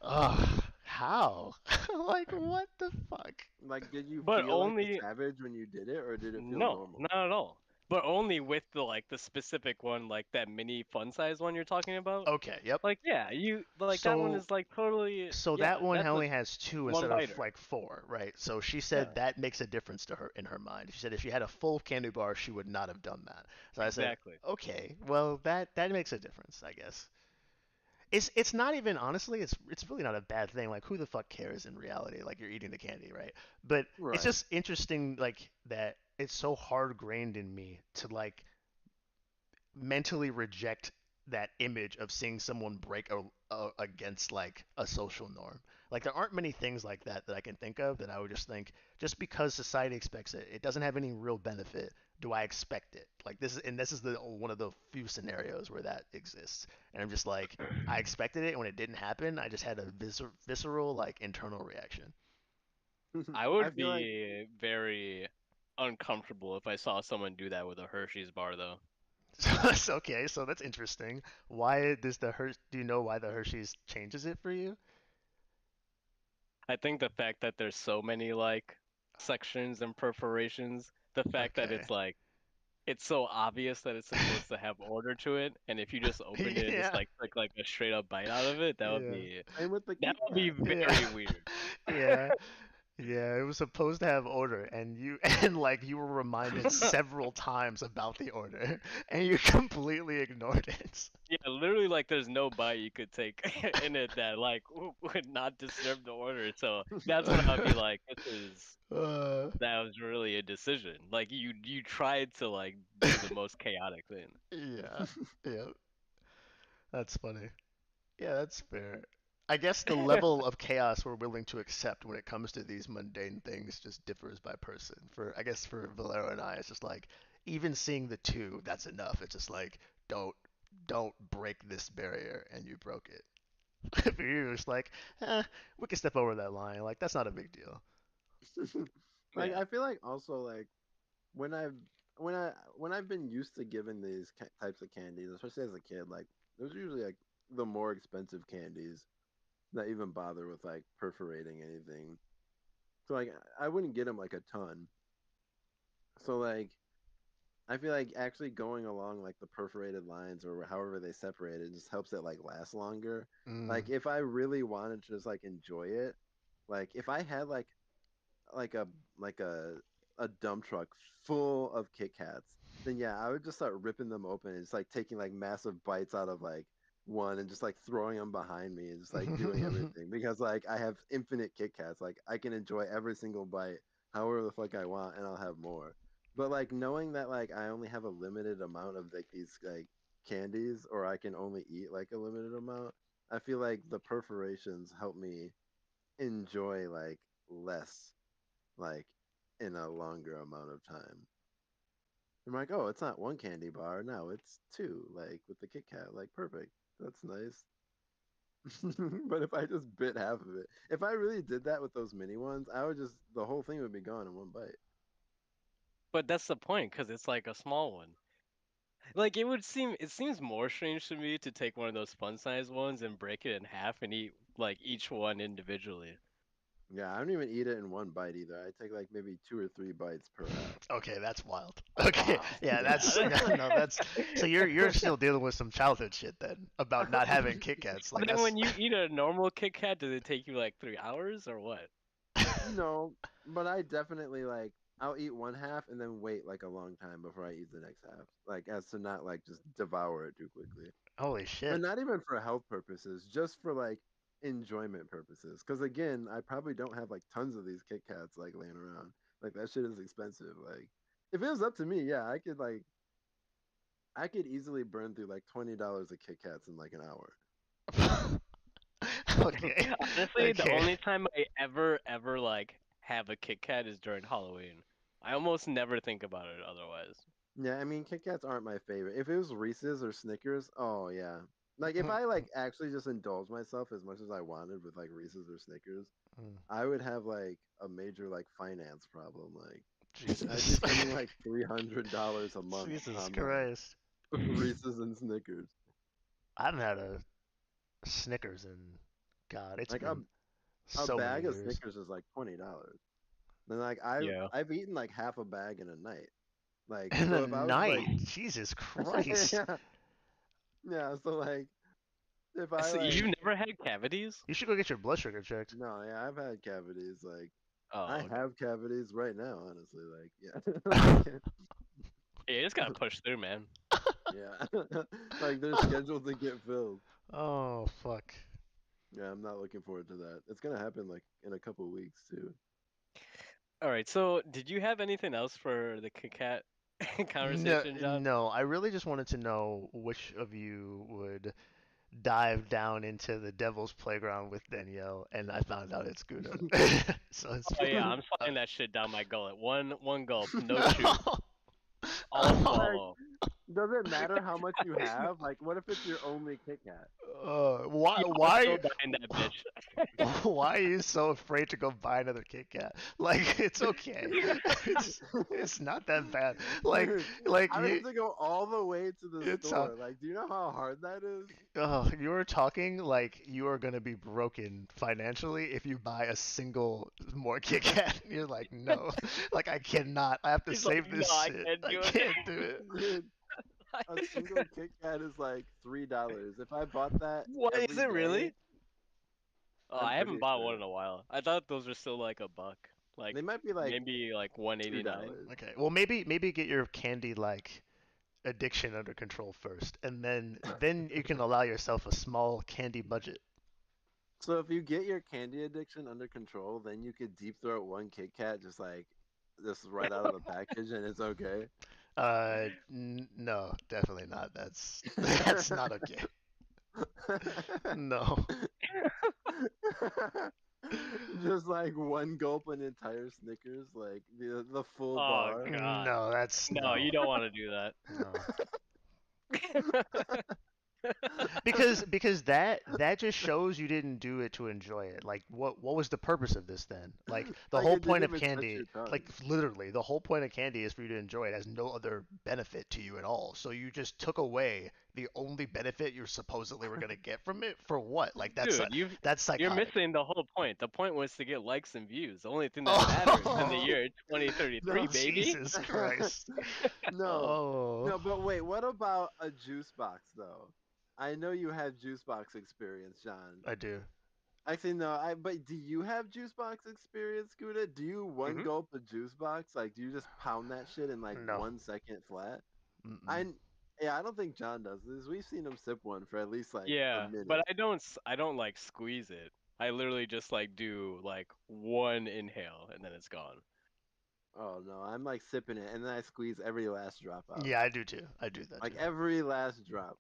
Ugh, how? Like, what the fuck? Like, did you But feel like a only savage when you did it, or did it feel no, normal? not at all. But only with the like the specific one, like that mini fun size one you're talking about. Okay, yep. Like yeah, you like that one So is like totally So that yeah. one That's a only has two one instead of biter. like four, right? So she said Yeah, that makes a difference to her in her mind. She said if she had a full candy bar, she would not have done that. So I said, exactly. okay, well that makes a difference, I guess. It's not even honestly, it's really not a bad thing. Like who the fuck cares in reality? Like you're eating the candy, right? But it's Right. just interesting, like that it's so hard grained in me to like mentally reject that image of seeing someone break against like a social norm. Like there aren't many things like that I can think of that I would just think just because society expects it, it doesn't have any real benefit. Do I expect it? Like this is the one of the few scenarios where that exists. And I'm just like I expected it and when it didn't happen, I just had a visceral like internal reaction. I I would feel like be very uncomfortable if I saw someone do that with a Hershey's bar, though. So that's okay. So that's interesting. Why does the Hershey? Do you know why the Hershey's changes it for you? I think the fact that there's so many like sections and perforations, the fact that Okay. it's like it's so obvious that it's supposed to have order to it, and if you just open it and just Yeah. like click like a straight up bite out of it, Yeah. Same with the that Kit would be Kat. very Yeah. weird. Yeah. Yeah, it was supposed to have order, and you and like you were reminded several times about the order, and you completely ignored it. Yeah, literally like there's no bite you could take in it that like would not disturb the order. So that's when I would be like, Uh, that was really a decision. Like you tried to like do the most chaotic thing. yeah, yeah, that's funny. Yeah, that's fair. I guess the level of chaos we're willing to accept when it comes to these mundane things just differs by person. For I guess for Valero and I, it's just like even seeing the two, that's enough. It's just like don't don't break this barrier, and you broke it. For you, it's like, we can step over that line. Like that's not a big deal. Like Yeah. I feel like also like when I've when I've been used to giving these types of candies, especially as a kid, like those are usually like the more expensive candies that even bother with like perforating anything. So like I wouldn't get them like a ton. So like I feel like actually going along like the perforated lines or however they separate it just helps it like last longer. Mm. Like if I really wanted to just like enjoy it, like if I had like a like a dump truck full of Kit Kats, then yeah, I would just start ripping them open and just like taking like massive bites out of like one and just like throwing them behind me and just like doing everything because like I have infinite Kit Kats. Like I can enjoy every single bite however the fuck I want and I'll have more. But like knowing that like I only have a limited amount of like these like candies or I can only eat like a limited amount, I feel like the perforations help me enjoy like less like in a longer amount of time. I'm like, oh, it's not one candy bar. No, it's two, like with the Kit Kat. Like, perfect. That's nice. But if I just bit half of it, if I really did that with those mini ones, I would just, the whole thing would be gone in one bite. But that's the point, because it's like a small one. Like it seems more strange to me to take one of those fun size ones and break it in half and eat like each one individually. Yeah, I don't even eat it in one bite either. I take like maybe two or three bites per half. Okay, that's wild. Okay, Wow. yeah, that's Yeah. no, that's so you're still dealing with some childhood shit then about not having Kit Kats. Like But then that's when you eat a normal Kit Kat, does it take you like 3 hours or what? No, but I definitely like, I'll eat one half and then wait like a long time before I eat the next half. Like, as to not like just devour it too quickly. holy And shit. not even for health purposes, just for like enjoyment purposes. Because again, I probably don't have like tons of these Kit Kats like laying around. Like that shit is expensive. Like if it was up to me, yeah, I could easily burn through like $20 of Kit Kats in like an hour. Okay. Honestly, the Okay. only time I ever like have a Kit Kat is during Halloween. I almost never think about it otherwise. Yeah, I mean Kit Kats aren't my favorite. If it was Reese's or Snickers, oh yeah. Like if I like actually just indulge myself as much as I wanted with like Reese's or Snickers, I would have like a major like finance problem. Like I'd be Jesus. spending like $300 a month Jesus on like Christ. Reese's and Snickers. I haven't had a Snickers in God, it's Like been a so many bag of years. Snickers is like $20. Then like I've Yeah. I've eaten like half a bag in a night. Like In the so if I was like night. Jesus Christ. yeah, yeah, so like if I So like you've never had cavities? You should go get your blood sugar checked. no, yeah, I've had cavities. Like I Oh, okay. have cavities right now, honestly. Like yeah. Like Yeah, you just gotta push through, man. yeah. Like they're scheduled to get filled. Oh fuck. Yeah, I'm not looking forward to that. It's gonna happen like in a couple weeks too. All right, so did you have anything else for the Kit Kat No, conversation, John? no. I really just wanted to know which of you would dive down into the devil's playground with Danielle, and I found out it's Gouda. So it's Oh yeah, I'm uh, sliding that shit down my gullet. One gulp, no chew, all oh, Like swallow. Does it matter how much you have? Like, what if it's your only Kit Kat? Why? Yeah, I'm still Why? buying that bitch. Why are you so afraid to go buy another Kit Kat? Like it's okay. It's it's not that bad. Dude, Like I would have to go all the way to the it's store. Like, do you know how hard that is? you're talking like you are gonna be broken financially if you buy a single more Kit Kat. You're like, no, like I cannot. I have to He's like, save no, this I shit. can't I do can't do it. Dude, a single it. Kit Kat is like $3. If I bought that What is every it day, really? Oh, I'm I haven't pretty bought one sure in a while. I thought those were still like a buck. Like they might be like maybe like $1.89. $2. Okay, well maybe get your candy like addiction under control first, and then you can allow yourself a small candy budget. So if you get your candy addiction under control, then you could deep throat one Kit Kat just right out of the package, and it's okay. No, definitely not. That's that's not okay. No. Just like one gulp an entire Snickers, like the full Oh bar. God. No, that's No, no. you don't want to do that. No. Because that just shows you didn't do it to enjoy it. Like what was the purpose of this then? Like the Like whole it didn't point of even touch candy, your tongue. like literally the whole point of candy is for you to enjoy it. It has no other benefit to you at all. So you just took away the only benefit you supposedly were gonna get from it for what? Like Dude, that's you're psychotic. missing the whole point. The point was to get likes and views. The only thing that matters in the Oh, year 2033, No, baby. Jesus Christ. no, Oh, no. But wait, what about a juice box though? I know you have juice box experience, John. I do. Actually, no. But do you have juice box experience, Scooter? Do you one Hmm. gulp a juice box? Like, do you just pound that shit in like No. 1 second flat? Mm-mm. I, yeah, I don't think John does this. We've seen him sip one for at least like a Yeah, but minute. I don't like squeeze it. I literally just like do like one inhale and then it's gone. Oh no, I'm like sipping it and then I squeeze every last drop out. Yeah, I do too. I do that Like too. every last drop.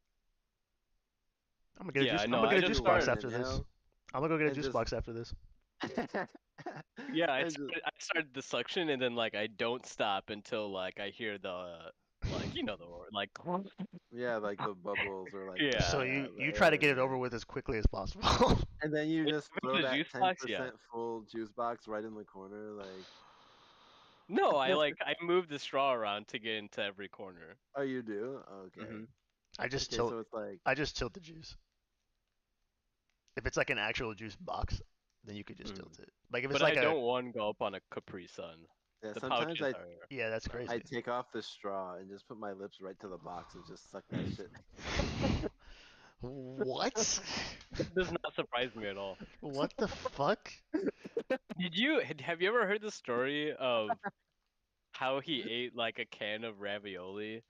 Yeah, I'm no, gonna get I a just juice box started. One after this. inhale I'm gonna go get a and juice just box after this. Yeah, and just I started the suction and then like I don't stop until like I hear the like you know the word like yeah, like the bubbles or like So yeah. the you try to air get in it over there. with as quickly as possible. And then you If just it's throw a that juice box, yeah. 10% full juice box right in the corner, like No, I move the straw around to get into every corner. oh you do? Okay. Hmm. I just Okay, tilt. so it's like I just tilt the juice. If it's like an actual juice box, then you could just Hmm. tilt it. Like if it's But like I a don't one gulp on a Capri Sun. yeah, The sometimes pouches I are yeah, that's no. I crazy. take off the straw and just put my lips right to the box and just suck that shit. What? That does not surprise me at all. What the fuck? Have you ever heard the story of how he ate like a can of ravioli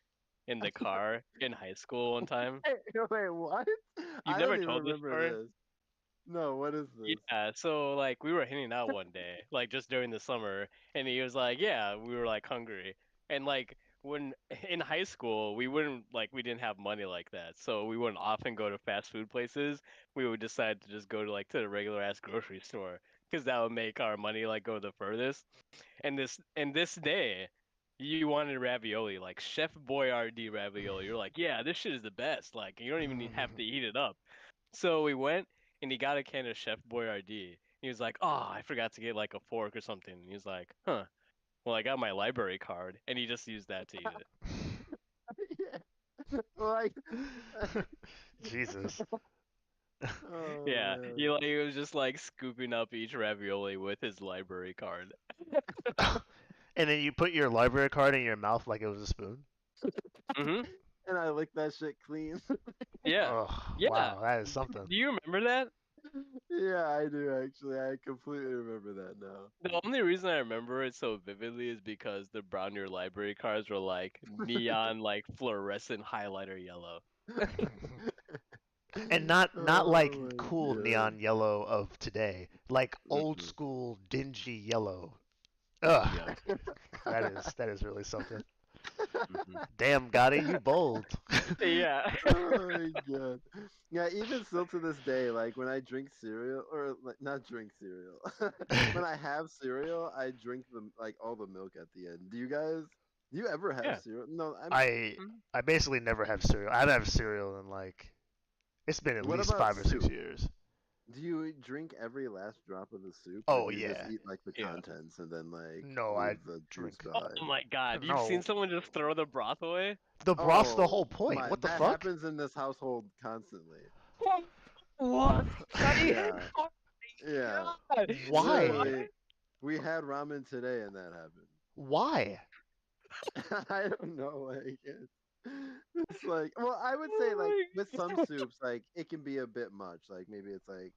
in the car in high school one time? Wait, what? You've I never don't even told this remember story? this. No, what is this? Yeah, so like we were hanging out one day, like just during the summer, and he was like, "Yeah, we were like hungry." And like when in high school, we didn't have money like that. So we wouldn't often go to fast food places. We would decide to just go to like to the regular ass grocery store because that would make our money like go the furthest. And this day, you wanted ravioli, like Chef Boyardee ravioli. You're like, "Yeah, this shit is the best." Like you don't even have to eat it up. So we went and he got a can of Chef Boyardee. He was like, "Oh, I forgot to get like a fork or something." And he was like, "Huh. Well, I got my library card." And he just used that to eat it. Yeah. Like Jesus. oh Yeah, man. he was just like scooping up each ravioli with his library card. And then you put your library card in your mouth like it was a spoon. Mhm. And I lick that shit clean. Yeah. Oh, Yeah. wow, that is something. Do you remember that? Yeah, I do actually. I completely remember that now. The only reason I remember it so vividly is because the brown your library cards were like neon, like fluorescent highlighter yellow. And not Oh like my cool god. neon yellow of today, like old Mm-mm. school dingy yellow. Ugh, Yuck. that is really something. Hmm. Damn, Gotti, you bold. Yeah. Oh my god. Yeah, even still to this day, like when I drink cereal or like not drink cereal. When I have cereal, I drink the like all the milk at the end. Do you guys? Do you ever have Yeah. cereal? No, I'm. I Mhm. I basically never have cereal. I haven't had cereal in like it's been at What least about 5 or 6 soup? years. Do you drink every last drop of the soup, or Oh do you just yeah. eat like the Yeah. contents and then like No, I leave the juice drink. Oh behind? my God, you've seen No, someone just throw the broth away? the broth's the Oh whole point. my, What the that fuck? happens in this household constantly. What? Yeah, Oh my yeah. God. Why? Literally, we had ramen today and that happened. Why? I don't know, like it's like, well, I would say like Oh with my some God. soups, like it can be a bit much. Like maybe it's like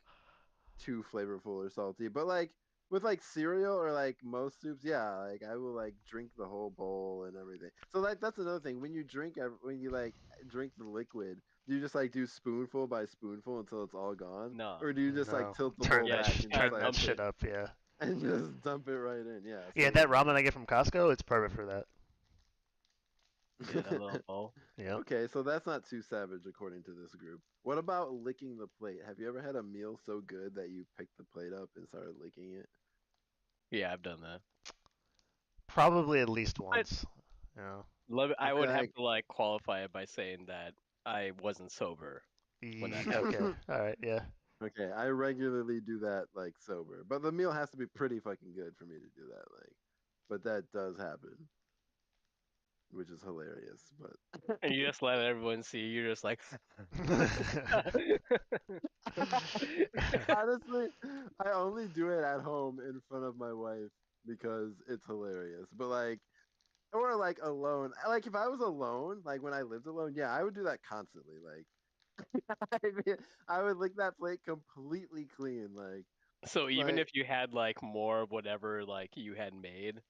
too flavorful or salty. But like with like cereal or like most soups, yeah, like I will like drink the whole bowl and everything. So like that's another thing. When you drink, when you like drink the liquid, do you just like do spoonful by spoonful until it's all gone, No. or do you just like No. tilt the Turn bowl Yeah, that back just sh- and just kind turn of like that dump shit it. up, yeah. and just dump it right in? Yeah, Yeah, same that here. ramen I get from Costco, it's perfect for that. Yeah, that little bowl. Yep. Okay, so that's not too savage according to this group. What about licking the plate? Have you ever had a meal so good that you picked the plate up and started licking it? Yeah, I've done that. Probably at least But once. Yeah. love it. I I mean, would have to like qualify it by saying that I wasn't sober when that Okay. happened. All right. Yeah. okay, I regularly do that like sober, but the meal has to be pretty fucking good for me to do that. Like, but that does happen, which is hilarious. But And you just let everyone see. You're just like, honestly, I only do it at home in front of my wife because it's hilarious. But like, or like alone. Like if I was alone, like when I lived alone, yeah, I would do that constantly. Like I mean, I would lick that plate completely clean. so even Like if you had like more of whatever like you had made,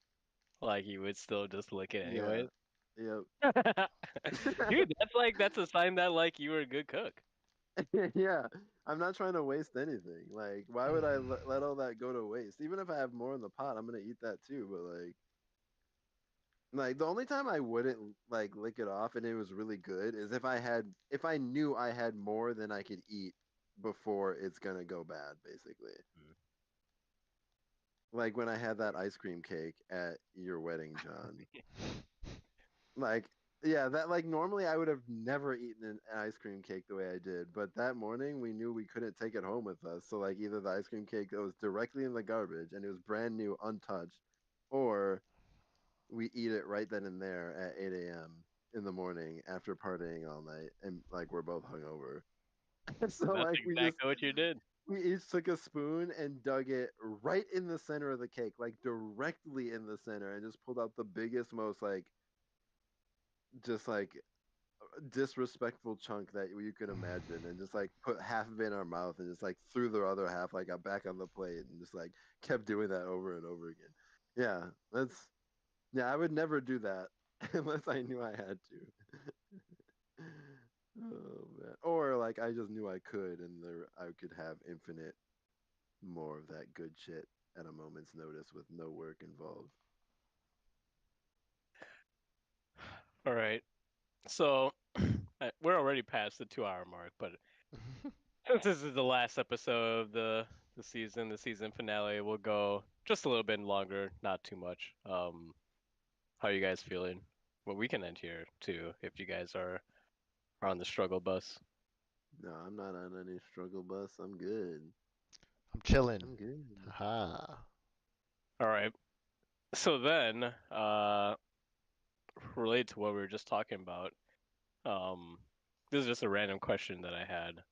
like you would still just lick it yeah, anyways. yep, Dude, that's a sign that like you were a good cook. yeah. I'm not trying to waste anything. Like, why would I let all that go to waste? Even if I have more in the pot, I'm gonna eat that too. But like the only time I wouldn't like lick it off and it was really good is if I knew I had more than I could eat before it's gonna go bad, basically. Mm. Like when I had that ice cream cake at your wedding, John. Like, yeah, that like normally I would have never eaten an ice cream cake the way I did, but that morning we knew we couldn't take it home with us. So like either the ice cream cake that was directly in the garbage and it was brand new, untouched, or we eat it right then and there at 8 a.m. in the morning after partying all night and like we're both hungover. So That's like exactly what you did. we each took a spoon and dug it right in the center of the cake, like directly in the center, and just pulled out the biggest, most like just like disrespectful chunk that you could imagine, and just like put half of it in our mouth and just like threw the other half like back on the plate and just like kept doing that over and over again. Yeah, that's yeah, I would never do that unless I knew I had to. Oh man. Or like I just knew I could and there I could have infinite more of that good shit at a moment's notice with no work involved. All right. So we're already past the 2 hour mark, but since this is the last episode of the season finale, we'll go just a little bit longer, not too much. How are you guys feeling? Well, we can end here too if you guys are on the struggle bus. No, I'm not on any struggle bus. I'm good. I'm chilling. I'm good. Haha. All right. So then, related to what we were just talking about, um, this is just a random question that I had.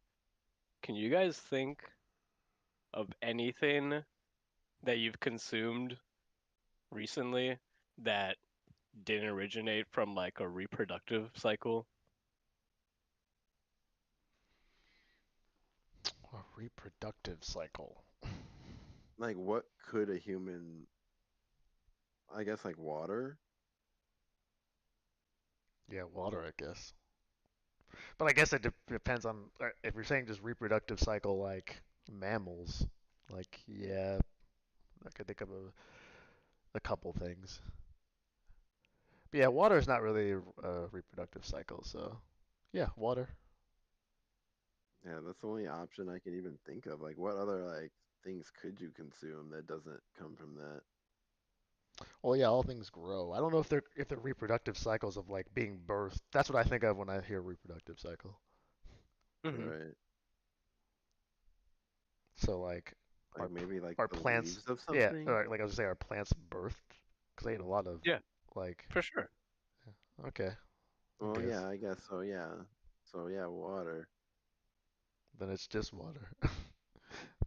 Can you guys think of anything that you've consumed recently that didn't originate from like a reproductive cycle? A reproductive cycle. Like, what could a human, I guess, like water? Yeah, water, I guess. But I guess it depends on if you're saying just reproductive cycle, like mammals. Like, yeah, I could think of a couple things. But yeah, water is not really a reproductive cycle, so yeah, water. Yeah, that's the only option I can even think of. Like, what other like things could you consume that doesn't come from that? Well, yeah, all things grow. I don't know if they're reproductive cycles of like being birthed. That's what I think of when I hear reproductive cycle. Hmm. Right. So like, Like are maybe like are the plants? leaves of Yeah, something. or like I was gonna say, are plants birthed? Because they eat a lot of Yeah, like. for sure. Okay, I Oh guess yeah, I guess so. Yeah. So yeah, water. then it's just water.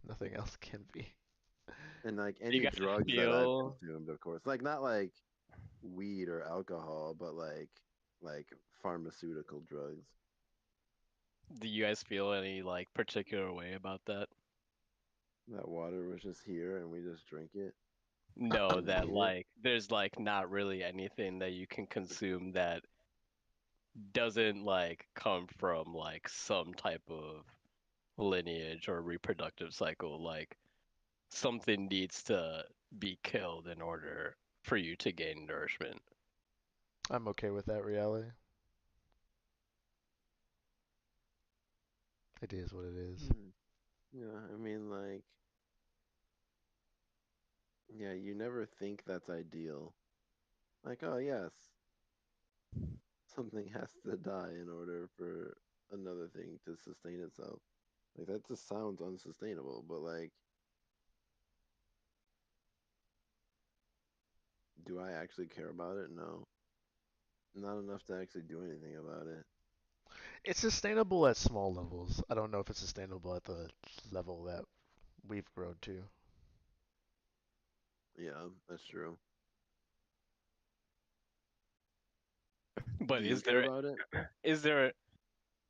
Nothing else can be. And like Do you any guys drugs that I've feel consumed, of course. Like not like weed or alcohol, but like pharmaceutical drugs. do you guys feel any like particular way about that? That water was just here and we just drink it No, and that eat it. like there's like not really anything that you can consume that doesn't like come from like some type of lineage or reproductive cycle. Like something needs to be killed in order for you to gain nourishment. I'm okay with that reality. It is what it is. Hmm. Yeah, I mean like yeah, you never think that's ideal. Like, oh yes, something has to die in order for another thing to sustain itself. Like that just sounds unsustainable, but like do I actually care about it? No. Not enough to actually do anything about it. It's sustainable at small levels. I don't know if it's sustainable at the level that we've grown to. Yeah, that's true. But Do you care about it? is there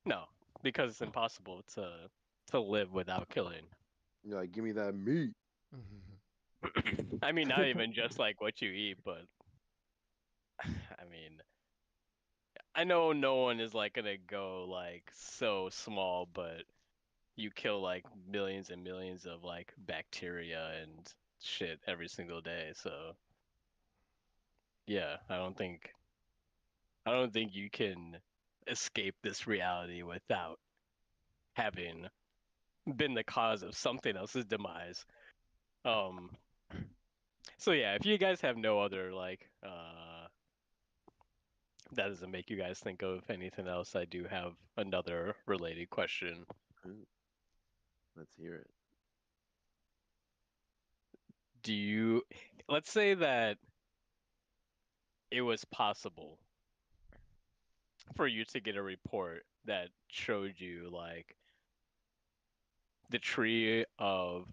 no, because it's impossible to live without killing. You're like, give me that meat. I mean, not even just like what you eat, but I mean, I know no one is like gonna go like so small, but you kill like millions and millions of like bacteria and shit every single day. So yeah, I don't think you can escape this reality without having been the cause of something else's demise. Um, so yeah, if you guys have no other like that doesn't make you guys think of anything else, I do have another related question. Ooh, let's hear it. Do you, let's say that it was possible for you to get a report that showed you like the tree of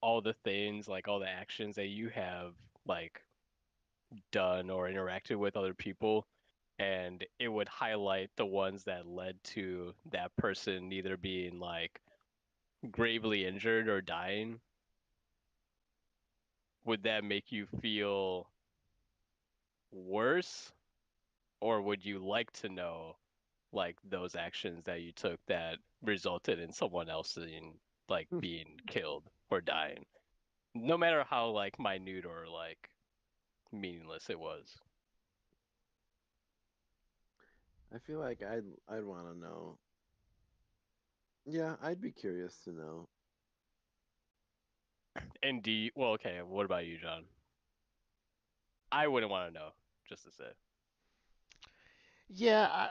all the things, like all the actions that you have like done or interacted with other people, and it would highlight the ones that led to that person either being like gravely injured or dying. Would that make you feel worse, or would you like to know like those actions that you took that resulted in someone else like being killed or dying, no matter how like minute or like meaningless it was? I feel like I'd want to know. Yeah, I'd be curious to know. And well, okay, what about you, John? I wouldn't want to know, just to say. Yeah,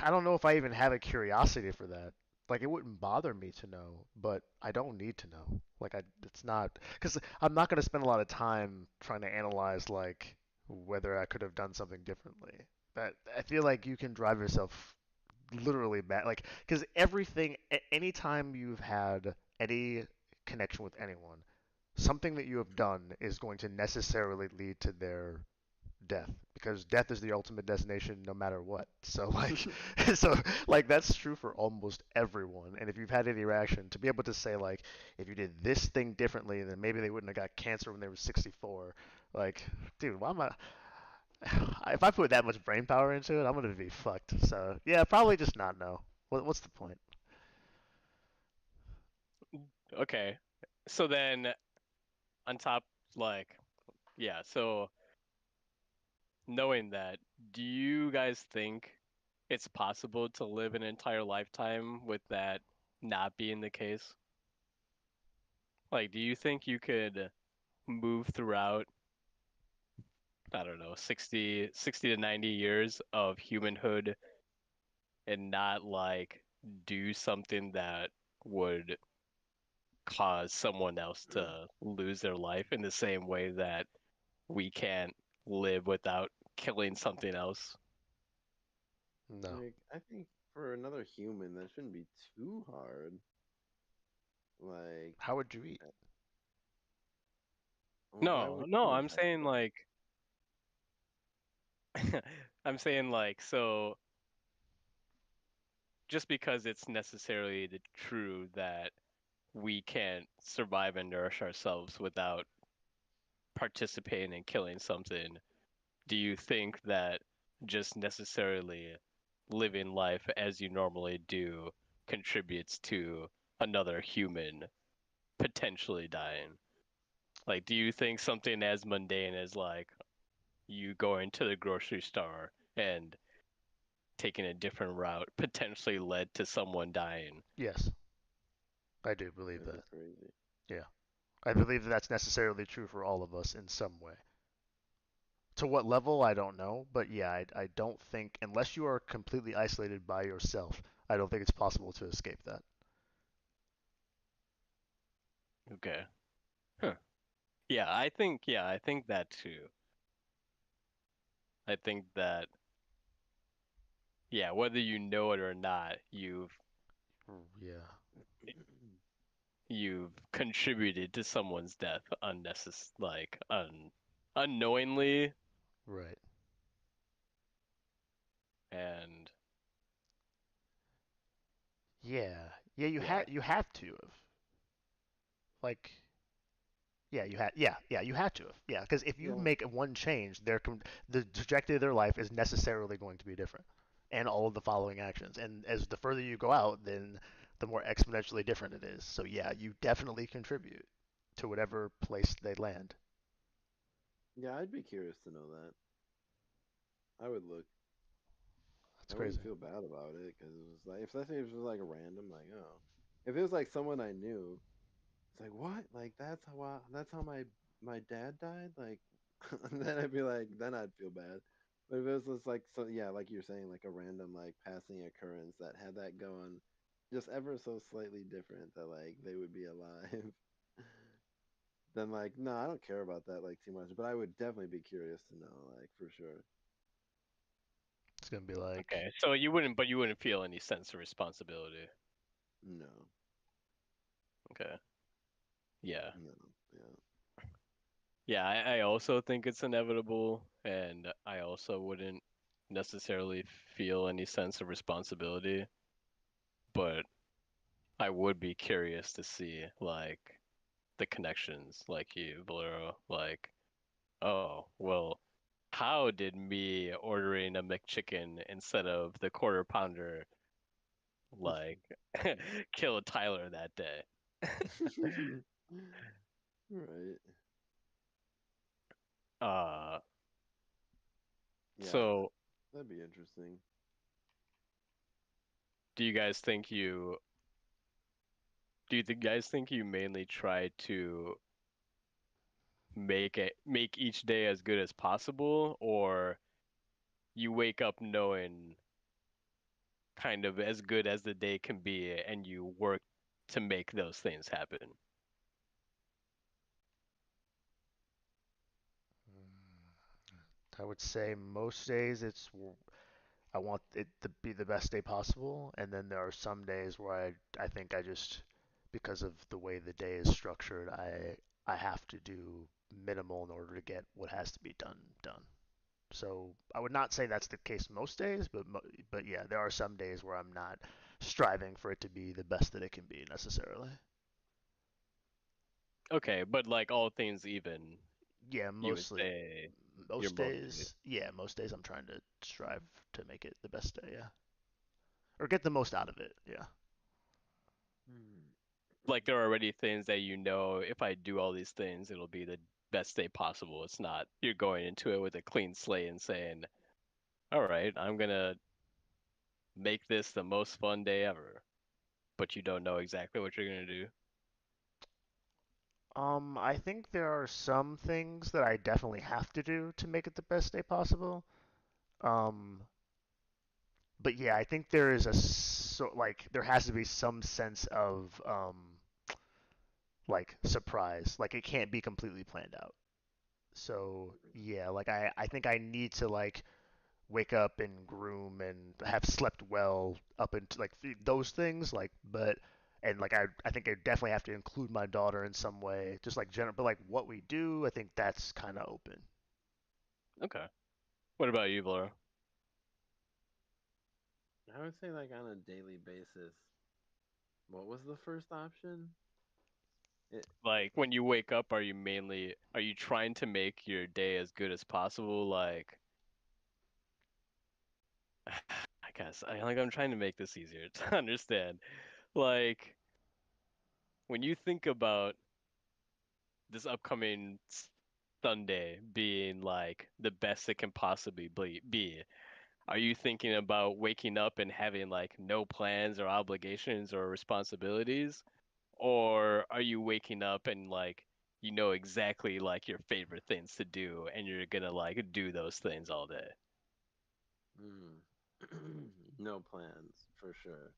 I don't know if I even have a curiosity for that. Like, it wouldn't bother me to know, but I don't need to know. Like, it's not, because I'm not going to spend a lot of time trying to analyze, like, whether I could have done something differently. But I feel like you can drive yourself literally mad. Like, because anytime you've had any connection with anyone, something that you have done is going to necessarily lead to their death because death is the ultimate destination no matter what. So like so like that's true for almost everyone. And if you've had any reaction to be able to say like if you did this thing differently then maybe they wouldn't have got cancer when they were 64. Like dude, why am I if I put that much brain power into it, I'm gonna be fucked. So yeah, probably just not know. What's the point? Okay, so then on top, like, yeah, so knowing that, do you guys think it's possible to live an entire lifetime with that not being the case? Like, do you think you could move throughout? I don't know, 60 to 90 years of humanhood and not like do something that would cause someone else to lose their life in the same way that we can't live without killing something else. No. Like, I think for another human, that shouldn't be too hard. Like, How would you eat? why No, would no, you I'm have saying to? like I'm saying like so just because it's necessarily the true that we can't survive and nourish ourselves without participating in killing something, do you think that just necessarily living life as you normally do contributes to another human potentially dying? Like, do you think something as mundane as like you going to the grocery store and taking a different route potentially led to someone dying? Yes, I do believe That'd be that. crazy. Yeah. I believe that that's necessarily true for all of us in some way. To what level, I don't know, but yeah, I don't think, unless you are completely isolated by yourself, I don't think it's possible to escape that. Okay. Huh. Yeah, I think that too. I think that yeah, whether you know it or not, Yeah, you've contributed to someone's death unknowingly right. and Yeah, yeah, yeah. you have to have. Like, yeah, you had to have. Yeah, because if you Yeah, make one change, the trajectory of their life is necessarily going to be different, and all of the following actions. And as the further you go out, then the more exponentially different it is. So yeah, you definitely contribute to whatever place they land. yeah, I'd be curious to know that. I would look. That's I wouldn't crazy. feel bad about it because it was like, if let's say it was like a random, like, oh, if it was like someone I knew, it's like, what? Like that's how my dad died. Like, then I'd be like, then I'd feel bad. But if it was just like, so yeah, like you're saying, like a random like passing occurrence that had that going, just ever so slightly different that like they would be alive, then like, no, I don't care about that like too much. But I would definitely be curious to know, like for sure. It's gonna be like, Okay. So you wouldn't feel any sense of responsibility. No, Okay. Yeah. no, yeah. Yeah, I also think it's inevitable and I also wouldn't necessarily feel any sense of responsibility, but I would be curious to see like the connections like you, Valero, like, oh, well, how did me ordering a McChicken instead of the quarter pounder like kill Tyler that day? Right. Uh, Yeah, so that'd be interesting. do you guys think you guys think you mainly try to make each day as good as possible, or you wake up knowing kind of as good as the day can be and you work to make those things happen? I would say most days I want it to be the best day possible, and then there are some days where I think I just because of the way the day is structured, I have to do minimal in order to get what has to be done. So I would not say that's the case most days, but yeah, there are some days where I'm not striving for it to be the best that it can be necessarily. Okay, but like all things even, Yeah, you would say you're mostly most days I'm trying to strive to make it the best day, yeah. Or get the most out of it, yeah. Hmm. like there are already things that you know if I do all these things, it'll be the best day possible. It's not you're going into it with a clean slate and saying, all right, I'm gonna make this the most fun day ever, but you don't know exactly what you're gonna do. I think there are some things that I definitely have to do to make it the best day possible. Um, but yeah, I think there is like there has to be some sense of like surprise. Like it can't be completely planned out. So yeah, like I think I need to like wake up and groom and have slept well up into like those things like but and like I think I definitely have to include my daughter in some way just like general but like what we do I think that's kind of open. Okay. What about you, Laura? I would say like on a daily basis. What was the first option? It, Like when you wake up, are you trying to make your day as good as possible? Like I guess I'm trying to make this easier to understand. Like when you think about this upcoming Sunday being like the best it can possibly be, are you thinking about waking up and having like no plans or obligations or responsibilities? Or are you waking up and like you know exactly like your favorite things to do and you're gonna like do those things all day? mm, no plans for sure.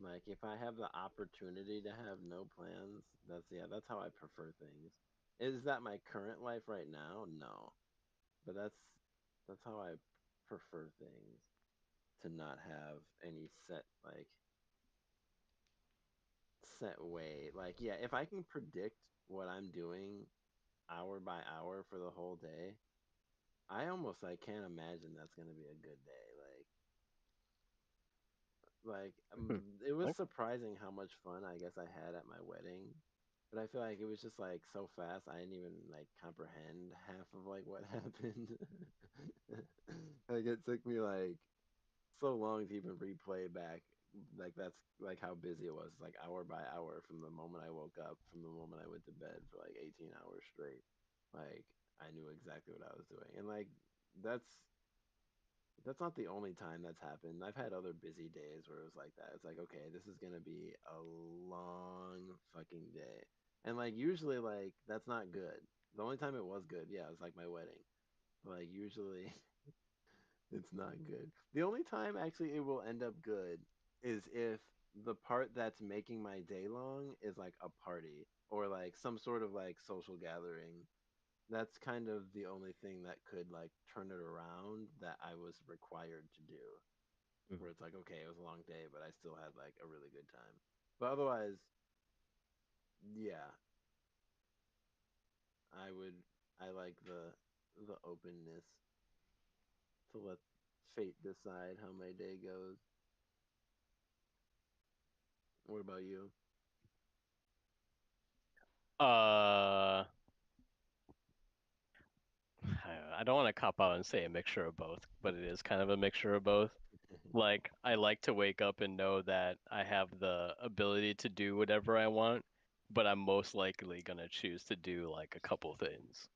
Like if I have the opportunity to have no plans, that's how I prefer things. Is that my current life right now? No. But that's how I prefer things, to not have any set way. Like yeah, if I can predict what I'm doing hour by hour for the whole day, I almost like can't imagine that's going to be a good day. Hmm. It was Okay. surprising how much fun I guess I had at my wedding, but I feel like it was just like so fast I didn't even like comprehend half of like what happened. Like it took me like so long to even replay back. Like that's like how busy it was. It's like hour by hour from the moment I woke up, from the moment I went to bed for like 18 hours straight. Like I knew exactly what I was doing, and like that's that's not the only time that's happened. I've had other busy days where it was like that. It's like, okay, this is gonna be a long fucking day. And like usually like that's not good. The only time it was good, yeah, it was like my wedding. Like usually it's not good. The only time actually it will end up good is if the part that's making my day long is like a party or like some sort of like social gathering. That's kind of the only thing that could like turn it around that I was required to do. Where Mhm. it's like, okay, it was a long day, but I still had like a really good time. But otherwise, yeah, I would I like the openness to let fate decide how my day goes. What about you? Uh, I don't want to cop out and say a mixture of both, but it is kind of a mixture of both. Like, I like to wake up and know that I have the ability to do whatever I want, but I'm most likely gonna choose to do like a couple things.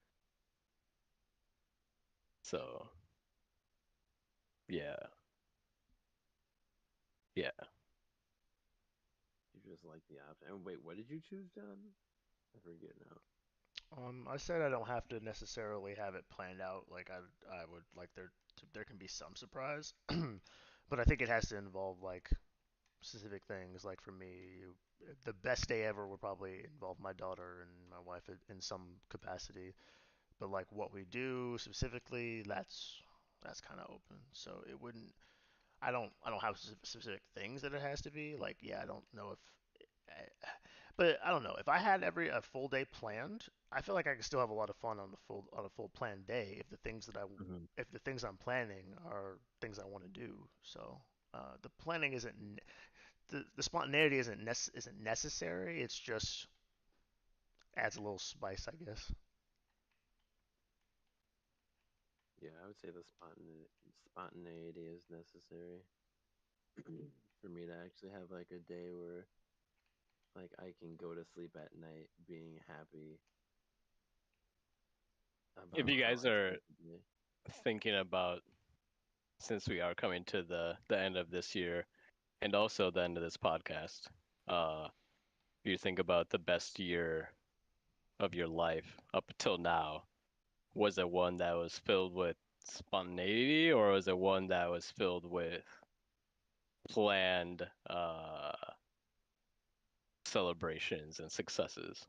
So, yeah, yeah. You just like the option. And wait, what did you choose, John? I forget now. I said I don't have to necessarily have it planned out like I would like there can be some surprise but I think it has to involve like specific things like for me the best day ever would probably involve my daughter and my wife in some capacity. But like what we do specifically, that's kind of open. So it wouldn't. I don't have specific things that it has to be. Like yeah, I don't know if. But I don't know if I had every a full day planned. I feel like I could still have a lot of fun on a full planned day Mhm. if the things I'm planning are things I want to do. So the planning isn't the spontaneity isn't necessary. It's just adds a little spice, I guess. Yeah, I would say the spontaneity is necessary for me to actually have like a day where like I can go to sleep at night being happy If about you how guys I are spent the day. thinking about, since we are coming to the end of this year and also the end of this podcast, you think about the best year. of your life up until now, was it one that was filled with spontaneity, or was it one that was filled with planned celebrations and successes?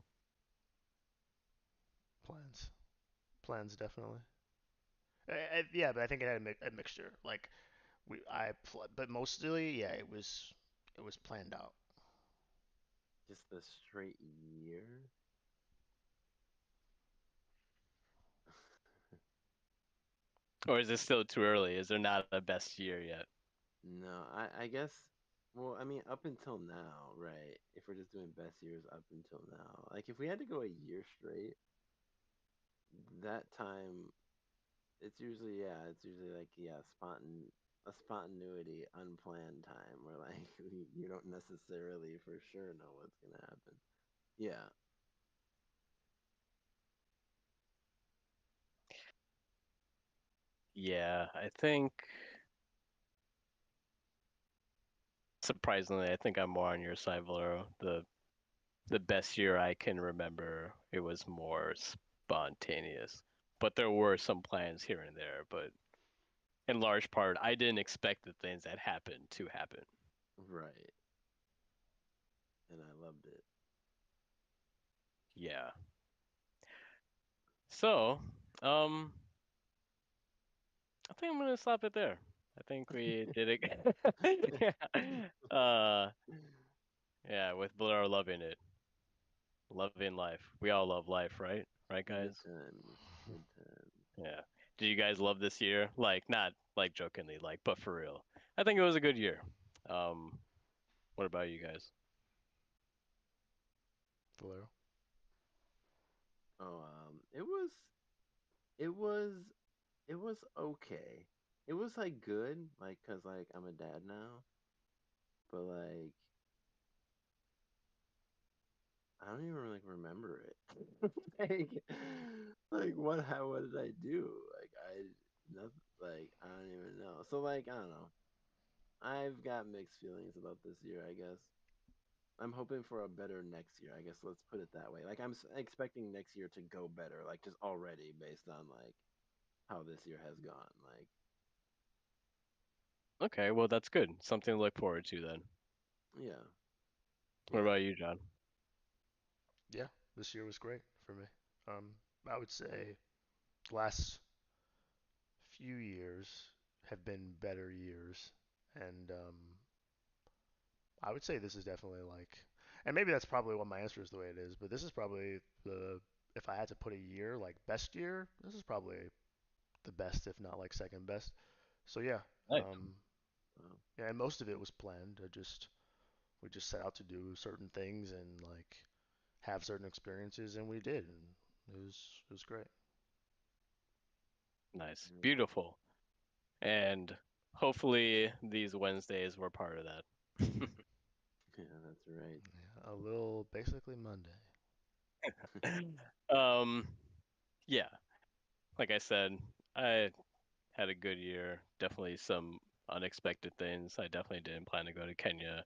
Plans. Plans definitely. Yeah, but I think it had a mixture. Like but mostly, yeah, it was planned out. Just the straight year. Or is it still too early? Is there not a best year yet? No, I guess. Well, I mean, up until now, right? If we're just doing best years up until now, like if we had to go a year straight, that time it's usually like a spontaneity, unplanned time where like you don't necessarily for sure know what's gonna happen. Yeah, Yeah, I think surprisingly, I think I'm more on your side, Valero. The best year I can remember, it was more spontaneous. But there were some plans here and there, but in large part, I didn't expect the things that happened to happen. right. And I loved it. Yeah. So, um, I think I'm gonna stop it there. I think we did it. Yeah. Yeah, with Blair loving it, loving life. We all love life, right? Right, Good guys? times. Good times. Yeah. Did you guys love this year? Like, not like jokingly, like, but for real. I think it was a good year. Um, what about you guys? Valero. Oh, it was it was okay. It was like good, like, cause like I'm a dad now, but like I don't even like remember it. like, what did I do? Like nothing. Like I don't even know. So like I don't know. I've got mixed feelings about this year. I guess I'm hoping for a better next year. I guess let's put it that way. Like expecting next year to go better. Like just already based on like how this year has gone. Like Okay, well, that's good. Something to look forward to then. yeah, What yeah. about you, John? Yeah, this year was great for me. I would say the last few years have been better years, and I would say this is definitely like, and maybe that's probably why my answer is the way it is, but this is probably if I had to put a year, like best year, this is probably the best, if not like second best. So yeah, Nice. yeah, and most of it was planned. We just set out to do certain things and like have certain experiences, and we did, and it was great. Nice. Yeah, Beautiful. And hopefully these Wednesdays were part of that. yeah, that's right. Yeah, a little basically Monday. Um, yeah, like I said, I had a good year. Definitely some unexpected things. I definitely didn't plan to go to Kenya,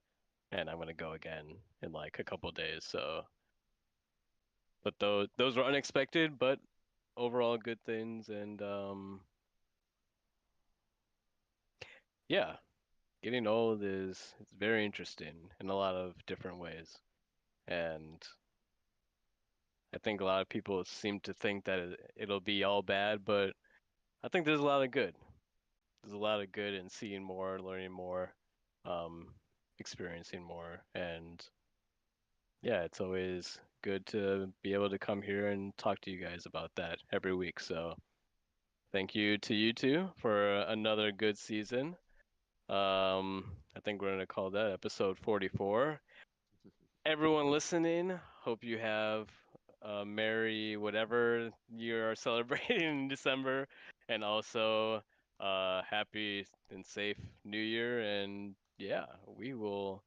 and I'm gonna go again in like a couple days. So, but those were unexpected, but overall good things. And yeah, getting old is it's very interesting in a lot of different ways. And I think a lot of people seem to think that it'll be all bad, but I think there's a lot of good. There's a lot of good in seeing more, learning more, um, experiencing more, and yeah, it's always good to be able to come here and talk to you guys about that every week. So thank you to you two for another good season. I think we're gonna call that episode 44. Everyone listening, hope you have a merry whatever you are celebrating in December, and also happy and safe New Year. And yeah, we will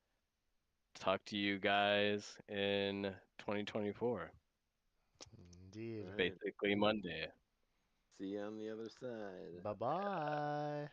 talk to you guys in 2024. All Indeed. right. Basically Monday. See you on the other side. Bye bye.